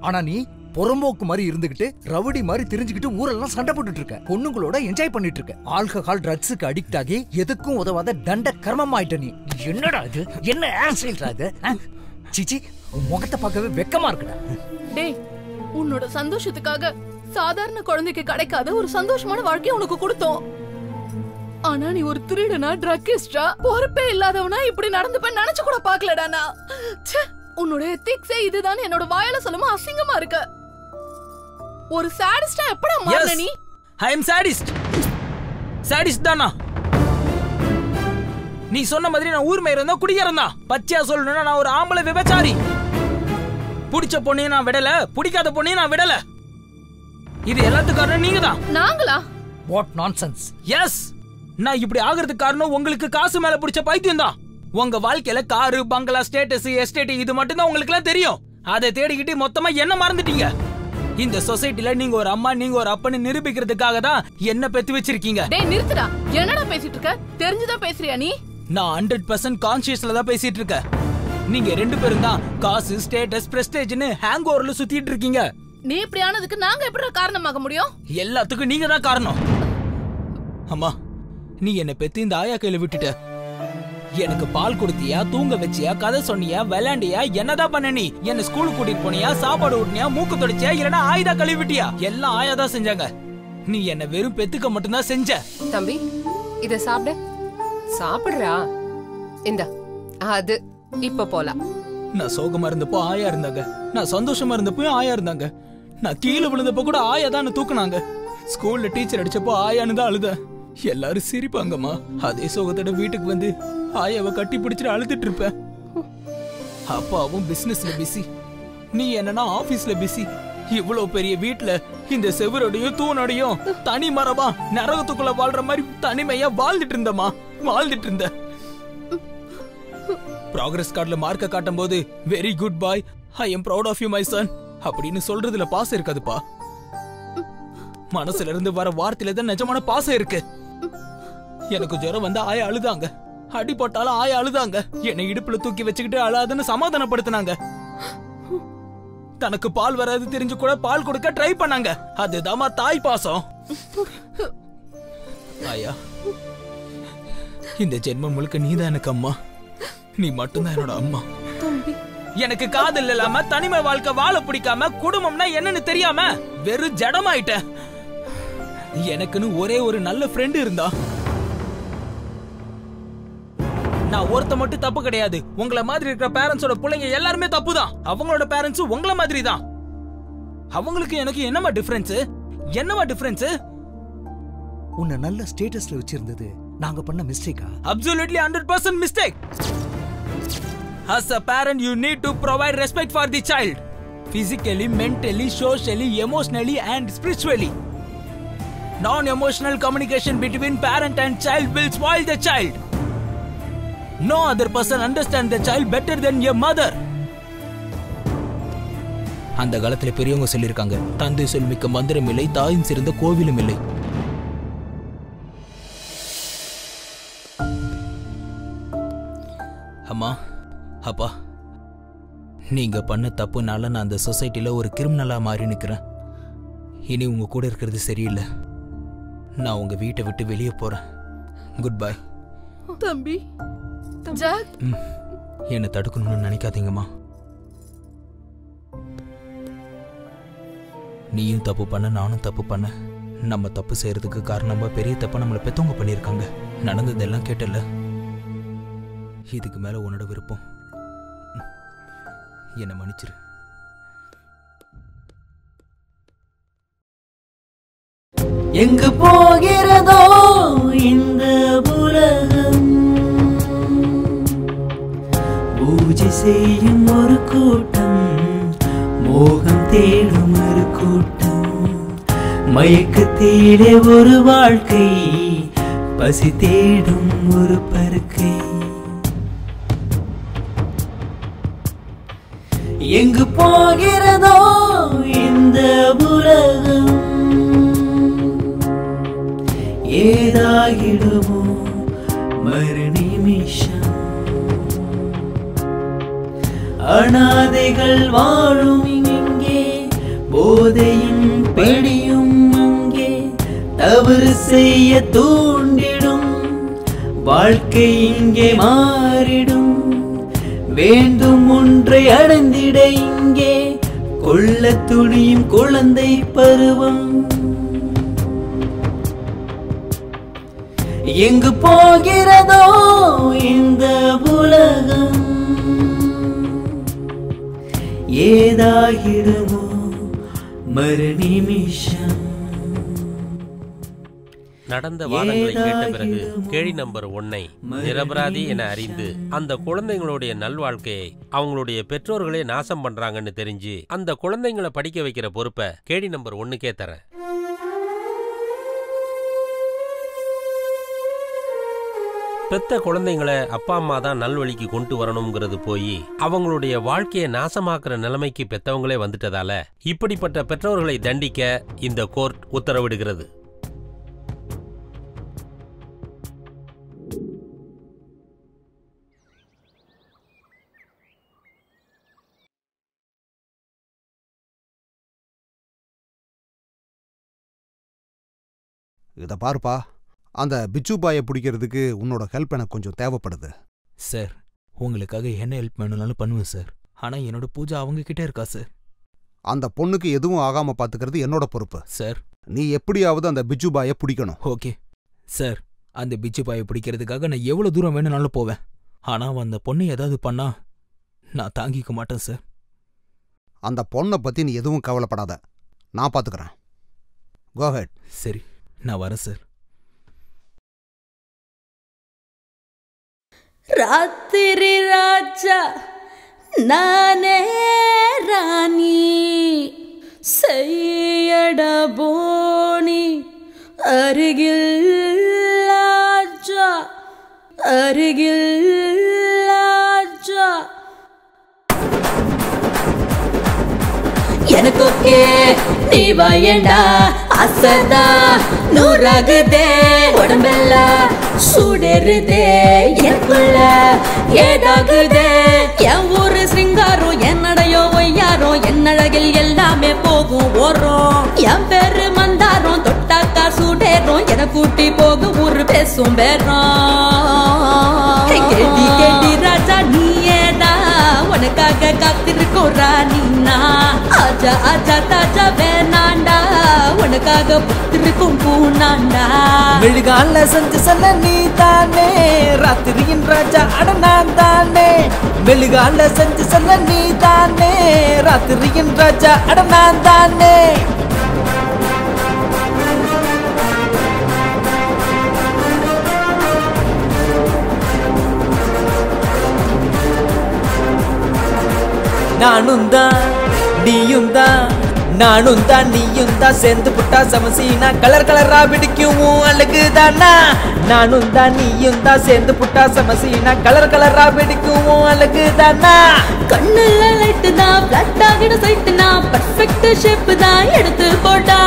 ஆனா நீ புறம்போக்கு மாதிரி இருந்துகிட்டு ரவுடி மாதிரி தெரிஞ்சுக்கிட்டு ஊரெல்லாம் சண்டை போட்டுட்டு இருக்க. பொண்ணுங்களோட என்ஜாய் பண்ணிட்டு இருக்க. ஆல்கஹால் ட்ரக்ஸுக்கு அடிக்ட் ஆகி எதுக்கும் உதவாத தண்ட கர்மம் ஆயிட்ட நீ. என்னடா இது? என்ன ஆக்சிடென்ட் அது? சிச்சி, உன் முகத்தை பார்க்கவே வெக்கமா இருக்குடா. டேய், உன்னோட சந்தோஷத்துக்காக சாதாரண குழந்தைக்கு கிடைக்காத ஒரு சந்தோஷமான வாழ்க்கையை உனக்கு கொடுத்தோம். ஆனா நீ ஒரு திருடனா, ட்ரக்கிஸ்டா, பொறுப்பே இல்லாதவனா இப்படி நடந்துப்பேன்னு நினைச்சு கூட பாக்கலடா நான். உன்னோட எத்திக்ஸே இதுதான் என்னோட வாயால சொல்லுமா அசிங்கமா இருக்கு. ஒரு சாடிஸ்டா எப்படா மாறன நீ? ஐ அம் சாடிஸ்ட். சாடிஸ்ட் தானா? நீ சொன்ன மாதிரி நான் ஊர் மேயர் இருந்தா குடிகாரன் தான். பச்சையா சொல்லணும்னா நான் ஒரு ஆம்பளை விபச்சாரி. பிடிச்ச பொண்ணையும் நான் விடல, பிடிக்காத பொண்ணையும் நான் விடல. இது எல்லாத்துக்கும் காரணம் நீங்க தான். நாங்களா? What nonsense. எஸ், நான் இப்படி ஆகிறதுக்கு காரணம் உங்களுக்கு காசு மேல பிடிச்ச பைத்தியம் தான். உங்க வாழ்க்கையில காரு, பங்களா, ஸ்டேட்டஸ், எஸ்டேட் இது மட்டும் தான் உங்களுக்கு எல்லாம் தெரியும். அதை தேடிக்கிட்டு மொத்தமா என்ன மறந்துட்டீங்க. இந்த சொசைட்டில நீங்க ஒரு அம்மா, நீங்க ஒரு அப்பன்னு நிரூபிக்கிறதுக்காக தான் என்ன பெத்து வச்சிருக்கீங்க. டேய் நிறுத்துடா. என்னடா பேசிட்டு இருக்க? தெரிஞ்சுதான் பேசுறியா நீ? நான் 100% கான்ஷியஸ்ல தான் பேசிட்டு இருக்கேன். நீங்க ரெண்டு பேரும் தான் காசு, ஸ்டேட்டஸ், பிரஸ்டேஜ்னு ஹேங் ஓவர்ல சுத்திட்டு இருக்கீங்க. நீ இப்படி ஆனதுக்கு நாங்க எப்படி காரணமாக முடியும்? எல்லாத்துக்கும் நீங்க தான் காரணம். அம்மா, நீ என்ன பெத்து இந்த ஆயா கையில விட்டுட்ட. எனக்கு பால் கொடுத்தியா, தூங்க வச்சியா, கதை சொன்னியா, விளையாண்டியா, என்னதான் பண்ண? நீ என்ன ஸ்கூலுக்கு கூட்டிட்டு போனியா, சாப்பாடு ஊட்டினியா, மூக்கு தொடச்சியா, இல்லனா ஆயுதா கழுவி விட்டியா? எல்லாம் ஆயா தான் செஞ்சாங்க. நீ என்ன வெறும் பெத்துக்க மட்டும்தான் செஞ்ச. தம்பி, இத சாப்பிடு. சாப்பிடுறா. இந்த அது இப்ப போலாம். நான் சோகமா இருந்தப்போ ஆயா இருந்தாங்க, நான் சந்தோஷமா இருந்தப்போ ஆயா இருந்தாங்க, நான் கீழே விழுந்தப்போ கூட ஆயா தான் தூக்குனாங்க. ஸ்கூல்ல டீச்சர் அடிச்சப்போ ஆயான்னு தான் அழுத. எல்லாரும் சிரிப்பாங்கம்மா. அதே சோகத்தோட வீட்டுக்கு வந்து ஆயாவை கட்டி பிடிச்சிட்டு அழுதுட்டு இருப்பேன். அப்பாவும் பிசினஸ்ல பிஸி, நீ என்னன்னா ஆபீஸ்ல பிஸி. இவ்வளவு பெரிய வீட்டுல இந்த செவரோடையும் தூணோடையும் தனி மரமா நரகத்துக்குள்ள வாழ்ற மாதிரி தனிமையா வாழ்ந்துட்டு இருந்தமா, வாழ்ந்துட்டு இருந்த. ப்ராக்ரஸ் கார்டுல மார்க்க காட்டும் போது very good boy, I am proud of you my son அப்படின்னு சொல்றதுல பாசம் இருக்காதுப்பா. மனசுல இருந்து வர வார்த்தையில தான் நிஜமான பாசம் இருக்கு. எனக்கு ஜுரம் வந்தா ஆயா அழுதாங்க, அடிபட்டாலும் ஆயா அழுதாங்க, என்னை இடுப்புல தூக்கி வச்சுக்கிட்டு அழாதுன்னு சமாதானப்படுத்தினாங்க. தனக்கு பால் வராது தெரிஞ்சு கூட பால் கொடுக்க ட்ரை பண்ணாங்க. அதுதாமா தாய் பாசம். ஆயா, இந்த ஜென்மம் முழுக்க நீதான் எனக்கு அம்மா. நீ மட்டும்தான் என்னோட அம்மா. எனக்கு காதல் இல்லாம தனிமை வாழ்க்கை வாழ பிடிக்காம குடும்பம்னா என்னன்னு தெரியாம வெறும் ஜடமாயிட்டேன். எனக்குன்னு ஒரே ஒரு நல்ல ஃப்ரெண்ட் இருந்தா. நான் ஒருத்த மட்டும் தப்பு கிடையாது. உங்கள மாதிரி இருக்கிற பேரண்ட்ஸோட பிள்ளைங்க எல்லாருமே தப்பு தான். அவங்களோட பேரண்ட்ஸ் உங்கள மாதிரி தான். அவங்களுக்கு எனக்கு என்னமா டிஃபரன்ஸ்? என்னமா டிஃபரன்ஸ்? உன்னை நல்ல ஸ்டேட்டஸ்ல வச்சிருந்தது நாங்க பண்ண மிஸ்டேக்கா? Absolutely 100% mistake. As a parent, you need to provide respect for the child, physically, mentally, socially, emotionally, and spiritually. Non-emotional communication between parent and child will spoil the child. No other person understands the child better than your mother. அந்த காலத்துல பெரியவங்க சொல்லிருக்காங்க, தந்தை சொல் மிக்க மந்திரம் இல்லை, தாயின் சிறந்த கோவிலும் இல்லை. அம்மா, அப்பா, நீங்க பண்ண தப்புனால நான் அந்த சொசைட்டில ஒரு கிரிமினலா மாறி நிக்கிறேன். இனி உங்க கூட இருக்கிறது சரியில்லை. நான் உங்க வீட்டை விட்டு வெளியே போறேன். Good bye. தம்பி, ஜாக், என்ன தடுக்கணும்னு நினைக்காதீங்கம்மா. நீயும் தப்பு பண்ண, நானும் தப்பு பண்ண. நம்ம தப்பு செய்யறதுக்கு காரணமா பெரிய தப்ப நம்மள பெத்தவங்க பண்ணிருக்காங்க. நடந்ததெல்லாம் கேட்டல. இதுக்கு மேல உன்னோட விருப்பம். என்ன மன்னிச்சிரு. எங்கு போகிறதோ இந்த உலகம், பூஜை செய்யும் ஒரு கூட்டம், மோகம் தேடும் ஒரு கூட்டம், மயக்கத்திலே ஒரு வாழ்க்கை, பசி தேடும் ஒரு பருக்கை. எங்கு போகிறதோ இந்த உலகம். ஏதாகிடுமோ மறு நிமிஷம் அனாதைகள் வாழும் இங்கே போதையும் பிடியும் அங்கே தவறு செய்ய தூண்டிடும் வாழ்க்கை இங்கே மாறிடும் வேண்டும் ஒன்றை அடைந்திட இங்கே கொள்ள துணியும் குழந்தை பருவம் எங்கு போகிறதோ இந்த உலகம் ஏதாகிடுமோ மறு நிமிஷம் நடந்த வாதங்களை கேட்ட பிறகு கேள்வி நம்பர் 1 நிரபராதி என அறிந்து அந்த குழந்தைங்களுடைய நல்வாழ்க்கையை அவங்களுடைய பெற்றோர்களே நாசம் பண்றாங்கன்னு தெரிஞ்சு அந்த குழந்தைங்களை படிக்க வைக்கிற பொறுப்பை கேள்வி நம்பர் 1க்கே தரேன். பெத்த குழந்தைங்களை அப்பா அம்மா தான் நல்வழிக்கு கொண்டு வரணுங்கிறது போய் அவங்களுடைய வாழ்க்கையை நாசமாக்குற நிலைமைக்கு பெத்தவங்களே வந்துட்டதால இப்படிப்பட்ட பெற்றோர்களை தண்டிக்க இந்த கோர்ட் உத்தரவிடுகிறது. இதை பாருப்பா, அந்த பிச்சு பாயை பிடிக்கிறதுக்கு உன்னோட ஹெல்ப் எனக்கு கொஞ்சம் தேவைப்படுது. சார், உங்களுக்காக என்ன ஹெல்ப் வேணும்னாலும் பண்ணுவேன் சார். ஆனால் என்னோட பூஜா அவங்க கிட்டே இருக்கா சார். அந்த பொண்ணுக்கு எதுவும் ஆகாம பாத்துக்கிறது என்னோட பொறுப்பு சார். நீ எப்படியாவது அந்த பிச்சு பாயை பிடிக்கணும். ஓகே சார், அந்த பிச்சு பாயை பிடிக்கிறதுக்காக நான் எவ்வளோ தூரம் வேணும்னாலும் போவேன். ஆனால் அந்த பொண்ணு ஏதாவது பண்ணா நான் தாங்கிக்க மாட்டேன் சார். அந்த பொண்ணை பற்றி நீ எதுவும் கவலைப்படாத, நான் பார்த்துக்கிறேன். கோ ஹெட். சரி, நான் வரேன் சார். ராத்திரி ராஜா நானே ராணி செய்யட போனி அருகில் ராஜா அருகில் ராஜா எனக்கு ஓகே நீ வாயண்டா அசதா நூறாகுதே உடம்பெல்லாம் சூடேறுதே எனக்குள்ள ஏதாகுதே என் ஊரு சிங்காரம் என்னடையோ ஒய்யாரோ என்னழகில் எல்லாமே போகும் ஓரம் என் பேரு மந்தாரம் தொட்டாக்கா சூடேறும் என கூட்டி போகும் ஊரு பேசும் பேரம் கேட்டி கேட்டி ராஜா நீயேதா உனக்காக காத்திருக்கோம் ராணினா ஆஜா ஆஜா தாஜா வேணாண்டா உனக்காக புத்திருக்கும் பூனாண்டா மெழுகால செஞ்சு சொன்ன நீ தானே ராத்திரியின் ராஜா அட நான் தானே மெழுகால செஞ்சு சொன்ன நீ தானே ராத்திரியின் ராஜா அட நான் தானே நானும் தான் நீயும் தான் நானும் தான் நீயும் தான் சேர்ந்து புட்டா சமசீனா கலர் கலரா பிடிக்கும் அழகுதானா நானும் தான் நீயும் தான் சேர்ந்து புட்டா சமசீனா கலர் கலரா பிடிக்கும் அழகுதானா கண்ணுல லைட் தான் பிளட் ஆகிட சைட் தான் பெர்ஃபெக்ட் ஷேப் தான் எடுத்து போட்டா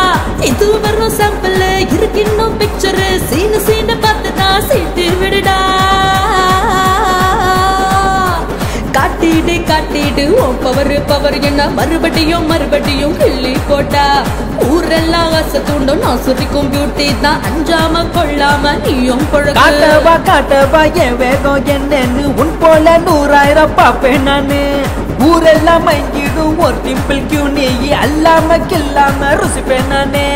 இது வரும் சாம்பிள் இருக்கு இன்னும் பிக்சர் சீனு சீனு பார்த்து தான் சீட்டு விடுடா காட்டிடு காட்டிடு உன் பவர் பவர் என்ன மறுபடியும் மறுபடியும் கிள்ளி போட்டா ஊரெல்லாம் ஆசை தூண்டும் நான் சுரிக்கும் பியூட்டி தான் அஞ்சாம கொள்ளாம நீயும் காட்டவா காட்டவா என் வேகம் என்னன்னு உன் போல 100,000 பாப்பேன் நானு ஊரெல்லாம் மயங்கிடும் ஒரு டிம்பிள் கியூ நீ அல்லாம கில்லாம ருசிப்பேன் நானே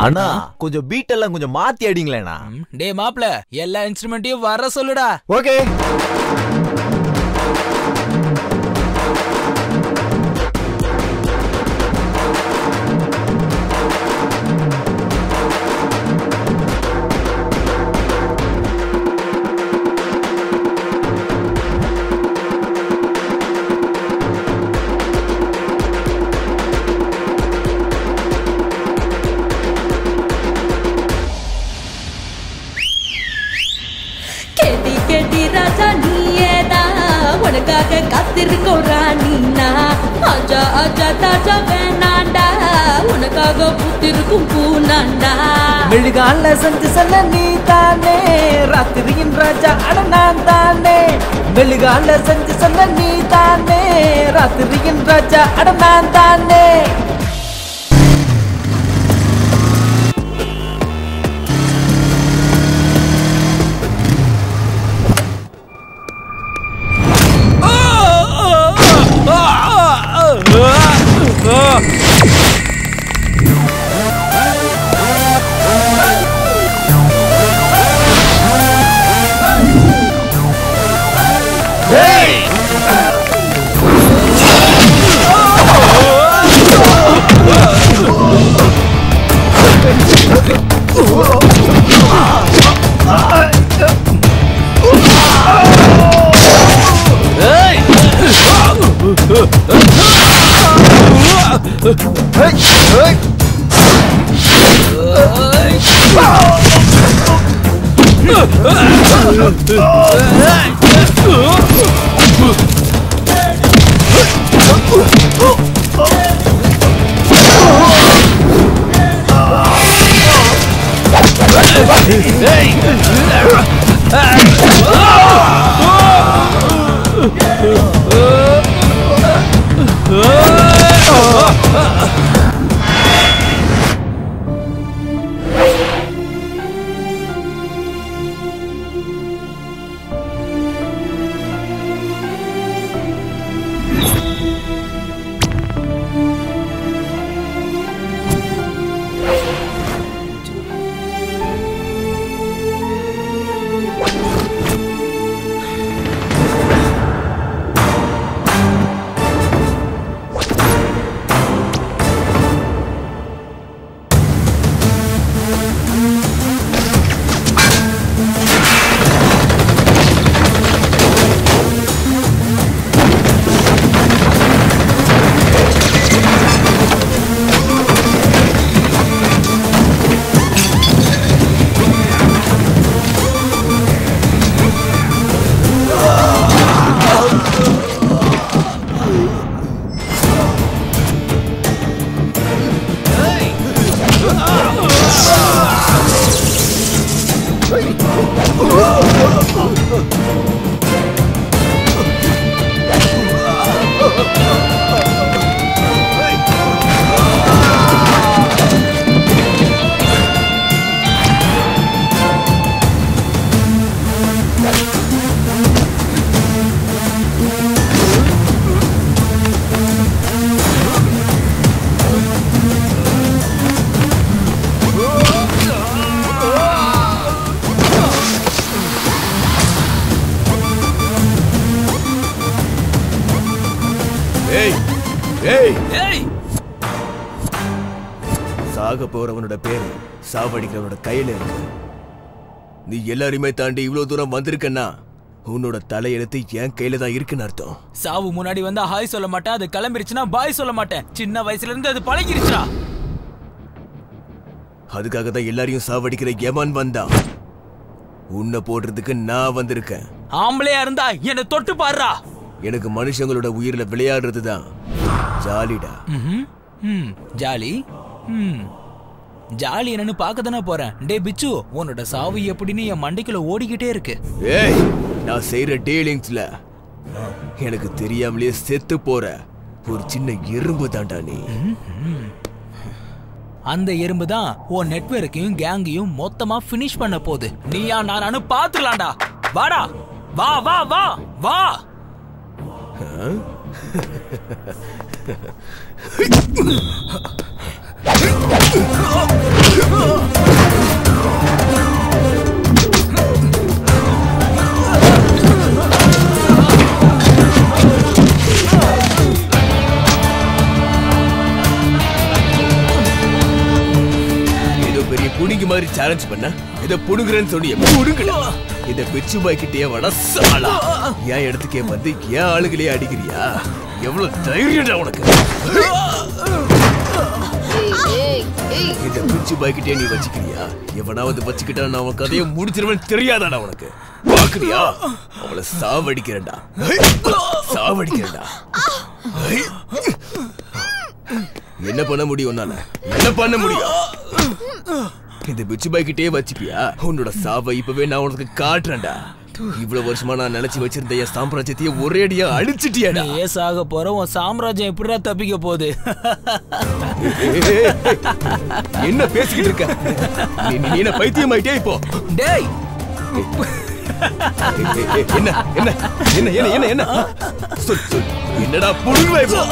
அண்ணா கொஞ்சம் பீட் எல்லாம் கொஞ்சம் மாத்தி அடிங்களேண்ணா. டே மாப்ள, எல்லா இன்ஸ்ட்ருமெண்ட்டையும் வர சொல்லுடா. ஓகே. கேட்டி கேட்டி ராஜா நீயே உனக்காக காத்திருக்கோம் ராணினா ஆஜா ஆஜா தாஜா வேணாண்டா உனக்காக பூத்திருக்கும் பூனாண்டா மெழுகால செஞ்சு சொன்ன நீ தானே ராத்திரியின் ராஜா அட நான் தானே மெழுகால செஞ்சு சொன்ன நீ தானே ராத்திரியின் ராஜா அட நான் தானே சாக போறவனோட பேரு சாவடிக்கிறவனோட கையில இருக்கு. நீ எல்லாரையுமே தாண்டி இவ்வளவு தூரம் வந்திருக்கன்னா உன்னோட தலையெழுத்து என் கையில தான் இருக்குன்னு அர்த்தம். சாவு முன்னாடி வந்தா ஹாய் சொல்ல மாட்டேன், அது கிளம்பிருச்சுன்னா பாய் சொல்ல மாட்டேன். சின்ன வயசுல இருந்து அது பழகிருச்சா. அதுக்காக தான் எல்லாரையும் சாவடிக்கிற எமன் வந்தான். உன்னை போடுறதுக்கு நான் வந்திருக்கேன். ஆம்பளையா இருந்தா என்ன தொட்டு பாருடா. எனக்கு மனுஷங்களோட உயிரில விளையாடுறது தான் ஜாலிடா. ஜாலி ஜாலி என்னன்னு பார்க்க தானே போறேன். டே பிச்சு, உன்னோட சாவு எப்படின்னு என் மண்டைக்குள்ள ஓடிக்கிட்டே இருக்கு. ஏய், நான் செய்யற டீலிங்ஸ்ல எனக்கு தெரியாமலே செத்து போற ஒரு சின்ன எறும்பு தாண்டா நீ. அந்த எறும்பு தான் உன் நெட்வொர்க்கையும் கேங்கையும் மொத்தமா ஃபினிஷ் பண்ண போகுது. நீயா நானு பாத்துக்கலாம்டா. வாடா, வா வா வா வா. புடுங்கி மாதிரி சேலஞ்ச் பண்ண இத புடுங்குறேன்னு சொன்னியே, புடுங்கடா. இத பிச்சு பாய்க்கிட்டே வட சாலா. என் இடத்துக்கே வந்து என் ஆளுகளே அடிக்கிறியா? எவ்வளவு தைரியடா உனக்கு? இந்த பிச்சு பாய்க்கிட்டே நீ வச்சுக்கிறியா? எவனாவது வச்சுக்கிட்டா நான் அவன் கதையை முடிச்சிருவேன் தெரியாதாடா உனக்கு? பாக்குறியா? அவளை சாவடிக்கிறேன்டா, சாவடிக்கிறேன்டா. என்ன பண்ண முடியும் உன்னால? என்ன பண்ண முடியும்? இந்த பிச்சு பாய்க்கிட்டே வச்சுப்பியா? உன்னோட சாவை இப்பவே நான் உனக்கு காட்டுறேன்டா. இவ்வளவு வருஷமா நான் நினைச்சு வச்சிருந்த என் சாம்ராஜ்யத்தையே ஒரேடியா அழிச்சிட்டியாடா. ஏசாக போற உன் சாம்ராஜ்யம் எப்படிடா தப்பிக்க போகுது? என்ன பேசிக்கிட்டு இருக்க? நீ என்ன பைத்தியமாயிட்டே இப்போ? டேய் என்ன என்ன என்ன என்ன என்ன என்ன சொல் சொல், என்னடா புடுங்குவ இப்போ?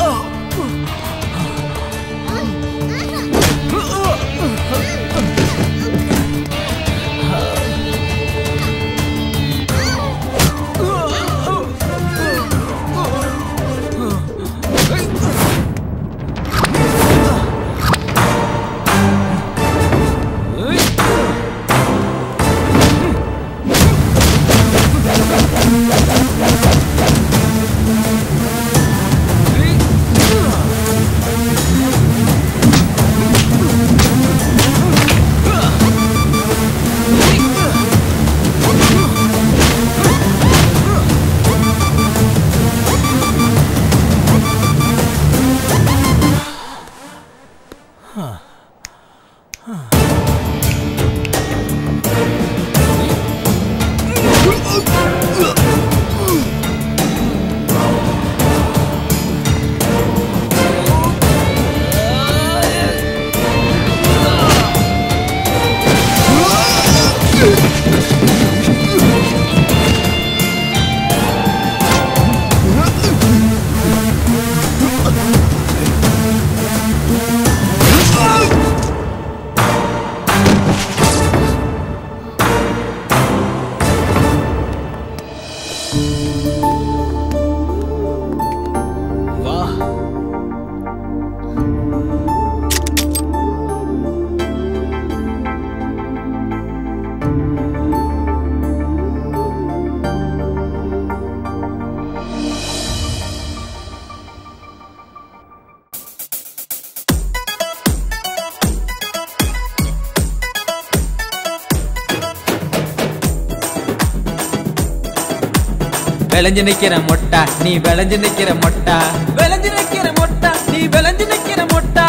விளைஞ்சு நிக்கிற மொட்டா நீ விளைஞ்சு நிக்கிற மொட்டா, விளைஞ்சு நிக்கிற மொட்டா நீ விளைஞ்சு நிக்கிற மொட்டா.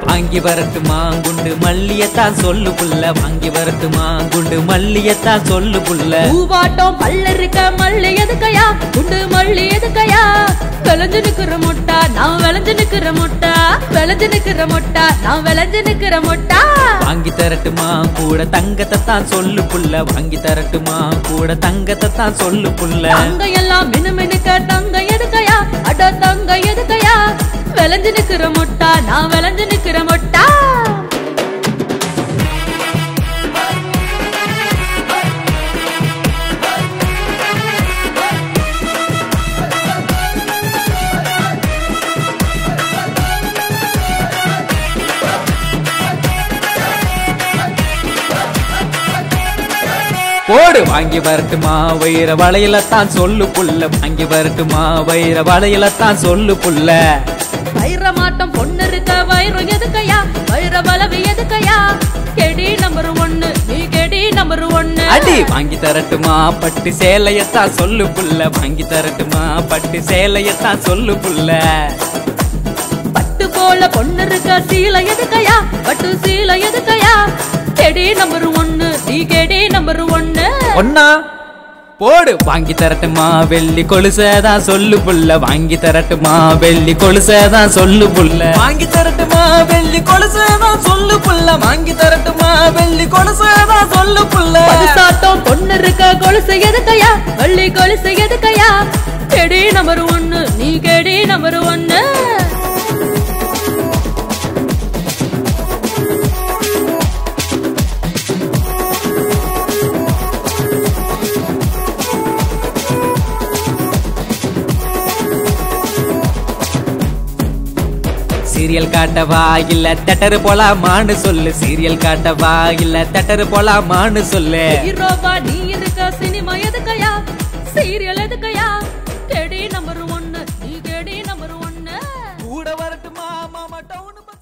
வாங்கி வரட்டுமா குண்டு மல்லியத்தான் சொல்லு புள்ள, வாங்கி வரட்டுமா குண்டு மல்லியத்தான் சொல்லு புள்ள. பூவாட்டம் பல்ல இருக்க மல்லி எதுக்கையா, குண்டு மல்லி எதுக்கையா. விளைஞ்சு நிக்கிற மொட்டா நான் விளைஞ்சு நிக்கிற மொட்டா, விளைஞ்சு நிக்கிற மொட்டா நான் விளைஞ்சு நிக்கிற மொட்டா. வாங்கி தரட்டுமா கூட தங்கத்தை தான் சொல்லு புள்ள, வாங்கி தரட்டுமா கூட தங்கத்தை தான் சொல்லு புள்ள. தங்க எல்லாம் மினுமினுக்க தங்க எதுக்கையா, அட தங்க எதுக்கையா. விளைஞ்சு நிக்கிற மொட்டா நான் விளைஞ்சு நிக்கிற மொட்டா. போடு வாங்கி வரட்டுமா வைர வளையலத்தான் சொல்லு புள்ள, வாங்கி வரட்டுமா வைர வளையலத்தான் சொல்லு புள்ள. வைரமாட்டம் பொண்ணு இருக்க வைரம் எதுக்கையா, வைர வளவு எதுக்கையா. கெடி நம்பர் 1 நீ கெடி நம்பர் 1. அடி வாங்கி தரட்டுமா பட்டு சேலையத்தான் சொல்லு புள்ள, வாங்கி தரட்டுமா பட்டு சேலையத்தான் சொல்லு புள்ள. பட்டு போல பொண்ணு இருக்க சீலை எதுக்கையா, பட்டு சீலை எதுக்கையா. கெடி நம்பர் 1 நீ கெடி நம்பர் 1. ஒன்னா போடு வாங்கி தரட்டுமா வெள்ளி கொலுசதான் சொல்லு புள்ள, வாங்கி தரட்டுமா வெள்ளி கொலுசதான் சொல்லு புள்ள. வாங்கி தரட்டுமா வெள்ளி கொலுசதான் சொல்லு புள்ள, வாங்கி தரட்டுமா வெள்ளி கொலுசதான் சொல்லு புள்ள. பரிசாட்டம் பொண்ணு இருக்க கொலுசு எதுக்கையா, வெள்ளி கொலுசு எதுக்கையா. கெடி நம்பர் 1 நீ கெடி நம்பர் 1. சீரியல் காட்டவா இல்ல தட்டரு போலாமான்னு சொல்லு, சீரியல் காட்டவா இல்ல தட்டரு போலாமான்னு சொல்லு. ஹீரோவா நீ இருக்க சினிமா எதுக்கையா, சீரியல் எதுக்கையா.